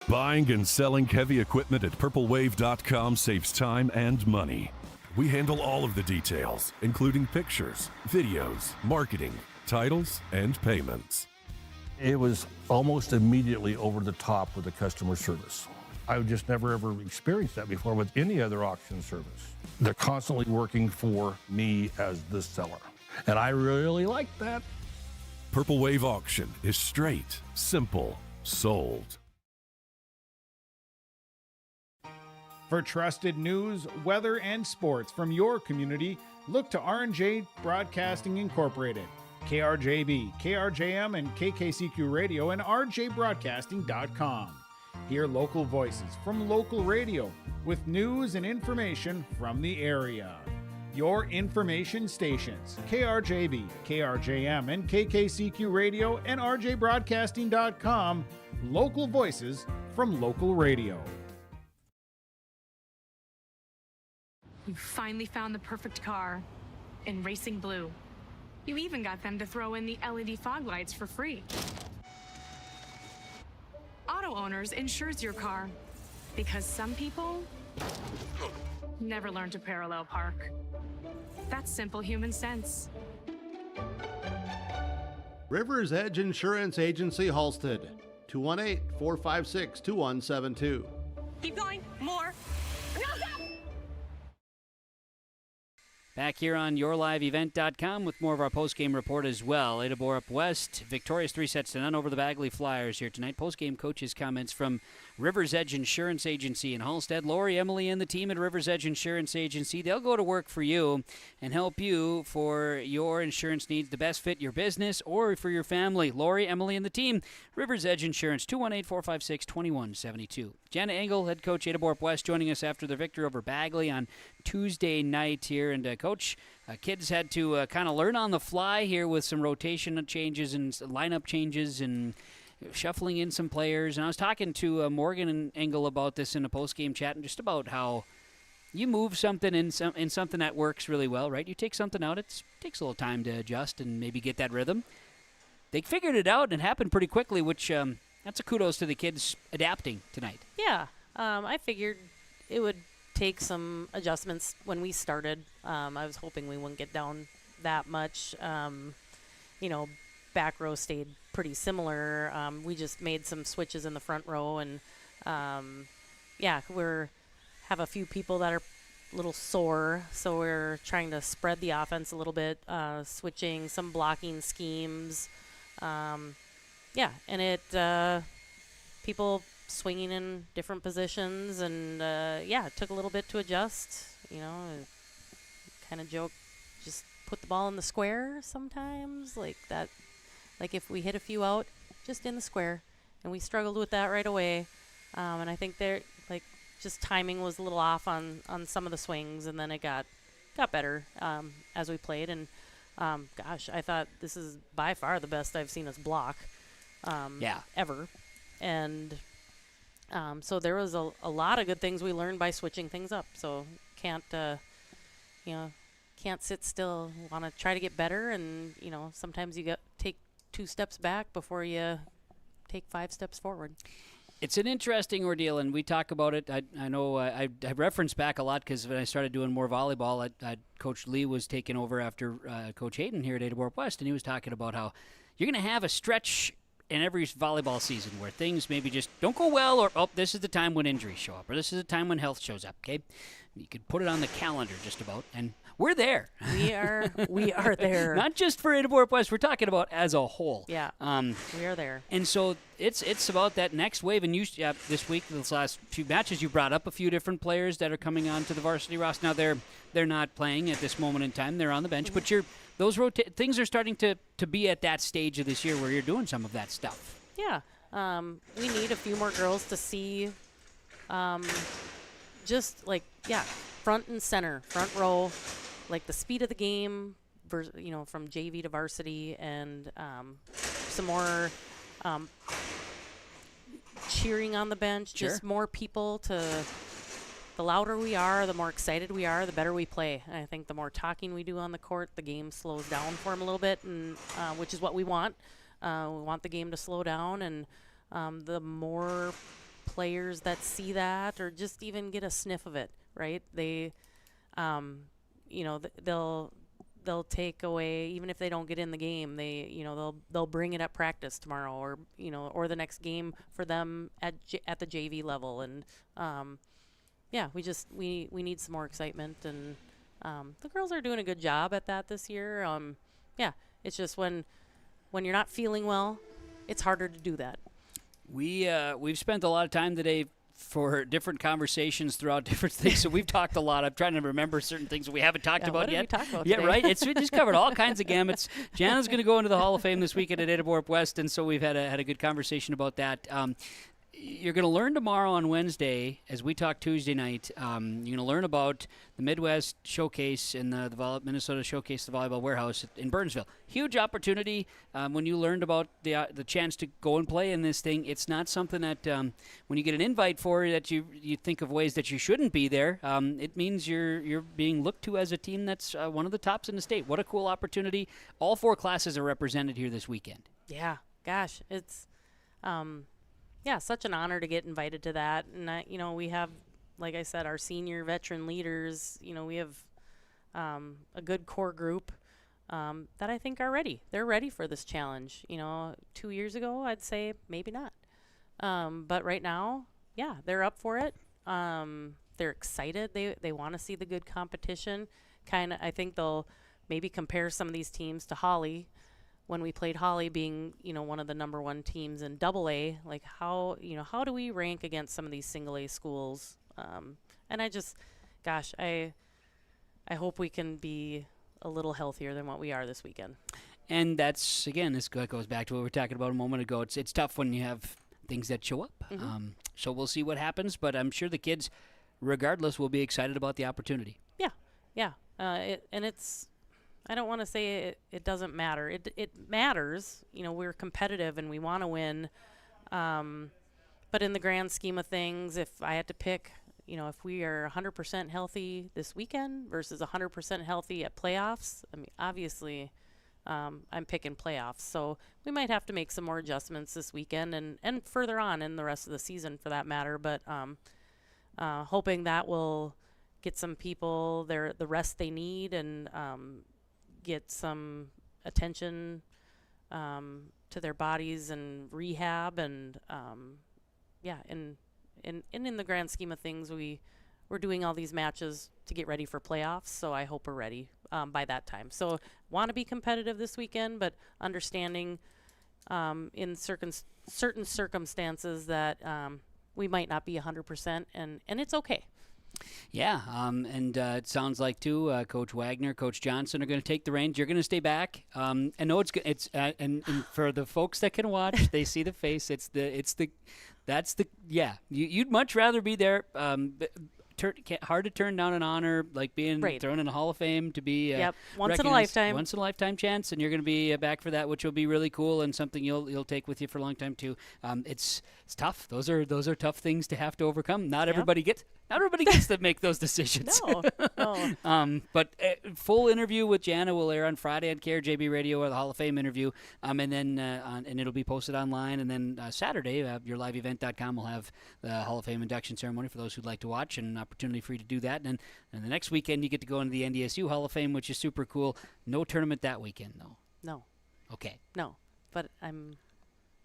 Buying and selling heavy equipment at purplewave.com saves time and money. We handle all of the details, including pictures, videos, marketing, titles, and payments. It was almost immediately over the top with the customer service. I've just never ever experienced that before with any other auction service. They're constantly working for me as the seller, and I really like that. Purple Wave Auction is straight, simple, sold. For trusted news, weather, and sports from your community, look to R&J Broadcasting Incorporated, KRJB, KRJM, and KKCQ Radio, and rjbroadcasting.com. Hear local voices from local radio with news and information from the area. Your information stations, KRJB, KRJM, and KKCQ Radio, and rjbroadcasting.com. Local voices from local radio. You finally found the perfect car in Racing Blue. You even got them to throw in the LED fog lights for free. Auto Owners insures your car because some people never learn to parallel park. That's simple human sense. River's Edge Insurance Agency, Halstead, 218-456-2172. Keep going, more. Back here on yourliveevent.com with more of our postgame report as well. Ada-Borup-West victorious 3-0 over the Bagley Flyers here tonight. Postgame coaches' comments from River's Edge Insurance Agency in Halstead. Lori, Emily, and the team at River's Edge Insurance Agency, they'll go to work for you and help you for your insurance needs, the best fit your business or for your family. Lori, Emily, and the team, River's Edge Insurance, 218-456-2172. Jana Engel, head coach, Ada-Borup-West, joining us after their victory over Bagley on Tuesday night here. And Coach, kids had to kind of learn on the fly here with some rotation changes and lineup changes and shuffling in some players. And I was talking to Morgan and Engel about this in a post-game chat, and just about how you move something in something that works really well, right? You take something out, it takes a little time to adjust and maybe get that rhythm. They figured it out, and it happened pretty quickly, which that's a kudos to the kids adapting tonight. Yeah, I figured it would take some adjustments when we started. I was hoping we wouldn't get down that much. Back row stayed pretty similar. We just made some switches in the front row, and we're have a few people that are a little sore, so we're trying to spread the offense a little bit, switching some blocking schemes. And it people swinging in different positions, and it took a little bit to adjust. Kind of joke, just put the ball in the square sometimes, like that. Like if we hit a few out, just in the square, and we struggled with that right away. And I think just timing was a little off on some of the swings, and then it got better as we played. And I thought this is by far the best I've seen us block ever. And so there was a lot of good things we learned by switching things up. So can't sit still. Want to try to get better, and sometimes you take 2 steps back before you take 5 steps forward. It's an interesting ordeal, and we talk about it. I know I reference back a lot because when I started doing more volleyball, Coach Lee was taking over after Coach Hayden here at Ada-Borup-West, and he was talking about how you're going to have a stretch in every volleyball season where things maybe just don't go well, or this is the time when injuries show up, or this is the time when health shows up. Okay, you could put it on the calendar just about, and we're there. We are there. Not just for Ada-Borup-West. We're talking about as a whole. Yeah. We are there. And so it's about that next wave. And you this week, this last few matches, you brought up a few different players that are coming on to the varsity roster. Now they're not playing at this moment in time. They're on the bench, but things are starting to be at that stage of this year where you're doing some of that stuff. Yeah. We need a few more girls to see, front and center, front row. Like the speed of the game, from JV to varsity, and some more cheering on the bench. Sure. Just more people the louder we are, the more excited we are, the better we play. And I think the more talking we do on the court, the game slows down for them a little bit, and which is what we want. We want the game to slow down, and the more players that see that, or just even get a sniff of it, right? They they'll take away, even if they don't get in the game, they'll bring it at practice tomorrow, or the next game for them at the JV level. And we need some more excitement, and the girls are doing a good job at that this year. It's just when you're not feeling well, it's harder to do that. We've spent a lot of time today for different conversations throughout different things. So we've talked a lot. I'm trying to remember certain things that we haven't talked about yet. What did we talk about today? Yeah, right. We just covered all kinds of gamuts. Jana's going to go into the Hall of Fame this weekend at Ada-Borup-West, and so we've had a good conversation about that. You're going to learn tomorrow on Wednesday, as we talk Tuesday night. You're going to learn about the Midwest Showcase and the Minnesota Showcase, the Volleyball Warehouse in Burnsville. Huge opportunity. When you learned about the chance to go and play in this thing, it's not something that when you get an invite for that you think of ways that you shouldn't be there. It means you're being looked to as a team that's one of the tops in the state. What a cool opportunity! All 4 classes are represented here this weekend. Yeah, gosh, it's. Such an honor to get invited to that. And, we have, like I said, our senior veteran leaders. We have a good core group that I think are ready. They're ready for this challenge. 2 years ago, I'd say maybe not. But right now, they're up for it. They're excited. They want to see the good competition. I think they'll maybe compare some of these teams to Holly. When we played Holly, being one of the number 1 teams in AA, like how do we rank against some of these single A schools? And I hope we can be a little healthier than what we are this weekend. And that's, again, this goes back to what we were talking about a moment ago. It's tough when you have things that show up. Mm-hmm. So we'll see what happens, but I'm sure the kids, regardless, will be excited about the opportunity. Yeah. I don't want to say it doesn't matter. It matters. We're competitive and we want to win. But in the grand scheme of things, if I had to pick, if we are 100% healthy this weekend versus 100% healthy at playoffs, I mean, obviously I'm picking playoffs. So we might have to make some more adjustments this weekend and further on in the rest of the season for that matter. But hoping that will get some people the rest they need and get some attention to their bodies and rehab and and in the grand scheme of things, we're doing all these matches to get ready for playoffs, so I hope we're ready by that time. So want to be competitive this weekend, but understanding in certain circumstances that we might not be 100%, and it's okay. Yeah, and it sounds like too, Coach Wagner, Coach Johnson are going to take the reins. You're going to stay back. I know it's and for the folks that can watch, they see the face. You'd much rather be there. Hard to turn down an honor like being thrown in the Hall of Fame to be once in a lifetime chance, and you're going to be back for that, which will be really cool and something you'll take with you for a long time too. It's tough. Those are tough things to have to overcome. Not everybody gets to make those decisions. No. But full interview with Jana will air on Friday on KRJB Radio, or the Hall of Fame interview, and then and it'll be posted online. And then Saturday, yourliveevent.com will have the Hall of Fame induction ceremony for those who'd like to watch, and an opportunity for you to do that. And the next weekend, you get to go into the NDSU Hall of Fame, which is super cool. No tournament that weekend, though. No. Okay. No, but I'm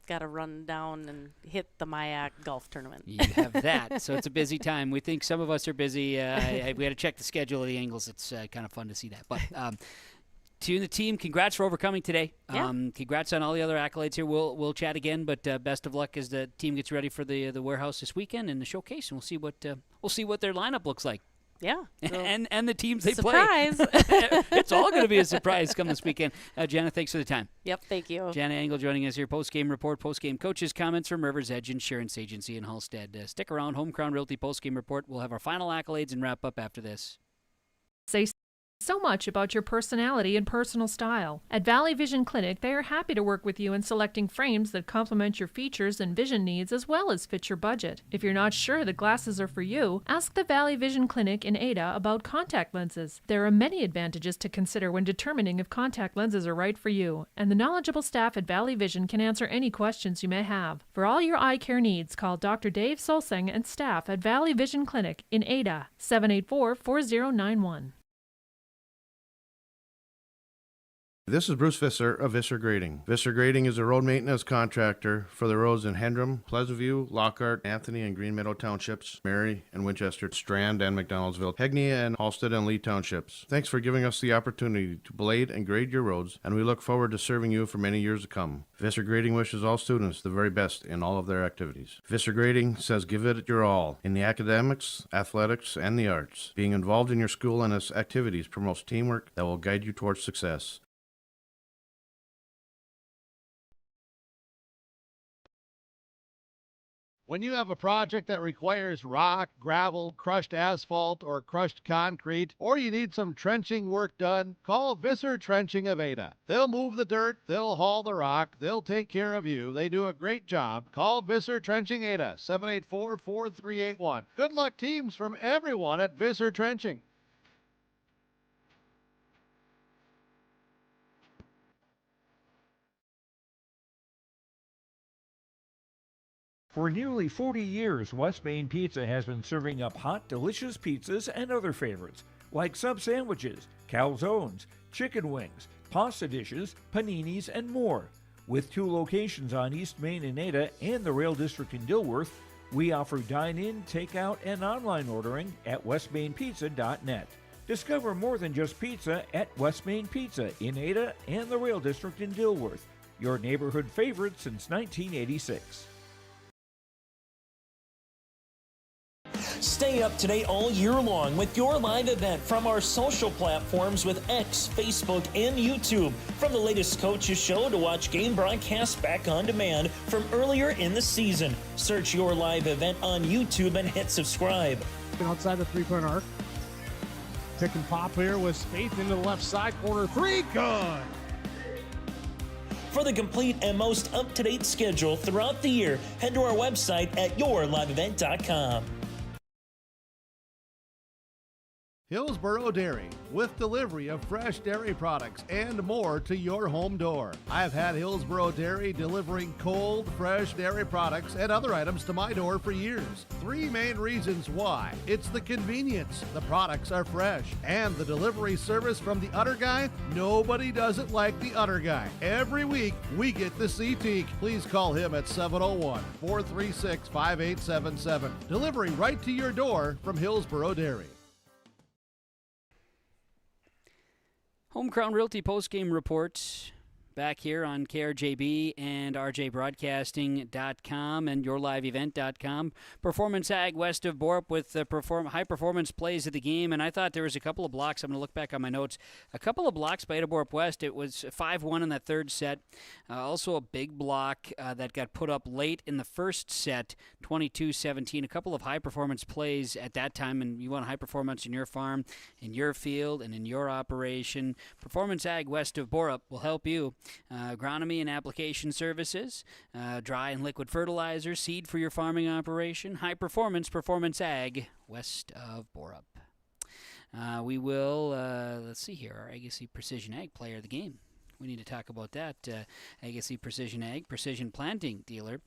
got to run down and hit the Mayak golf tournament. You have that, so it's a busy time. We think some of us are busy. We had to check the schedule of the Angles. It's kind of fun to see that. But to the team, congrats for overcoming today. Congrats on all the other accolades here. We'll chat again, but best of luck as the team gets ready for the warehouse this weekend and the showcase, and we'll see what their lineup looks like. Yeah. And the teams they surprise. play. It's all going to be a surprise come this weekend. Jana, thanks for the time. Yep, thank you. Jana Engel joining us here. Postgame report, postgame coaches' comments from Rivers Edge Insurance Agency in Halstead. Stick around. Home Crown Realty postgame report. We'll have our final accolades and wrap up after this. Say so much about your personality and personal style. At Valley Vision Clinic, they are happy to work with you in selecting frames that complement your features and vision needs as well as fit your budget. If you're not sure the glasses are for you, ask the Valley Vision Clinic in Ada about contact lenses. There are many advantages to consider when determining if contact lenses are right for you, and the knowledgeable staff at Valley Vision can answer any questions you may have. For all your eye care needs, call Dr. Dave Solseng and staff at Valley Vision Clinic in Ada, 784-4091. This is Bruce Visser of Visser Grading. Visser Grading is a road maintenance contractor for the roads in Hendrum, Pleasant View, Lockhart, Anthony and Green Meadow Townships, Mary and Winchester, Strand and McDonaldsville, Hegney and Halstead and Lee Townships. Thanks for giving us the opportunity to blade and grade your roads, and we look forward to serving you for many years to come. Visser Grading wishes all students the very best in all of their activities. Visser Grading says give it your all in the academics, athletics, and the arts. Being involved in your school and its activities promotes teamwork that will guide you towards success. When you have a project that requires rock, gravel, crushed asphalt, or crushed concrete, or you need some trenching work done, call Visser Trenching of Ada. They'll move the dirt, they'll haul the rock, they'll take care of you. They do a great job. Call Visser Trenching Ada, 784-4381. Good luck, teams, from everyone at Visser Trenching. For nearly 40 years, West Main Pizza has been serving up hot, delicious pizzas and other favorites, like sub sandwiches, calzones, chicken wings, pasta dishes, paninis, and more. With 2 locations on East Main in Ada and the Rail District in Dilworth, we offer dine-in, takeout, and online ordering at westmainpizza.net. Discover more than just pizza at West Main Pizza in Ada and the Rail District in Dilworth, your neighborhood favorite since 1986. Stay up to date all year long with your live event from our social platforms with X, Facebook, and YouTube. From the latest coaches show to watch game broadcasts back on demand from earlier in the season. Search your live event on YouTube and hit subscribe. Outside the three-point arc. Pick and pop here with Spaeth into the left side corner. 3, good. For the complete and most up-to-date schedule throughout the year, head to our website at yourliveevent.com. Hillsboro Dairy, with delivery of fresh dairy products and more to your home door. I've had Hillsboro Dairy delivering cold, fresh dairy products and other items to my door for years. 3 main reasons why. It's the convenience, the products are fresh, and the delivery service from the Udder Guy. Nobody does it like the Udder Guy. Every week, we get the CT. Please call him at 701-436-5877. Delivery right to your door from Hillsboro Dairy. Home Crown Realty postgame report back here on KRJB and RJBroadcasting.com and YourLiveEvent.com. Performance Ag west of Borup with the high performance plays of the game, and I thought there was a couple of blocks. I'm going to look back on my notes. A couple of blocks by Ada-Borup-West. It was 5-1 in that third set. Also a big block that got put up late in the first set, 22-17. A couple of high performance plays at that time, and you want high performance in your farm, in your field, and in your operation. Performance Ag west of Borup will help you. Agronomy and application services, dry and liquid fertilizer, seed for your farming operation, high performance, Performance Ag, west of Borup. We will, let's see here, our Agassi Precision Ag player of the game. We need to talk about that. Agassi Precision Ag, precision planting dealer,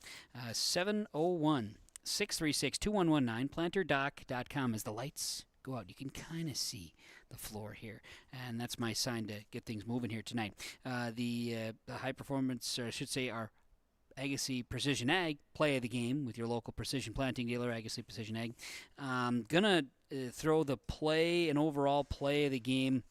701-636-2119, planterdoc.com. As the lights go out, you can kind of see the floor here, and that's my sign to get things moving here tonight. The high performance, or I should say our Agassi Precision Ag play of the game with your local precision planting dealer, Agassi Precision Ag. Gonna throw the play and overall play of the game.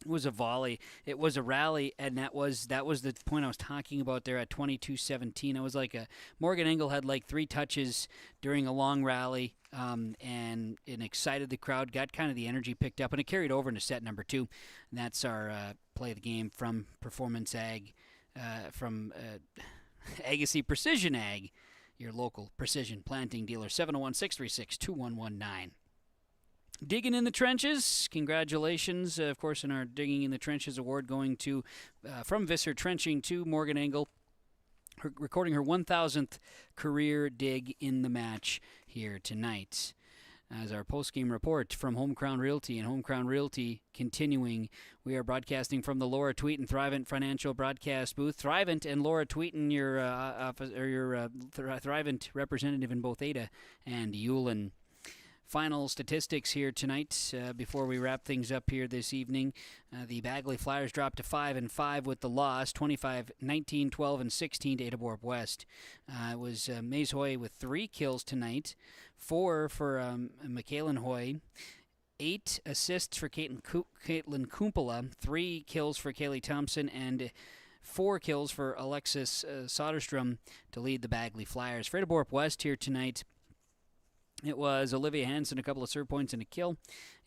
It was a volley. It was a rally, and that was the point I was talking about there at 22-17. It was like Morgan Engel had like 3 touches during a long rally, and it excited the crowd, got kind of the energy picked up, and it carried over into set number 2. And that's our play of the game from Performance Ag, from Agassi Precision Ag, your local precision planting dealer, 701-636-2119. Digging in the Trenches, congratulations, of course, in our Digging in the Trenches award going to, from Visser Trenching to Morgan Engel, recording her 1,000th career dig in the match here tonight. As our post-game report from Home Crown Realty, and Home Crown Realty continuing, we are broadcasting from the Laura Tweeten Thrivent Financial Broadcast booth. Thrivent and Laura Tweeten, your Thrivent representative in both Ada and Eulen. Final statistics here tonight before we wrap things up here this evening. The Bagley Flyers dropped to 5-5 with the loss, 25-19, 12-16 to Ada-Borup-West. It was Maze Hoy with 3 kills tonight, 4 for Michaelan Hoy, 8 assists for Caitlin Kumpala, 3 kills for Kaylee Thompson, and 4 kills for Alexis Soderstrom to lead the Bagley Flyers. For Ada-Borup-West here tonight, it was Olivia Hansen, a couple of serve points and a kill.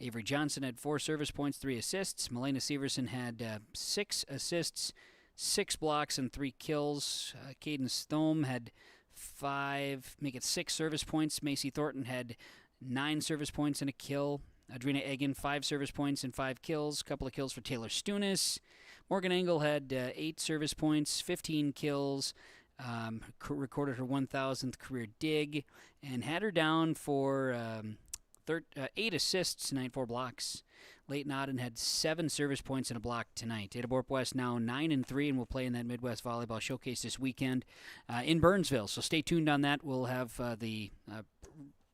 Avery Johnson had 4 service points, 3 assists. Melena Severson had 6 assists, 6 blocks, and 3 kills. Caden Stome had 6 service points. Macy Thornton had 9 service points and a kill. Adrina Egan, 5 service points and 5 kills. A couple of kills for Taylor Stunis. Morgan Engel had 8 service points, 15 kills. Recorded her 1,000th career dig and had her down for 8 assists tonight, 4 blocks. Leighton Auden had 7 service points and a block tonight. Ada-Borup-West now 9-3 and will play in that Midwest Volleyball Showcase this weekend in Burnsville. So stay tuned on that. We'll have the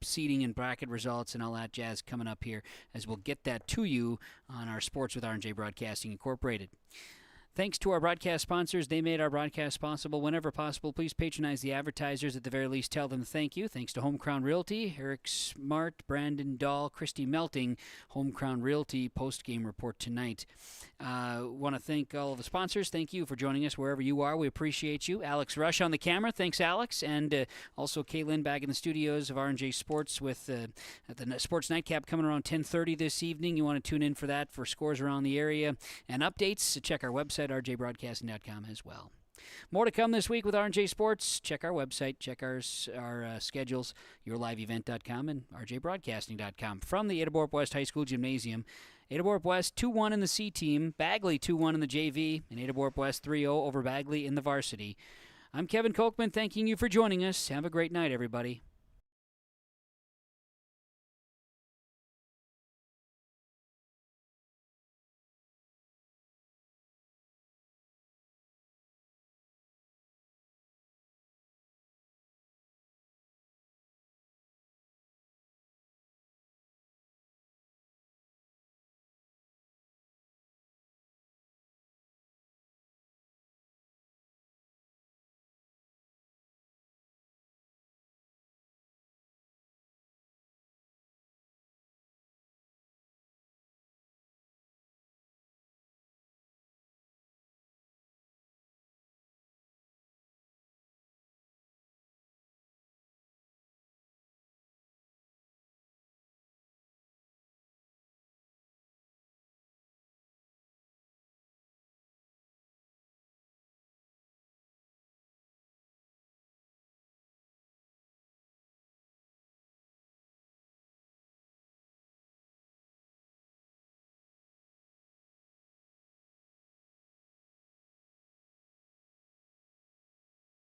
seeding and bracket results and all that jazz coming up here as we'll get that to you on our Sports with R&J Broadcasting Incorporated. Thanks to our broadcast sponsors. They made our broadcast possible. Whenever possible, please patronize the advertisers. At the very least, tell them thank you. Thanks to Home Crown Realty, Eric Smart, Brandon Dahl, Christy Melting. Home Crown Realty post-game report tonight. Want to thank all of the sponsors. Thank you for joining us wherever you are. We appreciate you. Alex Rush on the camera. Thanks, Alex. And also Kaylin back in the studios of R&J Sports with the Sports Nightcap coming around 10:30 this evening. You want to tune in for that for scores around the area and updates. Check our website, rjbroadcasting.com as well. More to come this week with R&J Sports. Check our website, check our schedules, yourliveevent.com and rjbroadcasting.com. From the Ada-Borup-West High School Gymnasium, Ada-Borup-West 2-1 in the C team, Bagley 2-1 in the JV, and Ada-Borup-West 3-0 over Bagley in the varsity. I'm Kevin Kochman, thanking you for joining us. Have a great night, everybody.